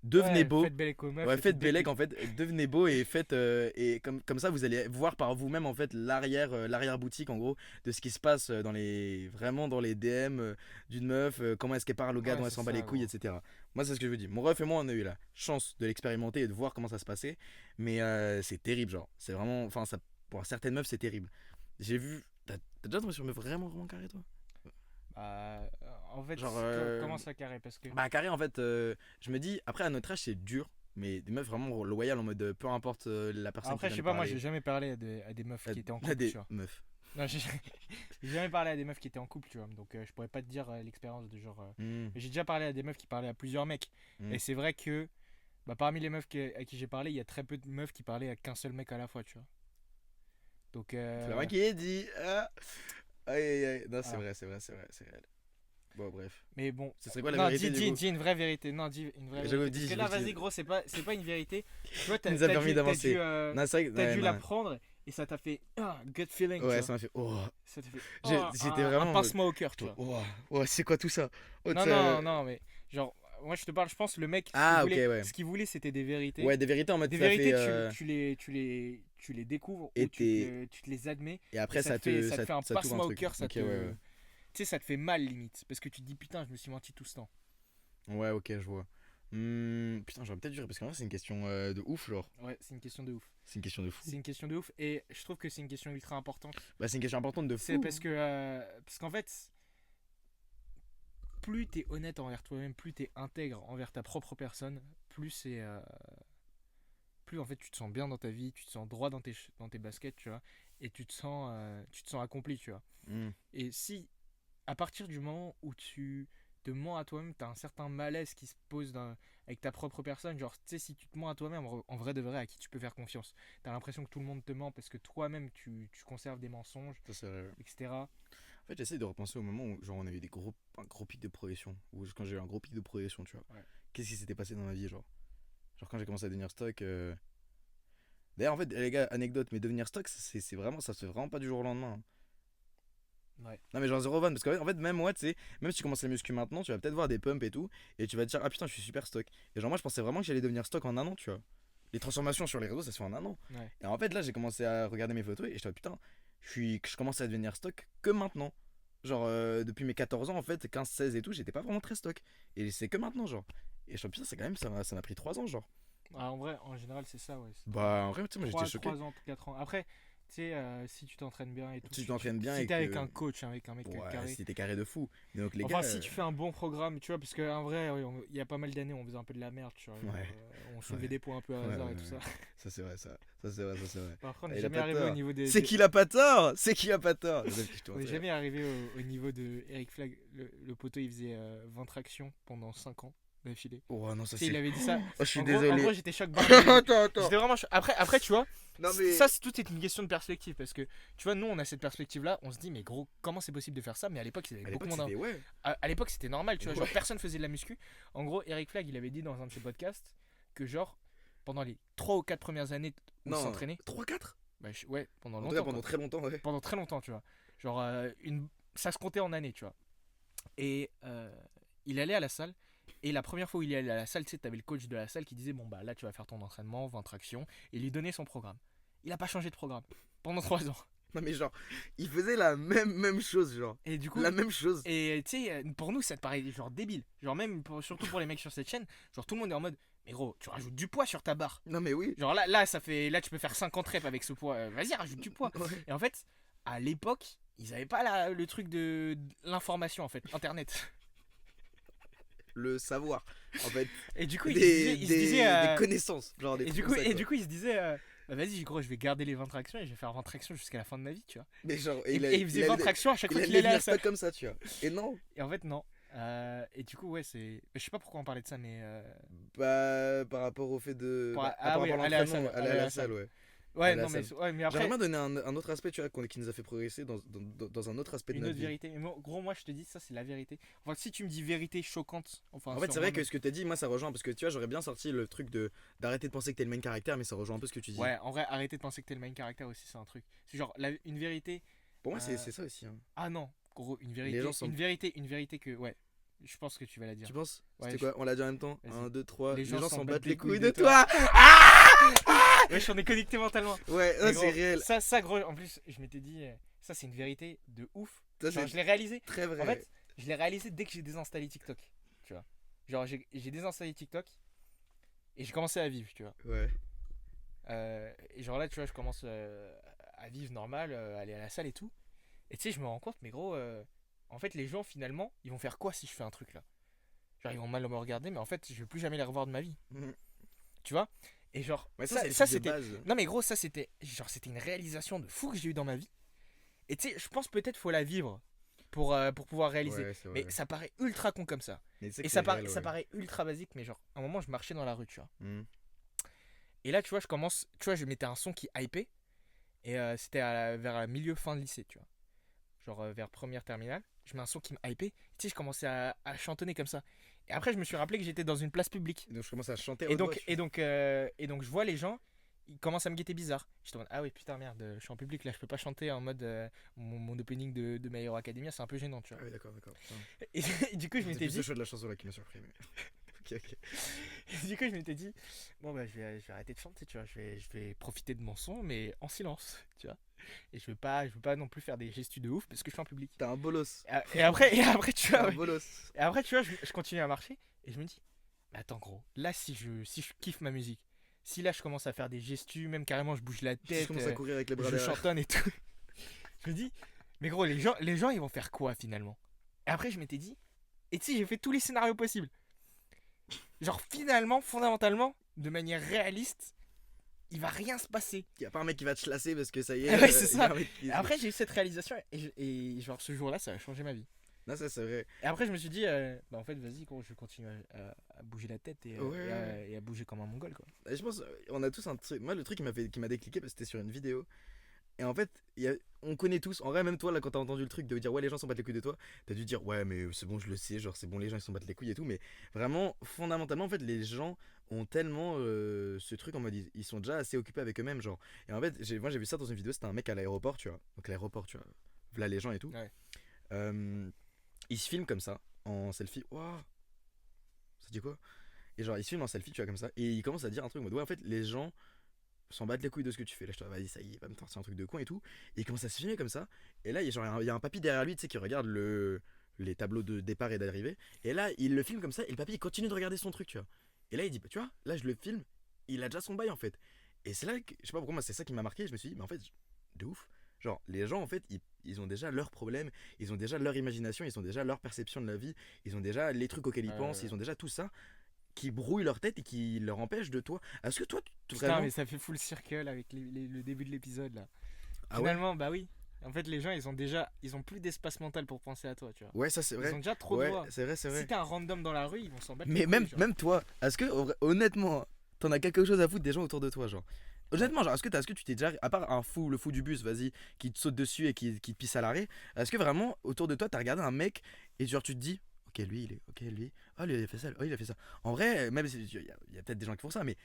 Devenez Ouais, beau. Faites belle éco meuf. Ouais, et faites faites Bellec en fait, devenez beau et faites et comme ça vous allez voir par vous-même en fait l'arrière boutique en gros de ce qui se passe vraiment dans les DM d'une meuf, comment est-ce qu'elle parle au gars Ouais, dont elle c'est s'en bat ça, les couilles, gros. etc. Moi c'est ce que je veux dire. Mon ref et moi on a eu la chance de l'expérimenter et de voir comment ça se passait, mais c'est terrible genre, c'est vraiment, enfin ça pour certaines meufs c'est terrible. J'ai vu, t'as déjà tombé sur une meuf vraiment carrée toi? Bah, en fait, Genre, comment ça carré? Parce que. Bah carré en fait, je me dis après à notre âge c'est dur. Mais des meufs vraiment loyales en mode peu importe la personne Après, qui je vient sais de pas, moi parler. j'ai jamais parlé à des meufs qui étaient en couple, des tu vois. meufs. Non, j'ai jamais parlé à des meufs qui étaient en couple, tu vois. Donc je pourrais pas te dire l'expérience de genre. Hmm. Mais j'ai déjà parlé à des meufs qui parlaient à plusieurs mecs. Mm. Et c'est vrai que bah, parmi les meufs à qui j'ai parlé, il y a très peu de meufs qui parlaient à qu'un seul mec à la fois, tu vois. Donc. C'est moi qui ai dit. Ah. Aïe. Non, c'est Ah. vrai, c'est réel. Bon, bref. Mais bon. Ce serait quoi la Non, vérité du coup dis une vraie vérité. Non, dis une vraie J'avais vérité. dit, Parce que là, j'avais dit. vas-y, gros, c'est pas une vérité. Tu vois, Il nous a permis d'avancer. Non, c'est vrai que. t'as ouais, dû non. la prendre et ça t'a fait gut feeling. tu Ouais, vois. ça m'a fait. Oh. Ça t'a fait. J'étais vraiment en Un mode- pincement au cœur, tu vois. Oh, c'est quoi tout ça? Oh, Non, mais genre, moi je te parle, je pense, le mec, Ah, ce qu'il voulait, ok, ouais. ce qu'il voulait, c'était des vérités. Ouais, des vérités en mode Des ça vérités, fait, tu les découvres Et ou tu te les admets. et après Et ça te fait un t'ouvre pincement au truc. cœur, ça Ok, te. ouais. Tu sais, ça te fait mal limite. Parce que tu te dis, putain, je me suis menti tout ce temps. Ouais, ok, je vois. Putain, j'aurais peut-être dû parce qu'en vrai, c'est une question de ouf, genre. Ouais, c'est une question de ouf. C'est une question de fou. C'est une question de ouf. Et je trouve que c'est une question ultra importante. Bah, c'est une question importante de fou. C'est parce que. Parce qu'en fait. plus t'es honnête envers toi-même, plus t'es intègre envers ta propre personne, plus c'est plus en fait tu te sens bien dans ta vie, tu te sens droit dans tes baskets, tu vois, et tu te sens accompli, tu vois. Mm. Et si à partir du moment où tu te mens à toi-même, t'as un certain malaise qui se pose avec ta propre personne, genre tu sais, si tu te mens à toi-même, en vrai de vrai, à qui tu peux faire confiance, t'as l'impression que tout le monde te ment parce que toi-même tu conserves des mensonges, Ça, c'est vrai. etc. En fait, j'essaie de repenser au moment où genre, on a eu un gros pic de progression. Ou quand j'ai eu un gros pic de progression, tu vois. Ouais. Qu'est-ce qui s'était passé dans ma vie, genre quand j'ai commencé à devenir stock. D'ailleurs, en fait, les gars, anecdote, mais devenir stock, c'est vraiment, ça se fait vraiment pas du jour au lendemain, hein. Ouais. Non, mais genre zéro van, parce qu'en fait, même moi, tu sais, même si tu commences la muscu maintenant, tu vas peut-être voir des pumps et tout, et tu vas te dire, ah putain, je suis super stock. Et genre, moi, je pensais vraiment que j'allais devenir stock en un an, tu vois. Les transformations sur les réseaux, ça se fait en un an. Ouais. Et en fait, là, j'ai commencé à regarder mes photos et je dis, putain, je commence à devenir stock que maintenant. Genre, depuis mes 14 ans, en fait, 15, 16 et tout, j'étais pas vraiment très stock. Et c'est que maintenant, genre. Et je dis, putain, c'est quand même, ça m'a pris 3 ans, genre. Ah, en vrai, en général, c'est ça, ouais. Bah, en vrai, tu sais, moi, j'étais choqué. 3 ans, 4 ans. Après, tu sais, si tu t'entraînes bien et tout. Si tu t'entraînes bien si et t'es avec que- un coach, avec un mec Ouais, carré. si t'es carré de fou. Mais donc, les Enfin, gars. si tu fais un bon programme, tu vois, parce qu'en vrai, il y a pas mal d'années, on faisait un peu de la merde, tu vois. Genre, Ouais. On soulevait Ouais. des points un peu à Ouais, hasard ouais, et tout ça. Ça, c'est vrai, ça. Ça, c'est vrai, ça, c'est vrai. Par contre, on Ah, n'est il a jamais pas arrivé tort. au niveau des. C'est qu'il a pas tort. C'est qu'il a pas tort. Je sais que je te On n'est montrerai. jamais arrivé au niveau de Eric Flag. Le poteau, il faisait 20 tractions pendant 5 ans d'affilée. Oh non, ça Tu sais, il c'est. avait dit ça. Oh, je suis En gros, désolé. j'étais choqué. Attends. J'étais vraiment après, tu vois, Non, mais. ça, c'est tout est une question de perspective. Parce que, tu vois, nous, on a cette perspective-là. On se dit, mais gros, comment c'est possible de faire ça? Mais à l'époque, il y avait À beaucoup l'époque, moins c'était. Ouais. à l'époque, c'était normal, tu vois. Genre, Ouais. personne faisait de la muscu. En gros, Eric Flag, il avait dit dans un de ses podcasts que, genre, pendant les 3 ou 4 premières années où il Non. s'entraînait, 3-4 bah, ouais, pendant En tout longtemps. cas, pendant quoi. très longtemps, ouais. Pendant très longtemps, tu vois. Genre, ça se comptait en années, tu vois. Et il allait à la salle. Et la première fois où il est allé à la salle, tu sais, t'avais le coach de la salle qui disait, bon, bah là, tu vas faire ton entraînement, 20 tractions. Et il lui donnait son programme. Il a pas changé de programme pendant 3 ans. Non, mais genre, il faisait la même chose, genre. Et du coup, La même chose. et tu sais, pour nous, ça te paraît genre débile. Genre, même, surtout pour les mecs sur cette chaîne, genre, tout le monde est en mode, mais gros, tu rajoutes du poids sur ta barre. Non, mais oui. Genre, là, tu peux faire 50 reps avec ce poids. Vas-y, rajoute du poids. Ouais. Et en fait, à l'époque, ils avaient pas le truc de l'information, en fait, internet. Le savoir. En fait, Et du coup, des il se disait. des connaissances. Genre, des Et trucs du coup, comme ça, et quoi. du coup, il se disait, bah vas-y, gros, je vais garder les 20 tractions et je vais faire 20 tractions jusqu'à la fin de ma vie, tu vois. Mais genre, Et il faisait 20 tractions à chaque fois il qu'il allait allait à la devenir salle. stock comme ça, tu vois. Et non. Et en fait, non. Et du coup, ouais, c'est. Je sais pas pourquoi on parlait de ça, mais. Bah, par rapport au fait de. Pour- Bah, ah par oui, rapport à aller à la l'entraînement, salle, aller à la salle, ouais. Ouais, à la non, mais, salle. ouais, mais J'aimerais après, bien donner un autre aspect, tu vois, qui nous a fait progresser dans un autre aspect de une notre autre vie. vérité. Mais gros, moi, je te dis, ça, c'est la vérité. Enfin, si tu me dis vérité choquante, enfin. En fait, sur c'est vrai que moi-même- ce que t'as dit, moi, ça rejoint. Parce que tu vois, j'aurais bien sorti le truc d'arrêter de penser que t'es le main caractère, mais ça rejoint un peu ce que tu dis. Ouais, en vrai, arrêtez de penser que t'es le main caractère aussi, c'est un truc. C'est genre, une vérité. Pour moi, Euh, c'est ça aussi. Hein. Ah non, gros, une vérité. Les gens sont- Une vérité que. Ouais, je pense que tu vas la dire. Tu penses Ouais, C'était quoi On l'a dit en même temps Vas-y. 1, 2, 3. Les Les gens gens s'en battent les couilles de de toi. Ouais, j'en ai connecté mentalement. Ouais, Mais c'est gros, réel. Ça, gros, en plus, je m'étais dit, ça, c'est une vérité de ouf. Ça, Genre, c'est je l'ai réalisé. très vrai. En fait, je l'ai réalisé dès que j'ai désinstallé TikTok. Tu vois. Genre, j'ai désinstallé TikTok et j'ai commencé à vivre, tu vois. Ouais. Et genre là, tu vois, je commence à vivre normal, aller à la salle et tout. Et tu sais, je me rends compte, mais gros, en fait, les gens, finalement, ils vont faire quoi si je fais un truc là? Genre, ils vont mal me regarder, mais en fait, je vais plus jamais les revoir de ma vie. Mhm. Tu vois? Et genre, Ouais, ça, c'est le ça truc de c'était. base. Non, mais gros, ça, c'était. Genre, c'était une réalisation de fou que j'ai eu dans ma vie. Et tu sais, je pense peut-être faut la vivre pour pouvoir réaliser. Ouais, c'est vrai. Mais ça paraît ultra con comme ça. Mais tu sais Et que ça, c'est réel, ça ouais. paraît ultra basique, mais genre, à un moment, je marchais dans la rue, tu vois. Mhm. Et là, tu vois, je mettais un son qui hypait. Et c'était vers le milieu fin de lycée, tu vois. Genre vers première terminale. Je mets un son qui me hypait. Tu sais, je commençais à chantonner comme ça. Et après, je me suis rappelé que j'étais dans une place publique. Et donc je commence à chanter. à Et haute donc, voix, tu et donc, je vois les gens. Ils commencent à me guetter bizarre. J'étais en mode, ah oui, putain, merde, je suis en public là, je peux pas chanter en mode mon opening de My Hero Academia, c'est un peu gênant, tu vois. vois. Ah oui, d'accord. Putain. Et du coup, je C'est m'étais plus dit, le choix de la chanson là qui m'a surpris. Mais... ok. du coup, je m'étais dit, bon, bah, je vais arrêter de chanter, tu vois. Je vais profiter de mon son, mais en silence, tu vois. Et je veux pas non plus faire des gestus de ouf parce que je suis en public. T'as un bolos. Et après, tu T'as vois, un bolos. et après, tu vois, je continue à marcher et je me dis, mais attends, gros, là, si je kiffe ma musique, si là, je commence à faire des gestus, même carrément, je bouge la Tu tête, commences à courir avec les bras je derrière. chantonne et tout, je me dis, mais gros, les gens, ils vont faire quoi finalement? Et après, je m'étais dit, Et tu sais, j'ai fait tous les scénarios possibles. Genre, finalement, fondamentalement, de manière réaliste, il va rien se passer. Y a pas un mec qui va te chlasser parce que ça y est. Ouais, c'est y a ça. un mec qui- Après, j'ai eu cette réalisation et genre, ce jour-là, ça a changé ma vie. Non, ça c'est vrai. Et après, je me suis dit, bah en fait, vas-y, gros, je vais continuer à bouger la tête et à bouger comme un mongol, quoi. Et je pense, on a tous un truc. Moi, le truc qui m'a décliqué, parce que c'était sur une vidéo. Et en fait, on connaît tous. En vrai, même toi, là, quand t'as entendu le truc de dire ouais, les gens s'en battent les couilles de toi, t'as dû dire ouais, mais c'est bon, je le sais, genre c'est bon, les gens ils s'en battent les couilles et tout. Mais vraiment, fondamentalement, en fait, les gens ont tellement ce truc en mode ils sont déjà assez occupés avec eux-mêmes, genre. Et en fait, moi j'ai vu ça dans une vidéo, c'était un mec à l'aéroport, tu vois. Donc, l'aéroport, tu vois, là les gens et tout. Ouais. Il se filme comme ça, en selfie. Waouh! Ça dit quoi? Et genre, il se filme en selfie, tu vois, comme ça. Et il commence à dire un truc en mode ouais, en fait, les gens s'en battent les couilles de ce que tu fais. Là, je te dis, vas-y, ça y est, il va me sortir un truc de con et tout. Et il commence à se filmer comme ça. Et là, il y a un papy derrière lui, tu sais, qui regarde les tableaux de départ et d'arrivée. Et là, il le filme comme ça. Et le papy, il continue de regarder son truc, tu vois. Et là, il dit, bah, tu vois, là, je le filme. Il a déjà son bail, en fait. Et c'est là que, je sais pas pourquoi, moi, c'est ça qui m'a marqué. Je me suis dit, mais en fait, de ouf. Genre, les gens, en fait, ils ont déjà leurs problèmes. Ils ont déjà leur imagination. Ils ont déjà leur perception de la vie. Ils ont déjà les trucs auxquels ils pensent. Ils ont déjà tout ça qui brouille leur tête et qui leur empêche de toi. Est-ce que toi, Putain, vraiment... mais ça fait full circle avec le début de l'épisode, là. Ah ouais? Finalement, bah oui. En fait, les gens, ils ont plus d'espace mental pour penser à toi, tu vois. Ouais, ça c'est vrai. Ils ont déjà trop de Ouais, voix. c'est vrai, c'est vrai. Si t'es un random dans la rue, ils vont s'en battre. Mais les couilles, genre. même toi, est-ce que honnêtement, t'en as quelque chose à foutre des gens autour de toi, genre? Honnêtement, genre, est-ce que tu t'es déjà, à part le fou du bus, vas-y, qui te saute dessus et qui te pisse à l'arrêt, est-ce que vraiment autour de toi t'as regardé un mec et genre tu te dis, ok lui il est, ok lui, oh lui il a fait ça, oh il a fait ça. En vrai, même il y a peut-être des gens qui font ça, mais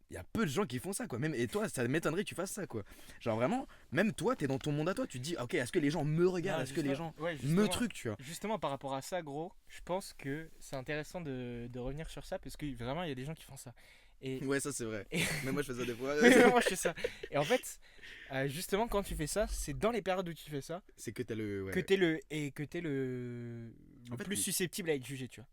il y a peu de gens qui font ça quoi. Même et toi, ça m'étonnerait que tu fasses ça quoi. Genre vraiment, même toi t'es dans ton monde à toi, tu te dis, ok est-ce que les gens me regardent, Non, est-ce que les gens ouais, me justement- truquent, tu vois? Justement, par rapport à ça, gros, je pense que c'est intéressant de revenir sur ça parce que vraiment, il y a des gens qui font ça. Et Ouais, ça c'est vrai. Et- Mais moi je fais ça des fois. mais moi, je fais ça. Et en fait, justement, quand tu fais ça, c'est dans les périodes où tu fais ça C'est que t'as le. Ouais. que t'es le En fait, plus oui. susceptible à être jugé, tu vois.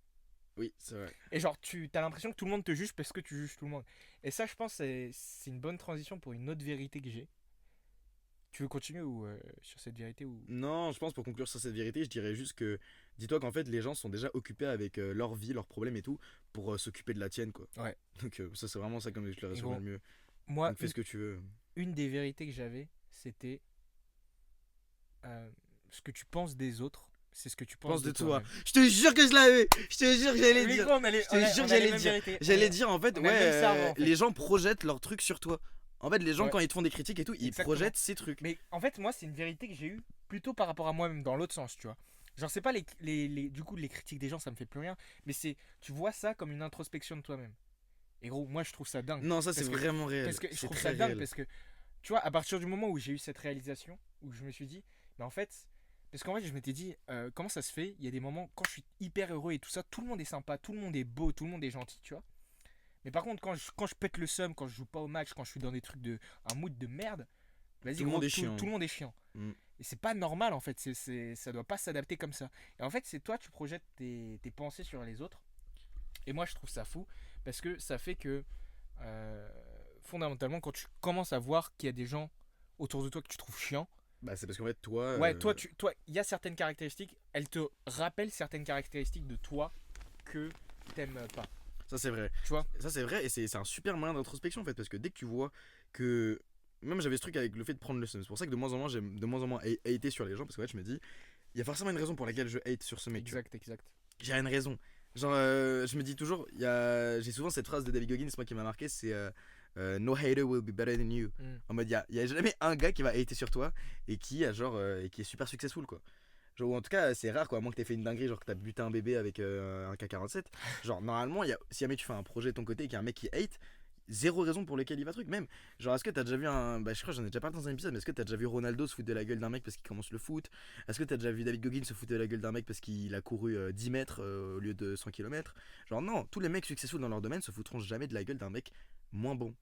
Oui, c'est vrai. Et genre, tu as l'impression que tout le monde te juge parce que tu juges tout le monde. Et ça, je pense, c'est une bonne transition pour une autre vérité que j'ai. Tu veux continuer ou sur cette vérité ou... Non, je pense pour conclure sur cette vérité, je dirais juste que dis-toi qu'en fait les gens sont déjà occupés avec leur vie, leurs problèmes et tout pour s'occuper de la tienne quoi. Ouais. Donc ça c'est vraiment ça comme je le résume gros, le mieux. Moi, Donc fais ce que tu veux. une des vérités que j'avais, c'était ce que tu penses des autres, c'est ce que tu penses Pense de de toi. toi-même. Je te jure que je l'avais. Je te jure que j'allais Mais dire. gros, on a les- Je te on a- jure on que a les j'allais mêmes dire. vérités. J'allais dire en fait on a le même cerveau, en fait. les gens projettent leurs trucs sur toi. En fait les gens Ouais. quand ils te font des critiques et tout, ils Exactement. projettent ces trucs. Mais en fait, moi, c'est une vérité que j'ai eue plutôt par rapport à moi-même, dans l'autre sens, tu vois. Genre, c'est pas du coup, les critiques des gens, ça me fait plus rien. Mais c'est, tu vois ça comme une introspection de toi-même. Et gros, moi, je trouve ça dingue. Non, ça c'est Parce que- vraiment réel. Parce que je C'est trouve très ça dingue réel. parce que, tu vois, à partir du moment où j'ai eu cette réalisation, où je me suis dit, mais en fait, parce qu'en fait, je m'étais dit, comment ça se fait? Il y a des moments, quand je suis hyper heureux et tout ça, tout le monde est sympa, tout le monde est beau, tout le monde est gentil, tu vois. Mais par contre, quand je pète le seum, quand je joue pas au match, quand je suis dans des trucs un mood de merde, vas-y, Tout le gros, monde est chiant. tout le monde est chiant. Mm. Et c'est pas normal en fait, ça doit pas s'adapter comme ça. Et en fait, c'est toi, tu projettes tes pensées sur les autres. Et moi, je trouve ça fou parce que ça fait que fondamentalement, quand tu commences à voir qu'il y a des gens autour de toi que tu trouves chiants, Bah c'est parce qu'en fait toi. ouais, toi, il y a certaines caractéristiques, elles te rappellent certaines caractéristiques de toi que t'aimes pas. Ça c'est vrai. Tu vois? Ça c'est vrai et c'est un super moyen d'introspection en fait parce que dès que tu vois que même j'avais ce truc avec le fait de prendre le seum, c'est pour ça que de moins en moins j'aime de moins en moins hater sur les gens parce que ouais, je me dis il y a forcément une raison pour laquelle je hate sur ce mec. Tu vois. Exact. J'ai une raison. Genre je me dis toujours j'ai souvent cette phrase de David Goggins moi qui m'a marqué c'est no hater will be better than you. Mm. En mode il y a jamais un gars qui va hater sur toi et qui a genre et qui est super successful quoi. Genre, ou en tout cas, c'est rare quoi, à moins que t'aies fait une dinguerie, genre que t'as buté un bébé avec un K47. Genre, normalement, si jamais tu fais un projet de ton côté et qu'il y a un mec qui hate, zéro raison pour lequel il va truc. Même, genre, est-ce que t'as déjà vu un. Bah, je crois que j'en ai déjà parlé dans un épisode, mais est-ce que t'as déjà vu Ronaldo se foutre de la gueule d'un mec parce qu'il commence le foot? Est-ce que t'as déjà vu David Goggins se foutre de la gueule d'un mec parce qu'il a couru 10 mètres au lieu de 100 km? Genre, non, tous les mecs successful dans leur domaine se foutront jamais de la gueule d'un mec moins bon.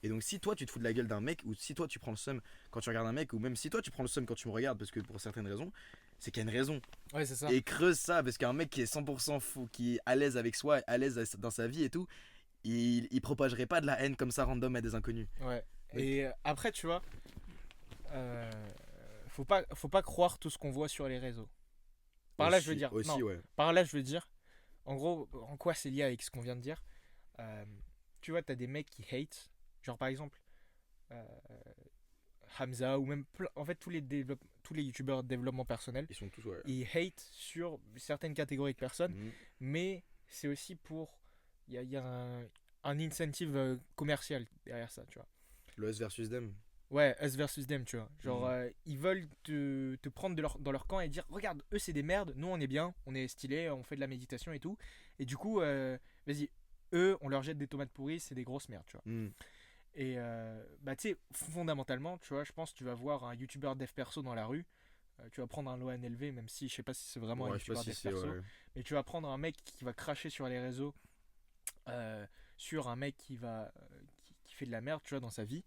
Et donc si toi tu te fous de la gueule d'un mec ou si toi tu prends le seum quand tu regardes un mec ou même si toi tu prends le seum quand tu me regardes parce que pour certaines raisons, c'est qu'il y a une raison. Ouais, c'est ça. Et creuse ça parce qu'un mec qui est 100% fou, qui est à l'aise avec soi, à l'aise dans sa vie et tout, il propagerait pas de la haine comme ça random à des inconnus. Ouais. Et après, tu vois, faut pas croire tout ce qu'on voit sur les réseaux. Par là, je veux dire. Aussi, Non, ouais. par là, je veux dire. En gros, en quoi c'est lié avec ce qu'on vient de dire. Euh, Tu vois, t'as des mecs qui hate. Genre, par exemple, euh, Hamza ou même. En fait, tous les youtubeurs de développement personnel. Ils sont tous, ouais. Ils hate sur certaines catégories de personnes. Mhm. Mais c'est aussi pour. Il y a un incentive commercial derrière ça, tu vois. Le us versus them. Ouais, us versus them, tu vois. Genre, Mhm. ils veulent te prendre dans leur camp et dire regarde, eux c'est des merdes, nous on est bien, on est stylé, on fait de la méditation et tout. Et du coup, vas-y, eux, on leur jette des tomates pourries, c'est des grosses merdes, tu vois. Mhm. Et bah, tu sais, fondamentalement, tu vois, je pense que tu vas voir un youtubeur dev perso dans la rue. Tu vas prendre un Loan LV, même si je sais pas si c'est vraiment un Ouais, je sais pas youtubeur si dev c'est. perso. Ouais. Mais tu vas prendre un mec qui va cracher sur les réseaux, sur un mec qui fait de la merde, tu vois, dans sa vie.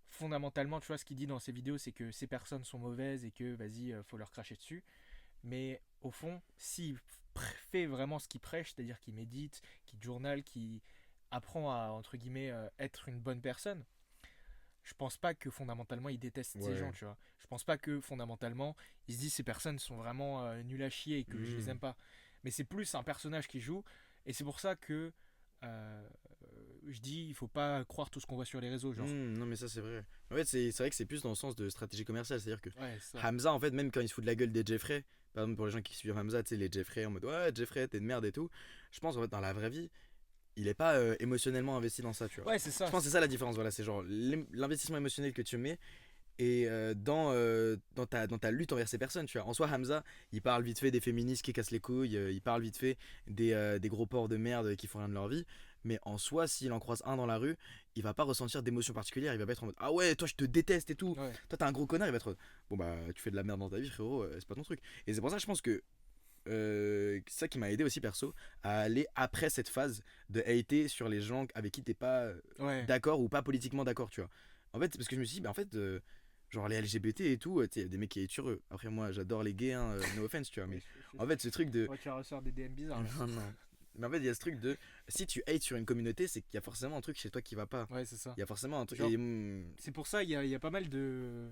Fondamentalement, tu vois, ce qu'il dit dans ses vidéos, c'est que ces personnes sont mauvaises et que, vas-y, faut leur cracher dessus. Mais au fond, s'il fait vraiment ce qu'il prêche, c'est-à-dire qu'il médite, qu'il journal, qu'il apprend à, entre guillemets, être une bonne personne, je pense pas que fondamentalement il déteste ces gens, Ouais. tu vois. Je pense pas que fondamentalement il se dit ces personnes sont vraiment nulles à chier et que je les Mhm. aime pas. Mais c'est plus un personnage qui joue et c'est pour ça que euh, je dis il faut pas croire tout ce qu'on voit sur les réseaux, genre. Non, mais ça, c'est vrai. En fait, c'est vrai que c'est plus dans le sens de stratégie commerciale. C'est-à-dire que Ouais, ça. Hamza, en fait, même quand il se fout de la gueule des Jeffrey, par exemple, pour les gens qui suivent Hamza, tu sais, les Jeffrey en mode ouais, Jeffrey, t'es de merde et tout. Je pense, en fait, dans la vraie vie, il est pas émotionnellement investi dans ça, tu vois. Ouais, c'est ça. Je pense que c'est ça la différence, voilà. C'est genre l'investissement émotionnel que tu mets et dans ta lutte envers ces personnes, tu vois. En soi, Hamza, il parle vite fait des féministes qui cassent les couilles, il parle vite fait des gros porcs de merde qui font rien de leur vie. Mais en soi, s'il en croise un dans la rue, il va pas ressentir d'émotion particulière. Il va pas être en mode ah ouais, toi je te déteste et tout. Ouais. Toi t'es un gros connard. Il va être bon bah tu fais de la merde dans ta vie, frérot, c'est pas ton truc. Et c'est pour ça que je pense que c'est ça qui m'a aidé aussi perso à aller après cette phase de hater sur les gens avec qui t'es pas Ouais. d'accord ou pas politiquement d'accord, tu vois. En fait, c'est parce que je me suis dit, bah en fait, genre les LGBT et tout, tu sais, y a des mecs qui est heureux. Après, moi, j'adore les gays, hein, no offense, tu vois. Mais en fait, ce truc de. Ouais, tu ressors des DM bizarres. Là. Non, non. Mais en fait, il y a ce truc de. Si tu hates sur une communauté, c'est qu'il y a forcément un truc chez toi qui va pas. Ouais, c'est ça. Il y a forcément un truc. Genre, Et, c'est pour ça il y a pas mal de.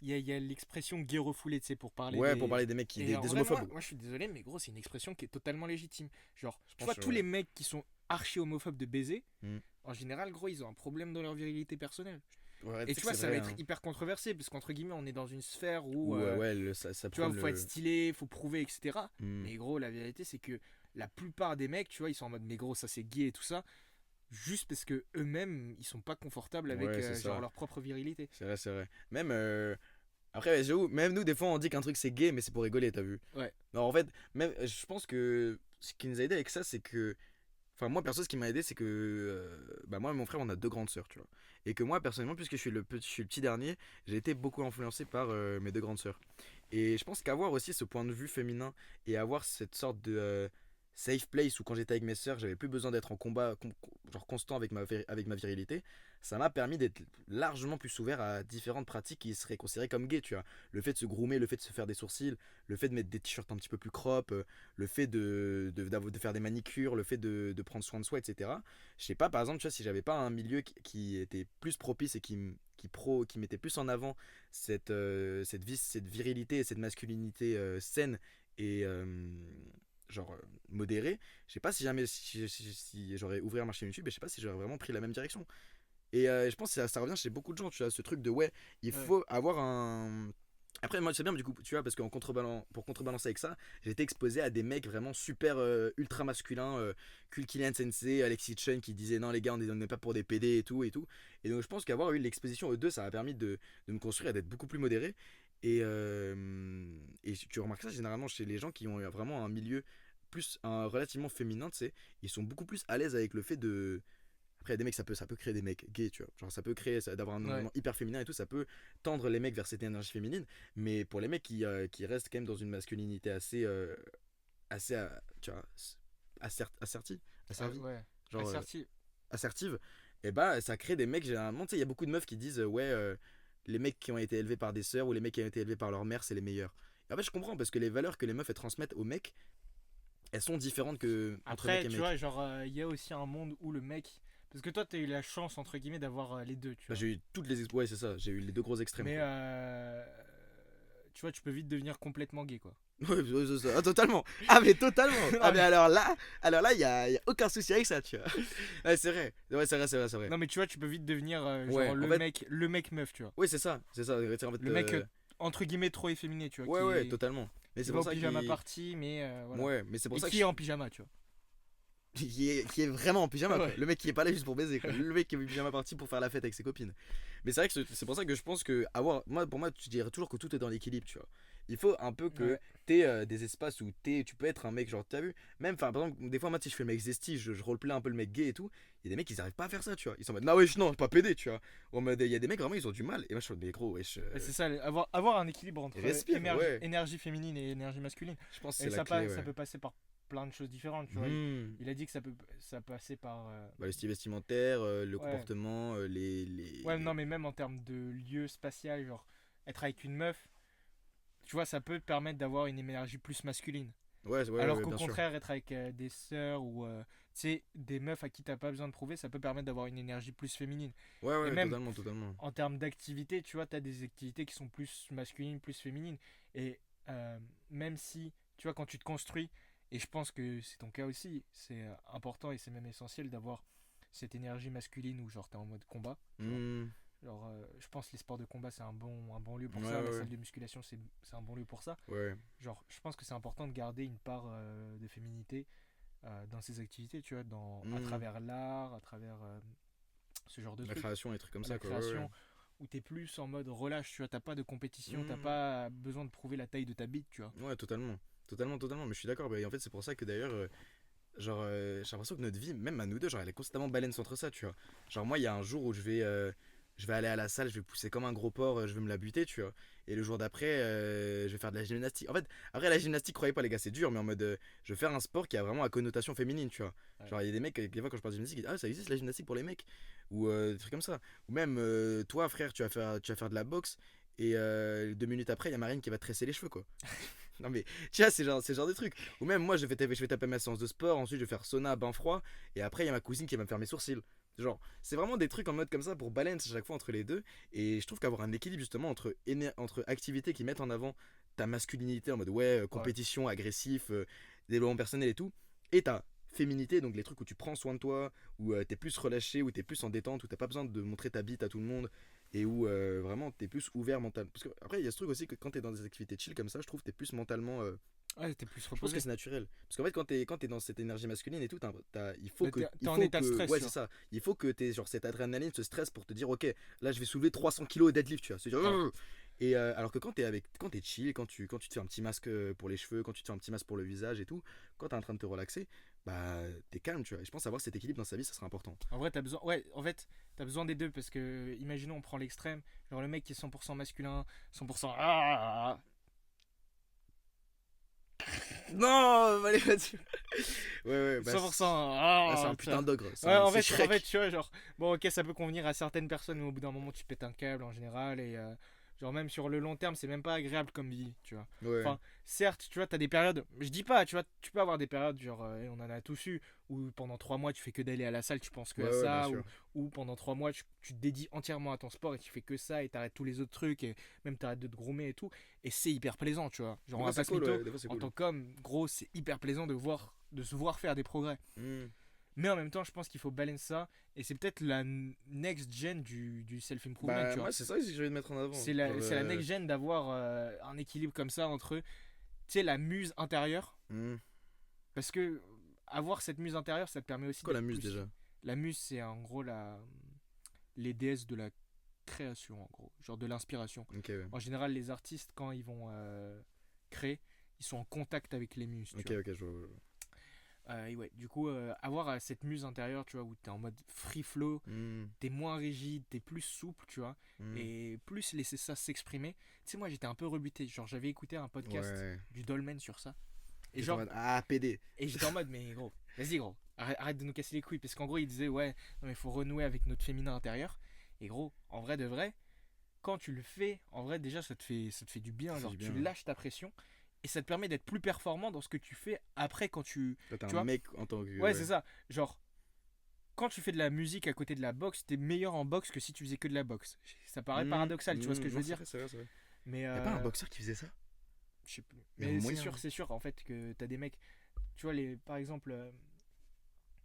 Il y a l'expression gay refoulé, tu sais, pour parler ouais, des. pour parler des mecs qui. Et Des, en des vrai, homophobes. moi, je suis désolé, mais gros, c'est une expression qui est totalement légitime. Genre, tu pense vois, que tous ouais. les mecs qui sont archi homophobes de baiser, Mm. en général, gros, ils ont un problème dans leur virilité personnelle. Ouais, Et sais tu que vois, c'est ça vrai, va être hein. hyper controversé, parce qu'entre guillemets, on est dans une sphère où, Ou ouais, ça tu vois, prône faut être le. stylé, faut prouver, etc. Mm. Mais gros, la vérité, c'est que la plupart des mecs, tu vois, ils sont en mode, mais gros, ça c'est gay et tout ça, juste parce que eux-mêmes, ils sont pas confortables avec Ouais, c'est genre ça. leur propre virilité. C'est vrai, c'est vrai. Même. Après, ouais, j'avoue, même nous, des fois, on dit qu'un truc c'est gay, mais c'est pour rigoler, t'as vu. Ouais. Non, en fait, même, je pense que ce qui nous a aidé avec ça, c'est que. Enfin, moi, perso, ce qui m'a aidé, c'est que. Bah, moi et mon frère, on a deux grandes sœurs, tu vois. Et que moi, personnellement, puisque je suis le petit dernier, j'ai été beaucoup influencé par mes deux grandes sœurs. Et je pense qu'avoir aussi ce point de vue féminin et avoir cette sorte de safe place où quand j'étais avec mes sœurs, j'avais plus besoin d'être en combat genre constant avec avec ma virilité, ça m'a permis d'être largement plus ouvert à différentes pratiques qui seraient considérées comme gays, tu vois. Le fait de se groomer, le fait de se faire des sourcils, le fait de mettre des t-shirts un petit peu plus crop, le fait de faire des manicures, le fait de prendre soin de soi, etc. Je sais pas, par exemple, tu vois, si j'avais pas un milieu qui était plus propice et qui mettait plus en avant cette virilité et cette masculinité saine et genre modérée, je sais pas si jamais si j'aurais ouvert un marché YouTube et je sais pas si j'aurais vraiment pris la même direction. Et je pense que ça revient chez beaucoup de gens, tu vois, ce truc de ouais, il Ouais. faut avoir un. Après, moi, c'est bien, du coup, tu vois, parce qu'en pour contrebalancer avec ça, j'ai été exposé à des mecs vraiment super ultra masculins, Kul Kylian Sensei, Alexis Chen qui disaient non, les gars, on n'est pas pour des PD et tout et tout. Et donc, je pense qu'avoir eu l'exposition aux deux, ça a permis de me construire et d'être beaucoup plus modéré. Et tu remarques ça généralement chez les gens qui ont vraiment un milieu relativement féminin, tu sais, ils sont beaucoup plus à l'aise avec le fait de. Après, des mecs, ça peut créer des mecs gays, tu vois. Genre, ça peut créer, d'avoir un Ouais. environnement hyper féminin et tout, ça peut tendre les mecs vers cette énergie féminine. Mais pour les mecs qui restent quand même dans une masculinité assez tu vois, assertive, Ouais. genre Assertif. assertive, et bah, ça crée des mecs, généralement, tu sais, il y a beaucoup de meufs qui disent, ouais, les mecs qui ont été élevés par des sœurs ou les mecs qui ont été élevés par leur mère, c'est les meilleurs. Et en fait, je comprends, parce que les valeurs que les meufs elles transmettent aux mecs, elles sont différentes que entre mecs Après, et tu mecs. vois, genre, il y a aussi un monde où le mec. Parce que toi, t'as eu la chance, entre guillemets, d'avoir les deux, tu Bah, vois. j'ai eu toutes les ouais, c'est ça, j'ai eu les deux gros extrêmes, Mais quoi. tu vois, tu peux vite devenir complètement gay, quoi. Ouais, ah, totalement. Ah, mais totalement. Ah, mais alors là, y a aucun souci avec ça, tu vois. Ouais, c'est vrai. Ouais, c'est vrai. Non, mais tu vois, tu peux vite devenir Ouais, genre en fait- le mec meuf, tu vois. Oui, c'est ça. En fait, Le mec, entre guillemets, trop efféminé, tu vois. ouais, qui, totalement. Mais qui c'est va pour au ça pyjama qu'il... party, mais voilà. Ouais, mais c'est pour Et ça que qui est en pyjama, tu vois. qui est vraiment en pyjama, quoi. Ouais. Le mec qui est pas là juste pour baiser, quoi. Le mec qui est en pyjama parti pour faire la fête avec ses copines. Mais c'est vrai que c'est pour ça que je pense que pour moi, tu dirais toujours que tout est dans l'équilibre, tu vois. Il faut un peu que Ouais. t'aies des espaces où tu peux être un mec, genre, t'as vu, même, enfin, par exemple, des fois, moi, si je fais le mec zesty, je roleplay un peu le mec gay et tout, il y a des mecs, ils arrivent pas à faire ça, tu vois. Ils sont en mode, non, wesh, non, pas pédé, tu vois. Ou en mode, il y a des mecs, vraiment, ils ont du mal. Et moi, je suis en mode, mais gros, wesh. Et c'est ça, avoir un équilibre entre Respire, ouais. énergie féminine et énergie masculine. Je pense que Et c'est la clé, ça ouais. peut passer par plein de choses différentes, tu vois. Hmm. Il a dit que ça passait par. Bah, le style vestimentaire, le Ouais. comportement, les... Ouais, non, mais même en termes de lieu spatial, genre être avec une meuf, tu vois, ça peut te permettre d'avoir une énergie plus masculine. Ouais, Alors ouais, qu'au bien sûr. contraire, être avec des sœurs ou tu sais, des meufs à qui t'as pas besoin de prouver, ça peut permettre d'avoir une énergie plus féminine. Ouais, Et ouais, même totalement. en termes d'activité, tu vois, t'as des activités qui sont plus masculines, plus féminines. Et même si, tu vois, quand tu te construis, et je pense que c'est ton cas aussi, c'est important et c'est même essentiel d'avoir cette énergie masculine où genre t'es en mode combat. Tu vois. Hmm. Genre, je pense que les sports de combat c'est un bon lieu pour Ouais, ça, la ouais. salle de musculation c'est un bon lieu pour ça. Ouais. Genre, je pense que c'est important de garder une part de féminité dans ces activités, tu vois, à travers l'art, à travers ce genre de La trucs. création, les trucs comme La ça, quoi. Ouais, création, ouais. où t'es plus en mode relâche, tu vois, t'as pas de compétition, t'as Mhm. pas besoin de prouver la taille de ta bite, tu vois. Ouais, totalement. Totalement. Mais je suis d'accord. Bah, et en fait, c'est pour ça que d'ailleurs, j'ai l'impression que notre vie, même à nous deux, genre, elle est constamment balance entre ça, tu vois. Genre, moi, il y a un jour où je vais aller à la salle, je vais pousser comme un gros porc, je vais me la buter, tu vois. Et le jour d'après, je vais faire de la gymnastique. En fait, après, la gymnastique, croyez pas, les gars, c'est dur, mais en mode, je vais faire un sport qui a vraiment à connotation féminine, tu vois. Ouais. Genre, il y a des mecs, des fois, quand je parle de gymnastique, ils disent, ah, ça existe la gymnastique pour les mecs. Ou des trucs comme ça. Ou même, toi, frère, tu vas faire de la boxe. Et 2 minutes après, il y a Marine qui va te tresser les cheveux, quoi. Non mais tu vois, c'est le genre de truc. Ou même moi je vais taper ma séance de sport, ensuite je vais faire sauna, bain froid, et après il y a ma cousine qui va me faire mes sourcils. Genre, c'est vraiment des trucs en mode comme ça pour balance à chaque fois entre les deux. Et je trouve qu'avoir un équilibre justement entre activités qui mettent en avant ta masculinité en mode ouais, compétition, agressif, développement personnel et tout, et ta féminité, donc les trucs où tu prends soin de toi, où t'es plus relâché, où t'es plus en détente, où t'as pas besoin de montrer ta bite à tout le monde, et où vraiment t'es plus ouvert mentalement. Parce que après il y a ce truc aussi que quand t'es dans des activités chill comme ça, je trouve que t'es plus mentalement. Ouais, t'es plus Je pense reposé. que c'est naturel. Parce qu'en fait quand t'es dans cette énergie masculine et tout, il faut Mais que. t'es Il en faut état de que stress, ouais tu c'est ça. Il faut que t'aies genre cette adrénaline, ce stress pour te dire ok là je vais soulever 300 kilos au deadlift, tu vois. Ouais. Et alors que quand t'es chill, quand tu te fais un petit masque pour les cheveux, quand tu te fais un petit masque pour le visage et tout, quand t'es en train de te relaxer, bah t'es calme, tu vois. Et je pense avoir cet équilibre dans sa vie, ça sera important. En vrai, t'as besoin. Ouais, en fait, t'as besoin des deux parce que, imaginons, on prend l'extrême, genre le mec qui est 100% masculin, 100%. Non, allez là-dessus. Ouais, bah, 100%. c'est un putain d'ogre. Ouais, en C'est fait, Shrek. tu vois, genre, bon, ok, ça peut convenir à certaines personnes, mais au bout d'un moment, tu pètes un câble en général, et genre, même sur le long terme, c'est même pas agréable comme vie, tu vois. Ouais. Enfin, certes, tu vois, t'as des périodes, je dis pas, tu vois, tu peux avoir des périodes, genre, et on en a tous eu, où pendant 3 mois, tu fais que d'aller à la salle, tu penses que à Ouais, ça, bien sûr. ou pendant 3 mois, tu te dédies entièrement à ton sport et tu fais que ça, et t'arrêtes tous les autres trucs, et même t'arrêtes de te groomer et tout, et c'est hyper plaisant, tu vois. Genre, on va pas se mytho, Des fois, c'est en cool. tant qu'homme, gros, c'est hyper plaisant de se voir faire des progrès. Hmm. Mais en même temps, je pense qu'il faut balance ça. Et c'est peut-être la next gen du self-improvement, Bah, tu vois. moi, c'est ça que j'ai envie de mettre en avant. C'est Genre, la next gen d'avoir un équilibre comme ça entre, tu sais, la muse intérieure. hmm. Parce que avoir cette muse intérieure, ça te permet aussi C'est quoi la d'être muse plus- déjà? La muse, c'est en gros les déesses de la création, en gros. Genre de l'inspiration. Ok, ouais. En général, les artistes, quand ils vont créer, ils sont en contact avec les muses, tu Ok, vois. ok, je vois. Et ouais, du coup, avoir cette muse intérieure, tu vois, où t'es en mode free flow, Hmm, t'es moins rigide, t'es plus souple, tu vois, hmm. et plus laisser ça s'exprimer. Tu sais, moi j'étais un peu rebuté, genre j'avais écouté un podcast Ouais. du Dolmen sur ça, et J'étais genre, en mode, ah, PD. et j'étais en mode, mais gros, vas-y gros, arrête de nous casser les couilles, parce qu'en gros il disait, ouais, non mais faut renouer avec notre féminin intérieur, et gros, en vrai de vrai, quand tu le fais, en vrai déjà ça te fait du bien, Ça fait genre du tu bien. lâches ta pression, et ça te permet d'être plus performant dans ce que tu fais après quand tu... Toi, t'es tu un vois mec en tant que. Ouais, c'est ça. Genre, quand tu fais de la musique à côté de la boxe, t'es meilleur en boxe que si tu faisais que de la boxe. Ça paraît paradoxal, tu vois ce que je veux dire. C'est vrai. Mais Y'a pas un boxeur qui faisait ça? je sais plus. Il y a Mais moyen, hein. c'est sûr en fait que t'as des mecs. Tu vois, par exemple,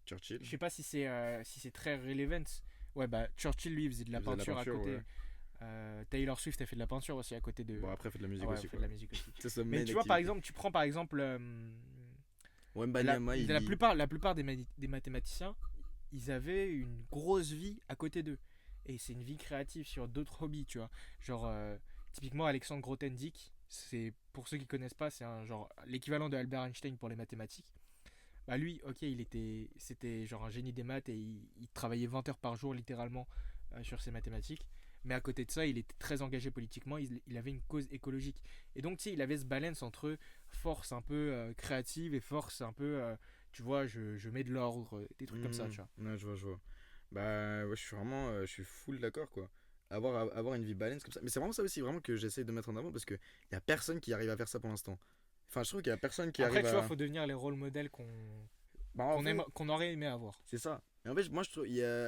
Churchill. je sais pas si c'est très relevant. Ouais, bah Churchill lui il faisait de la Il faisait de la peinture à peinture, côté. ouais. Taylor Swift a fait de la peinture aussi à côté de. Bon, après, il fait de la musique Ouais, aussi, elle fait quoi. de la musique aussi. C'est sa Mais main tu vois, par activité. exemple, tu prends par exemple. Wembanyama, La plupart des mathématiciens, ils avaient une grosse vie à côté d'eux. Et c'est une vie créative sur d'autres hobbies, tu vois. Genre, typiquement, Alexandre Grothendieck, c'est, pour ceux qui connaissent pas, c'est un genre l'équivalent de Albert Einstein pour les mathématiques. Bah lui, ok, c'était genre un génie des maths et il travaillait 20 heures par jour littéralement sur ses mathématiques. Mais à côté de ça, il était très engagé politiquement, il avait une cause écologique. Et donc, tu sais, il avait ce balance entre force un peu créative et force un peu, tu vois, je mets de l'ordre, des trucs comme ça, tu vois. Ouais, je vois. Bah, ouais, je suis vraiment, je suis full d'accord, quoi. Avoir une vie balance comme ça. Mais c'est vraiment ça aussi, vraiment, que j'essaie de mettre en avant parce qu'il y a personne qui arrive à faire ça pour l'instant. Enfin, je trouve qu'il y a personne qui Après, arrive tu vois, à. faut devenir les rôle modèles Bah, en fait, qu'on aurait aimé avoir. c'est ça. Mais en fait, moi, je trouve.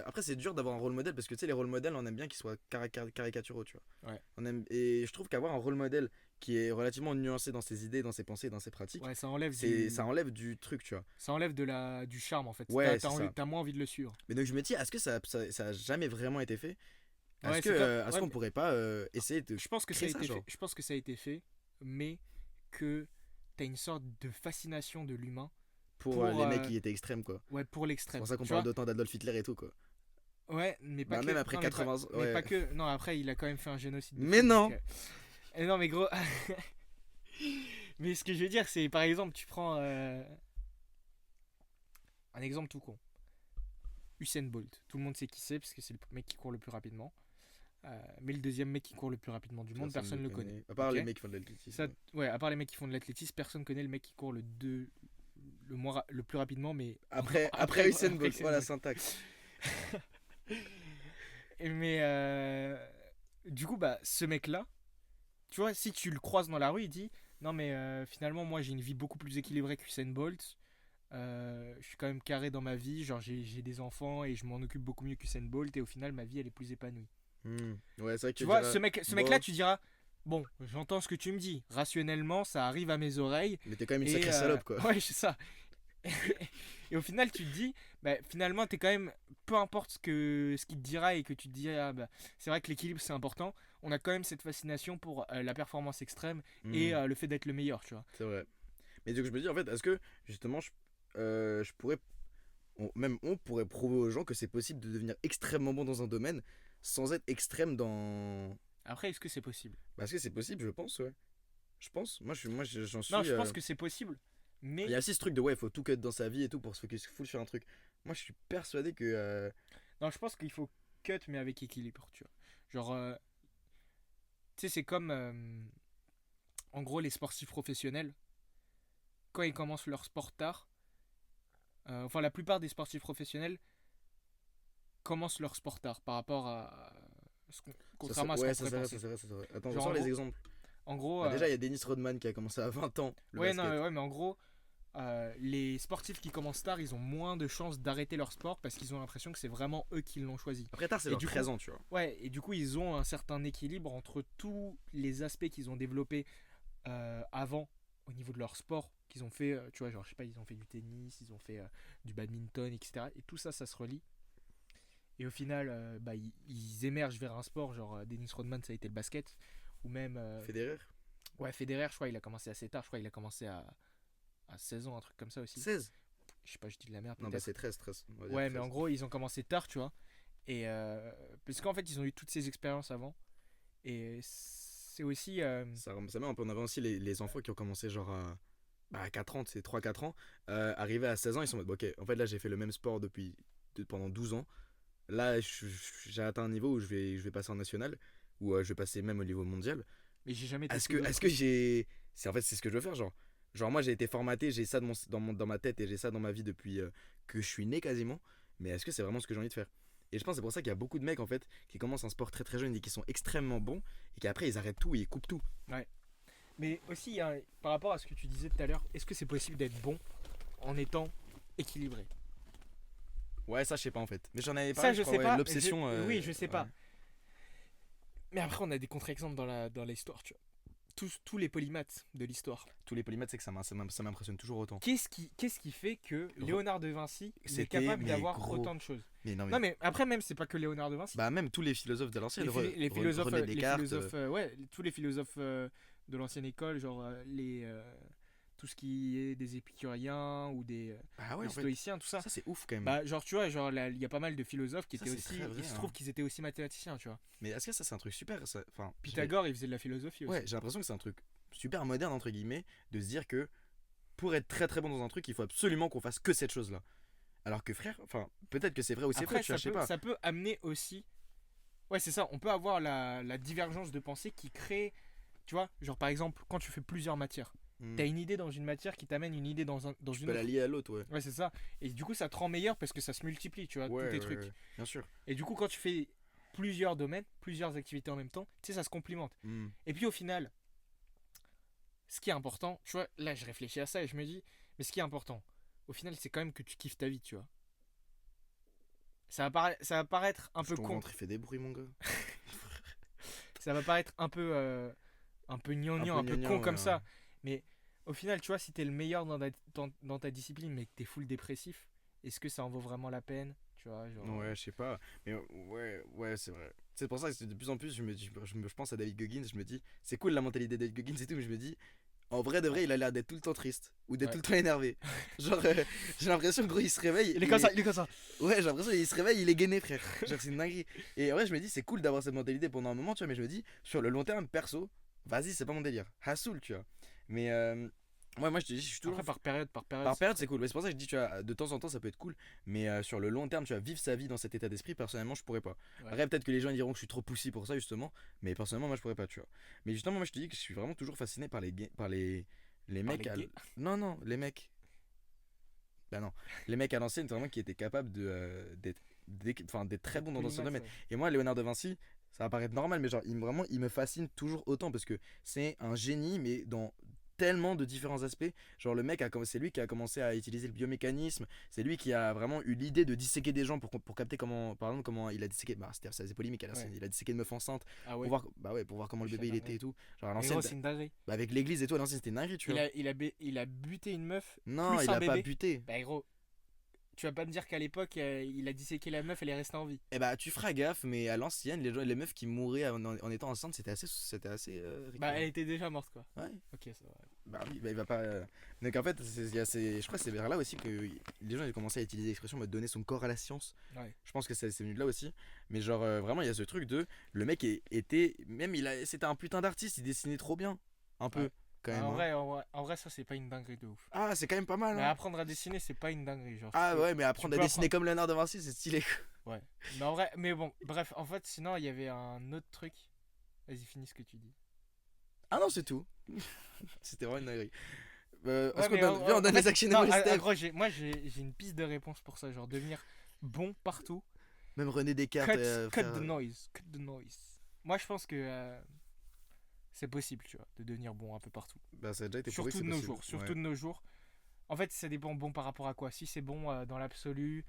Après, c'est dur d'avoir un rôle modèle parce que, tu sais, les rôles modèles, on aime bien qu'ils soient caricaturaux, tu vois. Ouais. Et je trouve qu'avoir un rôle modèle qui est relativement nuancé dans ses idées, dans ses pensées, dans ses pratiques, Ouais, ça enlève du truc, tu vois. ça enlève du charme en fait. Ouais, c'est ça. T'as moins envie de le suivre. Mais donc, je me dis, est-ce que ça a jamais vraiment été fait? Ouais, Est-ce qu'on pourrait pas essayer de. Je pense que ça a créer été genre fait. Je pense que ça a été fait, mais que t'as une sorte de fascination de l'humain pour les mecs qui étaient extrêmes, quoi. ouais, pour C'est l'extrême. pour ça qu'on Tu parle vois d'autant d'Adolf Hitler et tout, quoi. Ouais, mais pas Bah, que. même après non, 80 ans. mais Ouais. pas que. Non, après, il a quand même fait un génocide. Mais non. Et non, mais gros. Mais ce que je veux dire, c'est par exemple, tu prends un exemple tout con. Usain Bolt. Tout le monde sait qui c'est, parce que c'est le mec qui court le plus rapidement. Mais le deuxième mec qui court le plus rapidement du monde, personne ne le connaît. À part Ok. les mecs qui font de l'athlétisme. Ça, ouais, à part les mecs qui font de l'athlétisme, personne connaît le mec qui court le plus rapidement, mais Après Usain Bolt, Usain voilà, Bolt. syntaxe. Mais du coup, bah, ce mec-là, tu vois, si tu le croises dans la rue, il dit non, mais finalement, moi j'ai une vie beaucoup plus équilibrée qu'Usain Bolt. Je suis quand même carré dans ma vie, genre j'ai des enfants et je m'en occupe beaucoup mieux qu'Usain Bolt, et au final, ma vie elle est plus épanouie. Ouais, c'est vrai que Tu vois, diras, ce mec-là, tu diras bon, j'entends ce que tu me dis, rationnellement, ça arrive à mes oreilles. mais t'es quand même une Et, sacrée salope, quoi. Ouais, c'est ça. Et au final, tu te dis, bah, finalement, t'es quand même, peu importe ce qu'il te dira et que tu te dis, ah, bah, c'est vrai que l'équilibre c'est important, on a quand même cette fascination pour la performance extrême et le fait d'être le meilleur, tu vois. C'est vrai. Mais du coup, je me dis, en fait, est-ce que justement, je pourrais. On pourrait prouver aux gens que c'est possible de devenir extrêmement bon dans un domaine sans être extrême dans. Après, est-ce que c'est possible? Parce que c'est possible, je pense, ouais. Je pense. J'en suis. Non, je pense que c'est possible, mais. Il y a aussi ce truc de ouais, il faut tout cut dans sa vie et tout pour se focus full sur un truc. Moi, je suis persuadé que. Non, je pense qu'il faut cut, mais avec équilibre, tu vois. Genre, tu sais, c'est comme, en gros, les sportifs professionnels, quand ils commencent leur sport tard, enfin, la plupart des sportifs professionnels commencent leur sport tard par rapport à contrairement à ce ouais, qu'on c'est pourrait vrai, penser. c'est vrai. Attends, Genre, sors en les gros- exemples. En gros, Bah, déjà, il y a Dennis Rodman qui a commencé à 20 ans. Le ouais, basket. non, ouais, mais en gros, les sportifs qui commencent tard, ils ont moins de chances d'arrêter leur sport parce qu'ils ont l'impression que c'est vraiment eux qui l'ont choisi. Après, tard, c'est Et leur du coup- 13 ans, tu vois. Ouais, et du coup, ils ont un certain équilibre entre tous les aspects qu'ils ont développés avant au niveau de leur sport, qu'ils ont fait, tu vois, genre, je sais pas, ils ont fait du tennis, ils ont fait du badminton, etc. Et tout ça, ça se relie. Et au final, bah, ils émergent vers un sport, genre Dennis Rodman, ça a été le basket, ou même. Federer Ouais, Federer, je crois, il a commencé assez tard, je crois, il a commencé à 16 ans, un truc comme ça aussi. 16. Je sais pas, je dis de la merde. Non, bah peut-être. c'est 13. On va dire Ouais, mais 13. en gros, ils ont commencé tard, tu vois. Et parce qu'en fait, ils ont eu toutes ces expériences avant. Et c'est aussi. Ça met un peu en avant aussi les enfants qui ont commencé genre à 4 ans, c'est 3-4 ans. Arrivés à 16 ans, ils sont en mode, ok, en fait là j'ai fait le même sport pendant 12 ans. Là j'ai atteint un niveau où je vais passer en national, ou je vais passer même au niveau mondial. Mais j'ai jamais Est-ce testé que, d'autres est-ce que trucs. c'est ce que je veux faire, genre moi j'ai été formaté, j'ai ça dans ma tête et j'ai ça dans ma vie depuis que je suis né quasiment, mais est-ce que c'est vraiment ce que j'ai envie de faire? Et je pense que c'est pour ça qu'il y a beaucoup de mecs en fait qui commencent un sport très très jeune et qui sont extrêmement bons et qu'après ils arrêtent tout et ils coupent tout. Mais aussi, par rapport à ce que tu disais tout à l'heure, est-ce que c'est possible d'être bon en étant équilibré? Ouais, ça je sais pas en fait. Mais j'en avais Ça, parlé, je crois, sais ouais, pas. l'obsession. Oui, je sais pas. Mais après, on a des contre-exemples dans l'histoire, tu vois. Tous les polymathes de l'histoire. Tous les polymathes, c'est que ça m'impressionne toujours autant. Qu'est-ce qui fait que Léonard de Vinci est C'était, capable mais d'avoir gros. autant de choses? Mais non, mais, Non, mais après, même, c'est pas que Léonard de Vinci. bah, même tous les philosophes de l'ancienne, Les philosophes, René Descartes, tous les philosophes de l'ancienne école, genre tout ce qui est des épicuriens ou des ah ouais, en fait, stoïciens, tout ça. ça c'est ouf quand même. Bah, genre, tu vois, genre, il y a pas mal de philosophes qui Ça, étaient c'est aussi. très vrai, Il se hein. trouve qu'ils étaient aussi mathématiciens, tu vois. Mais est-ce que ça c'est un truc super enfin, Pythagore, il faisait de la philosophie aussi. ouais, j'ai l'impression que c'est un truc super moderne entre guillemets de se dire que pour être très très bon dans un truc, il faut absolument qu'on fasse que cette chose-là. Alors que frère, enfin, peut-être que c'est vrai ou c'est Après, faux, tu vois, je sais pas. ça peut amener aussi. Ouais, c'est ça. On peut avoir la divergence de pensée qui crée. Tu vois, genre par exemple, quand tu fais plusieurs matières, Hmm. t'as une idée dans une matière qui t'amène une idée dans Tu une peux la autre. lier à l'autre, ouais. Ouais, c'est ça. Et du coup, ça te rend meilleur parce que ça se multiplie, tu vois, Ouais, tous tes ouais, trucs. ouais, bien sûr. Et du coup, quand tu fais plusieurs domaines, plusieurs activités en même temps, tu sais, ça se complimente. Hmm. Et puis au final, ce qui est important, tu vois, là, je réfléchis à ça et je me dis, mais ce qui est important, au final, c'est quand même que tu kiffes ta vie, tu vois. Ça va paraître un peu Ton con. ventre il fait des bruits, mon gars. Ça va paraître un peu gnangnan, un peu gnangnan, con ouais, comme ouais. ça. Mais au final, tu vois, si t'es le meilleur dans ta discipline, mais que t'es full dépressif, est-ce que ça en vaut vraiment la peine? Tu vois, genre. Ouais, je sais pas. Mais ouais, c'est vrai. C'est pour ça que de plus en plus, je pense à David Goggins. Je me dis, c'est cool la mentalité de David Goggins et tout, mais je me dis, en vrai de vrai, il a l'air d'être tout le temps triste ou d'être Ouais. tout le temps énervé. Genre, j'ai l'impression, gros, il se réveille. Il est comme ça, il est comme ça. Ouais, j'ai l'impression qu'il se réveille, il est gainé, frère. Genre, c'est une dinguerie. Et en vrai, je me dis, c'est cool d'avoir cette mentalité pendant un moment, tu vois, mais je me dis, sur le long terme, perso, vas-y, c'est pas mon délire. Hassoul, tu vois. Mais, moi, je te dis, je suis toujours. Après, par période. Par période, c'est cool. Ouais, c'est pour ça que je dis, tu vois, de temps en temps, ça peut être cool. Mais sur le long terme, tu vas vivre sa vie dans cet état d'esprit. Personnellement, je pourrais pas. Ouais. Après, peut-être que les gens diront que je suis trop poussé pour ça, justement. Mais personnellement, moi, je pourrais pas, tu vois. Mais justement, moi, je te dis que je suis vraiment toujours fasciné par les mecs. les gays. Non, les mecs. Bah non. Les mecs à l'ancienne, vraiment, qui étaient capables d'être très bons dans ce domaine. Et moi, Léonard de Vinci, ça va paraître normal, mais genre, il me fascine toujours autant parce que c'est un génie, mais dans tellement de différents aspects. Genre, le mec, c'est lui qui a commencé à utiliser le biomécanisme, c'est lui qui a vraiment eu l'idée de disséquer des gens pour capter comment, par exemple, comment il a disséqué. Bah, c'était assez polémique à l'ancienne. Ouais. Il a disséqué une meuf enceinte Ah ouais. pour voir comment le C'est bébé il dingue. était et tout. Genre, à Mais l'ancienne, gros, c'est une dinguerie. bah, avec l'église et tout, à l'ancienne, c'était une dinguerie, tu vois. Il a buté une meuf. Non, plus il un a pas bébé. buté. Bah gros, tu vas pas me dire qu'à l'époque, il a disséqué la meuf, elle est restée en vie. Eh bah, tu feras gaffe, mais à l'ancienne, les meufs qui mouraient en étant enceintes, c'était assez Bah récurrent. elle était déjà morte quoi. Ouais. Ok, ça va. Bah oui, bah il va pas. Donc en fait, je crois que c'est vers là aussi que les gens ont commencé à utiliser l'expression de donner son corps à la science. Ouais. Je pense que c'est venu de là aussi. Mais genre, vraiment, il y a ce truc de. Le mec c'était un putain d'artiste, il dessinait trop bien. Un peu, Ouais. quand même. En vrai, ça c'est pas une dinguerie de ouf. Ah, c'est quand même pas mal. Mais Hein. apprendre à dessiner, c'est pas une dinguerie. Genre, Ah tu peux- ouais, mais apprendre à peux dessiner comme Léonard de Vinci, c'est stylé. Quoi. Ouais. Mais en vrai, mais bon, bref, en fait, sinon il y avait un autre truc. Vas-y, finis ce que tu dis. Ah non, c'est tout. C'était vraiment une dinguerie. Ouais, Est-ce qu'on mais donne, viens, on donne en fait, les actionnables non, steps. gros, j'ai une piste de réponse pour ça. Genre, devenir bon partout. Même René Descartes. Cut frère, the noise. Cut the noise. Moi, je pense que c'est possible, tu vois, de devenir bon un peu partout. Bah, ça a déjà été prouvé que Surtout c'est de nos possible. jours. Surtout Ouais. de nos jours. En fait, ça dépend bon par rapport à quoi. Si c'est bon dans l'absolu,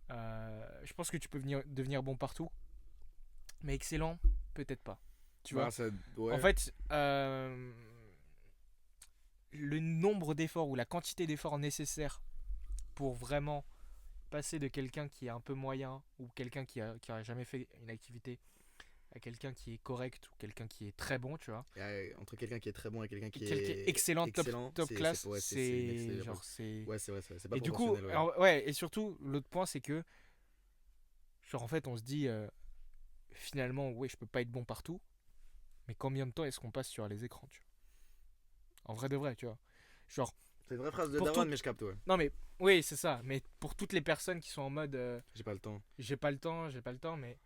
je pense que tu peux devenir bon partout. Mais excellent, peut-être pas. Tu Bah, vois. ouais. En fait, le nombre d'efforts ou la quantité d'efforts nécessaires pour vraiment passer de quelqu'un qui est un peu moyen ou quelqu'un qui a jamais fait une activité à quelqu'un qui est correct ou quelqu'un qui est très bon, tu vois. Entre quelqu'un qui est très bon et quelqu'un qui Quelqu'un qui est excellent, top classe, ouais, c'est genre c'est. Ouais, c'est vrai, c'est pas Et du coup, proportionnel, ouais. alors, ouais, et surtout l'autre point c'est que genre en fait on se dit finalement ouais je peux pas être bon partout, mais combien de temps est-ce qu'on passe sur les écrans, tu vois. En vrai de vrai, tu vois. Genre C'est une vraie phrase de pour Darwin, tout- mais je capte, ouais. non mais oui c'est ça, mais pour toutes les personnes qui sont en mode J'ai pas le temps. j'ai pas le temps, mais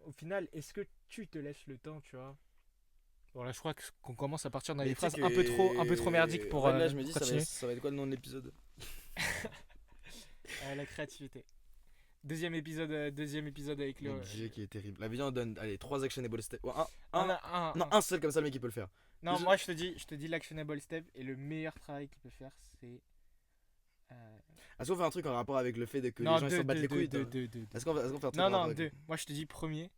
au final, est-ce que tu te laisses le temps, tu vois. Bon là, je crois qu'on commence à partir dans Mais des tu sais phrases que- un peu trop merdiques pour Ouais, là, je me dis, continuer. ça va être quoi le nom de l'épisode? La créativité. Deuxième épisode avec le. Le DJ qui est terrible. La vidéo, on donne, allez, 3 actionable steps. Ouais, Non, un seul comme ça, le mec, il peut le faire. non, Déjà- moi je te dis l'actionable step et le meilleur travail qu'il peut faire, c'est. Est-ce qu'on fait un truc en rapport avec le fait que Non, les gens ils s'en battent les couilles? Est-ce qu'on fait un truc Non, en non, rapport avec- deux. Moi je te dis premier,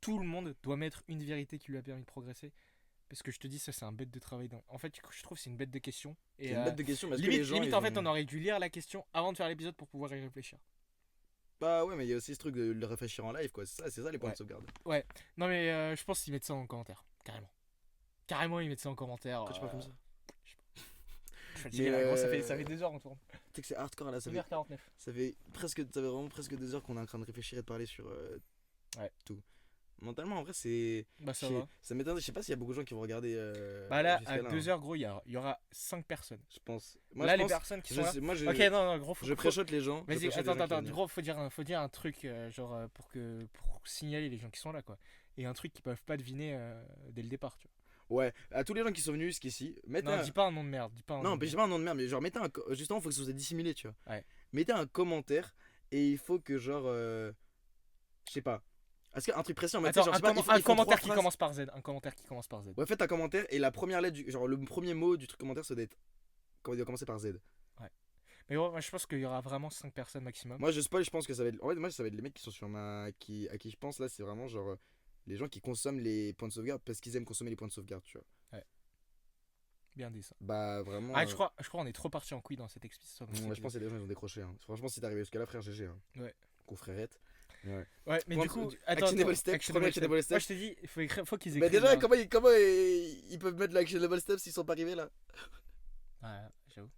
tout le monde doit mettre une vérité qui lui a permis de progresser. Parce que je te dis, ça, c'est un bête de travail. En fait, je trouve que c'est une bête de question. Et C'est une bête de question parce que limite, les gens. limite ils en fait, ont- on aurait dû lire la question avant de faire l'épisode pour pouvoir y réfléchir. Bah ouais, mais il y a aussi ce truc de le réfléchir en live, quoi. C'est ça les points Ouais. de sauvegarde. Non, mais je pense qu'ils mettent ça en commentaire. Carrément. Carrément, ils mettent ça en commentaire. Quand tu parles comme ça. Je suis fatigué, là, gros, ça fait 2 heures on tourne. Tu sais que c'est hardcore là, 1h49. ça fait vraiment presque 2 heures qu'on est en train de réfléchir et de parler sur Ouais. tout. Mentalement, en vrai, c'est. Bah, ça je sais- va. Ça m'étonne, je sais pas s'il y a beaucoup de gens qui vont regarder. Bah, là, jusqu'à à là, 2 hein. heures, gros, il y aura 5 personnes. Je pense. Là, je les pense- personnes qui sont là. moi, Ok, non, gros, je préchote les gens. Vas-y, je préchote les attends, gens qui vont gros, faut dire un truc, pour signaler les gens qui sont là, quoi. Et un truc qu'ils peuvent pas deviner dès le départ, tu Ouais, à tous les gens qui sont venus jusqu'ici, mettez vois. Non, un. dis pas un nom de merde, dis pas un nom Non, de mais merde. j'ai pas un nom de merde, mais genre mettez un. Justement, faut que ce soit dissimulé, tu vois. Ouais. Mettez un commentaire et il faut que, genre. Je sais pas. Est-ce qu'un truc précis en mode, Attends, genre, je sais pas, il faut un 3 commentaire qui phrases. commence par Z. Un commentaire qui commence par Z. Ouais, faites un commentaire et la première lettre, genre le premier mot du truc commentaire, ça doit être. Comment il doit commencer par Z. Mais gros, moi, je pense qu'il y aura vraiment 5 personnes maximum. Moi, je spoil, je pense que ça va être. En fait, moi, ça va être les mecs qui sont sur ma. À qui je pense là, c'est vraiment genre. Les gens qui consomment les points de sauvegarde parce qu'ils aiment consommer les points de sauvegarde, tu vois. Bien dit ça. Bah, vraiment. Ah, je crois on est trop parti en couille dans cet épisode. Ouais, je pense que les gens ils ont décroché. Hein. Franchement, si t'es arrivé jusqu'à là, frère, GG. Hein. Ouais. Confrérette. Ouais. Ouais, mais Point du de- coup, actionable step, premier actionable step. Moi, je t'ai dit, faut qu'ils Mais écrivent. déjà, là. comment ils peuvent mettre l'actionable step s'ils sont pas arrivés là? Ouais, j'avoue.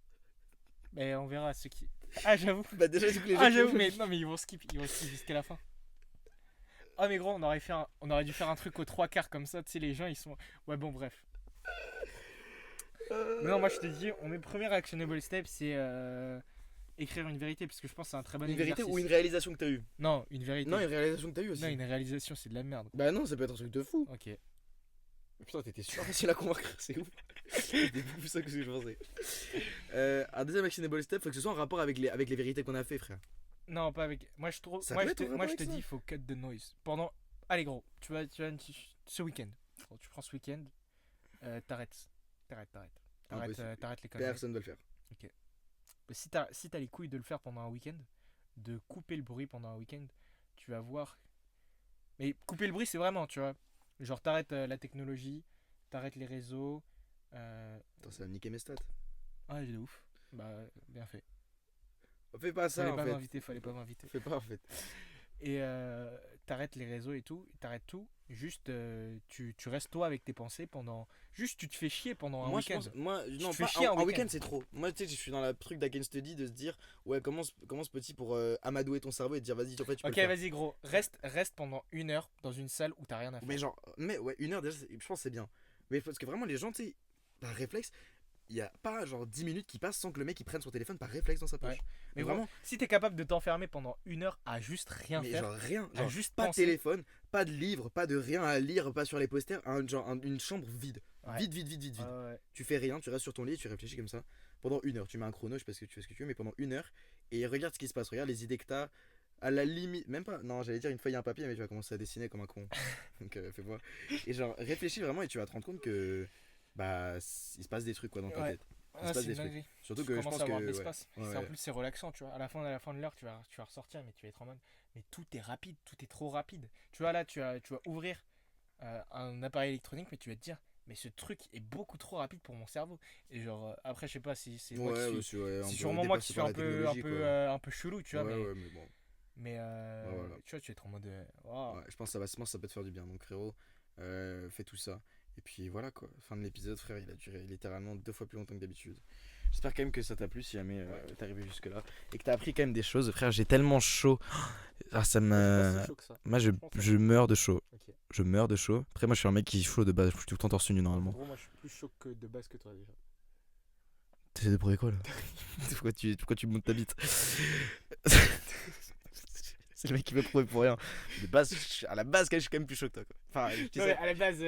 Mais on verra ceux qui. Ah, j'avoue. Bah, déjà, du coup, les gens. Ah, qui- j'avoue, mais non, mais ils vont skip jusqu'à la fin. Ah, mais gros, on aurait dû faire un truc aux 3/4 comme ça, tu sais, les gens ils sont. Ouais, bon, bref. Mais non, moi je te dis, on met premier actionable step, c'est écrire une vérité, parce que je pense que c'est un très bon Une vérité exercice. ou une réalisation que t'as eue? Non, une vérité. Non, une réalisation que t'as eue aussi. Non, une réalisation, c'est de la merde. Bah, non, ça peut être un truc de fou. Ok. Putain, t'étais super facile à convaincre, c'est ouf. C'était beaucoup plus ça que ce que je pensais. Un deuxième actionable step, faut que ce soit en rapport avec les vérités qu'on a fait, frère. Non, pas avec. Moi je trouve. Ça Moi peut je être te, en rapport moi, je avec te ça. dis, il faut cut the noise. Pendant. Allez, gros, tu vas ce week-end. Gros, tu prends ce week-end, t'arrêtes. Impossible. T'arrêtes les conneries. Personne ne va le faire. Mais si t'as les couilles de le faire pendant un week-end, de couper le bruit pendant un week-end, tu vas voir. Mais couper le bruit, c'est vraiment, tu vois. Genre, t'arrêtes la technologie, t'arrêtes les réseaux. Attends, ça va me niquer mes stats. Ah, j'ai de ouf. Bah, bien fait. Fais pas ça en fait. Fallait pas m'inviter. Fais pas en fait. Et t'arrêtes les réseaux et tout, t'arrêtes tout. Juste, tu restes toi avec tes pensées pendant. Juste, tu te fais chier pendant un Moi, je week-end. pense, moi, non, te fais pas chier un un week-end. week-end, c'est trop. Moi, tu sais, je suis dans la truc d'Aken Study de se dire, ouais, commence petit pour amadouer ton cerveau et te dire, vas-y, en fait, tu peux Ok, le faire. vas-y, gros. Reste pendant 1 heure dans une salle où t'as rien à faire. Mais genre, ouais, 1 heure déjà, je pense que c'est bien. Mais parce que vraiment, les gens, tu sais, par réflexe, il y a pas genre 10 minutes qui passent sans que le mec il prenne son téléphone par réflexe dans sa poche. Ouais. Mais vraiment, vraiment, si t'es capable de t'enfermer pendant 1 heure à juste rien mais faire, genre rien. à Genre, juste pas de penser. téléphone, pas de livre, pas de rien à lire, pas sur les posters, une chambre vide. Ouais. Vide. Ouais. Tu fais rien, tu restes sur ton lit et tu réfléchis comme ça pendant 1 heure. Tu mets un chrono, je sais pas ce que tu fais ce que tu veux, mais pendant 1 heure et regarde ce qui se passe. Regarde les idées que t'as. À la limite, même pas. Non, j'allais dire une feuille et un papier, mais tu vas commencer à dessiner comme un con. Donc fais voir. Et genre réfléchis vraiment et tu vas te rendre compte que bah il se passe des trucs quoi dans ta Ouais. tête. Ah, se passe c'est des une trucs. dinguerie. Surtout Tu que je commences pense à avoir que de ouais. l'espace. Ouais, En ouais. plus, c'est relaxant, tu vois. À la fin de l'heure, tu vas ressortir, mais tu vas être en mode. Mais tout est rapide, tout est trop rapide. Tu vois, là, tu vas ouvrir un appareil électronique, mais tu vas te dire, mais ce truc est beaucoup trop rapide pour mon cerveau. Et genre, après, je sais pas si c'est moi qui suis. ouais, un C'est peu sûrement moi qui dépassé suis par un la peu, technologie, quoi. un peu chelou, tu vois. Ouais, mais ouais, mais bon. mais voilà. tu vois, tu vas être en mode. Waouh. Ouais, je pense que ça peut te faire du bien. Donc frérot, fais tout ça. Et puis voilà quoi. Fin de l'épisode, frère, il a duré littéralement 2 fois plus longtemps que d'habitude. J'espère quand même que ça t'a plu si jamais t'es arrivé jusque là et que t'as appris quand même des choses. Frère, j'ai tellement chaud. Ah, ça me. Moi, je meurs de chaud. Ok. Je meurs de chaud. Après, moi, je suis un mec qui est chaud de base. Je suis tout le temps torse nu normalement. Gros, moi, je suis plus chaud que de base que toi déjà. T'essaies de prouver quoi là? pourquoi tu montes ta bite? C'est le mec qui veut prouver pour rien. De base, à la base, je suis quand même plus chaud que toi. Quoi. Enfin, je dis Non, ça. mais à la base,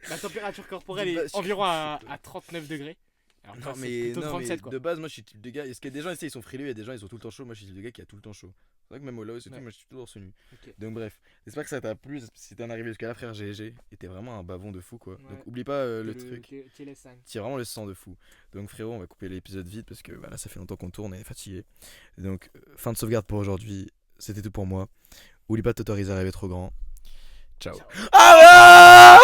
la température corporelle De base, est je suis environ à plus chaud. 39 degrés. Alors, toi, Non c'est mais, plutôt 37 quoi. de base moi je suis le type de gars, est-ce qu'il y a des gens ici ils sont frileux, il y a des gens ils sont tout le temps chauds, moi je suis le type de gars qui a tout le temps chaud. C'est vrai que même au Laos et tout, Ouais. moi je suis toujours nu. Ok. Donc bref, j'espère que ça t'a plu, si t'es en arrivé jusqu'à là frère GG, et t'es vraiment un bavon de fou quoi. Ouais. Donc oublie pas le truc, TLS5. t'es vraiment le sang de fou. Donc frérot on va couper l'épisode vite parce que voilà, ça fait longtemps qu'on tourne et on est fatigué. Donc fin de sauvegarde pour aujourd'hui, c'était tout pour moi. Oublie pas de t'autoriser à rêver trop grand. Ciao. Ah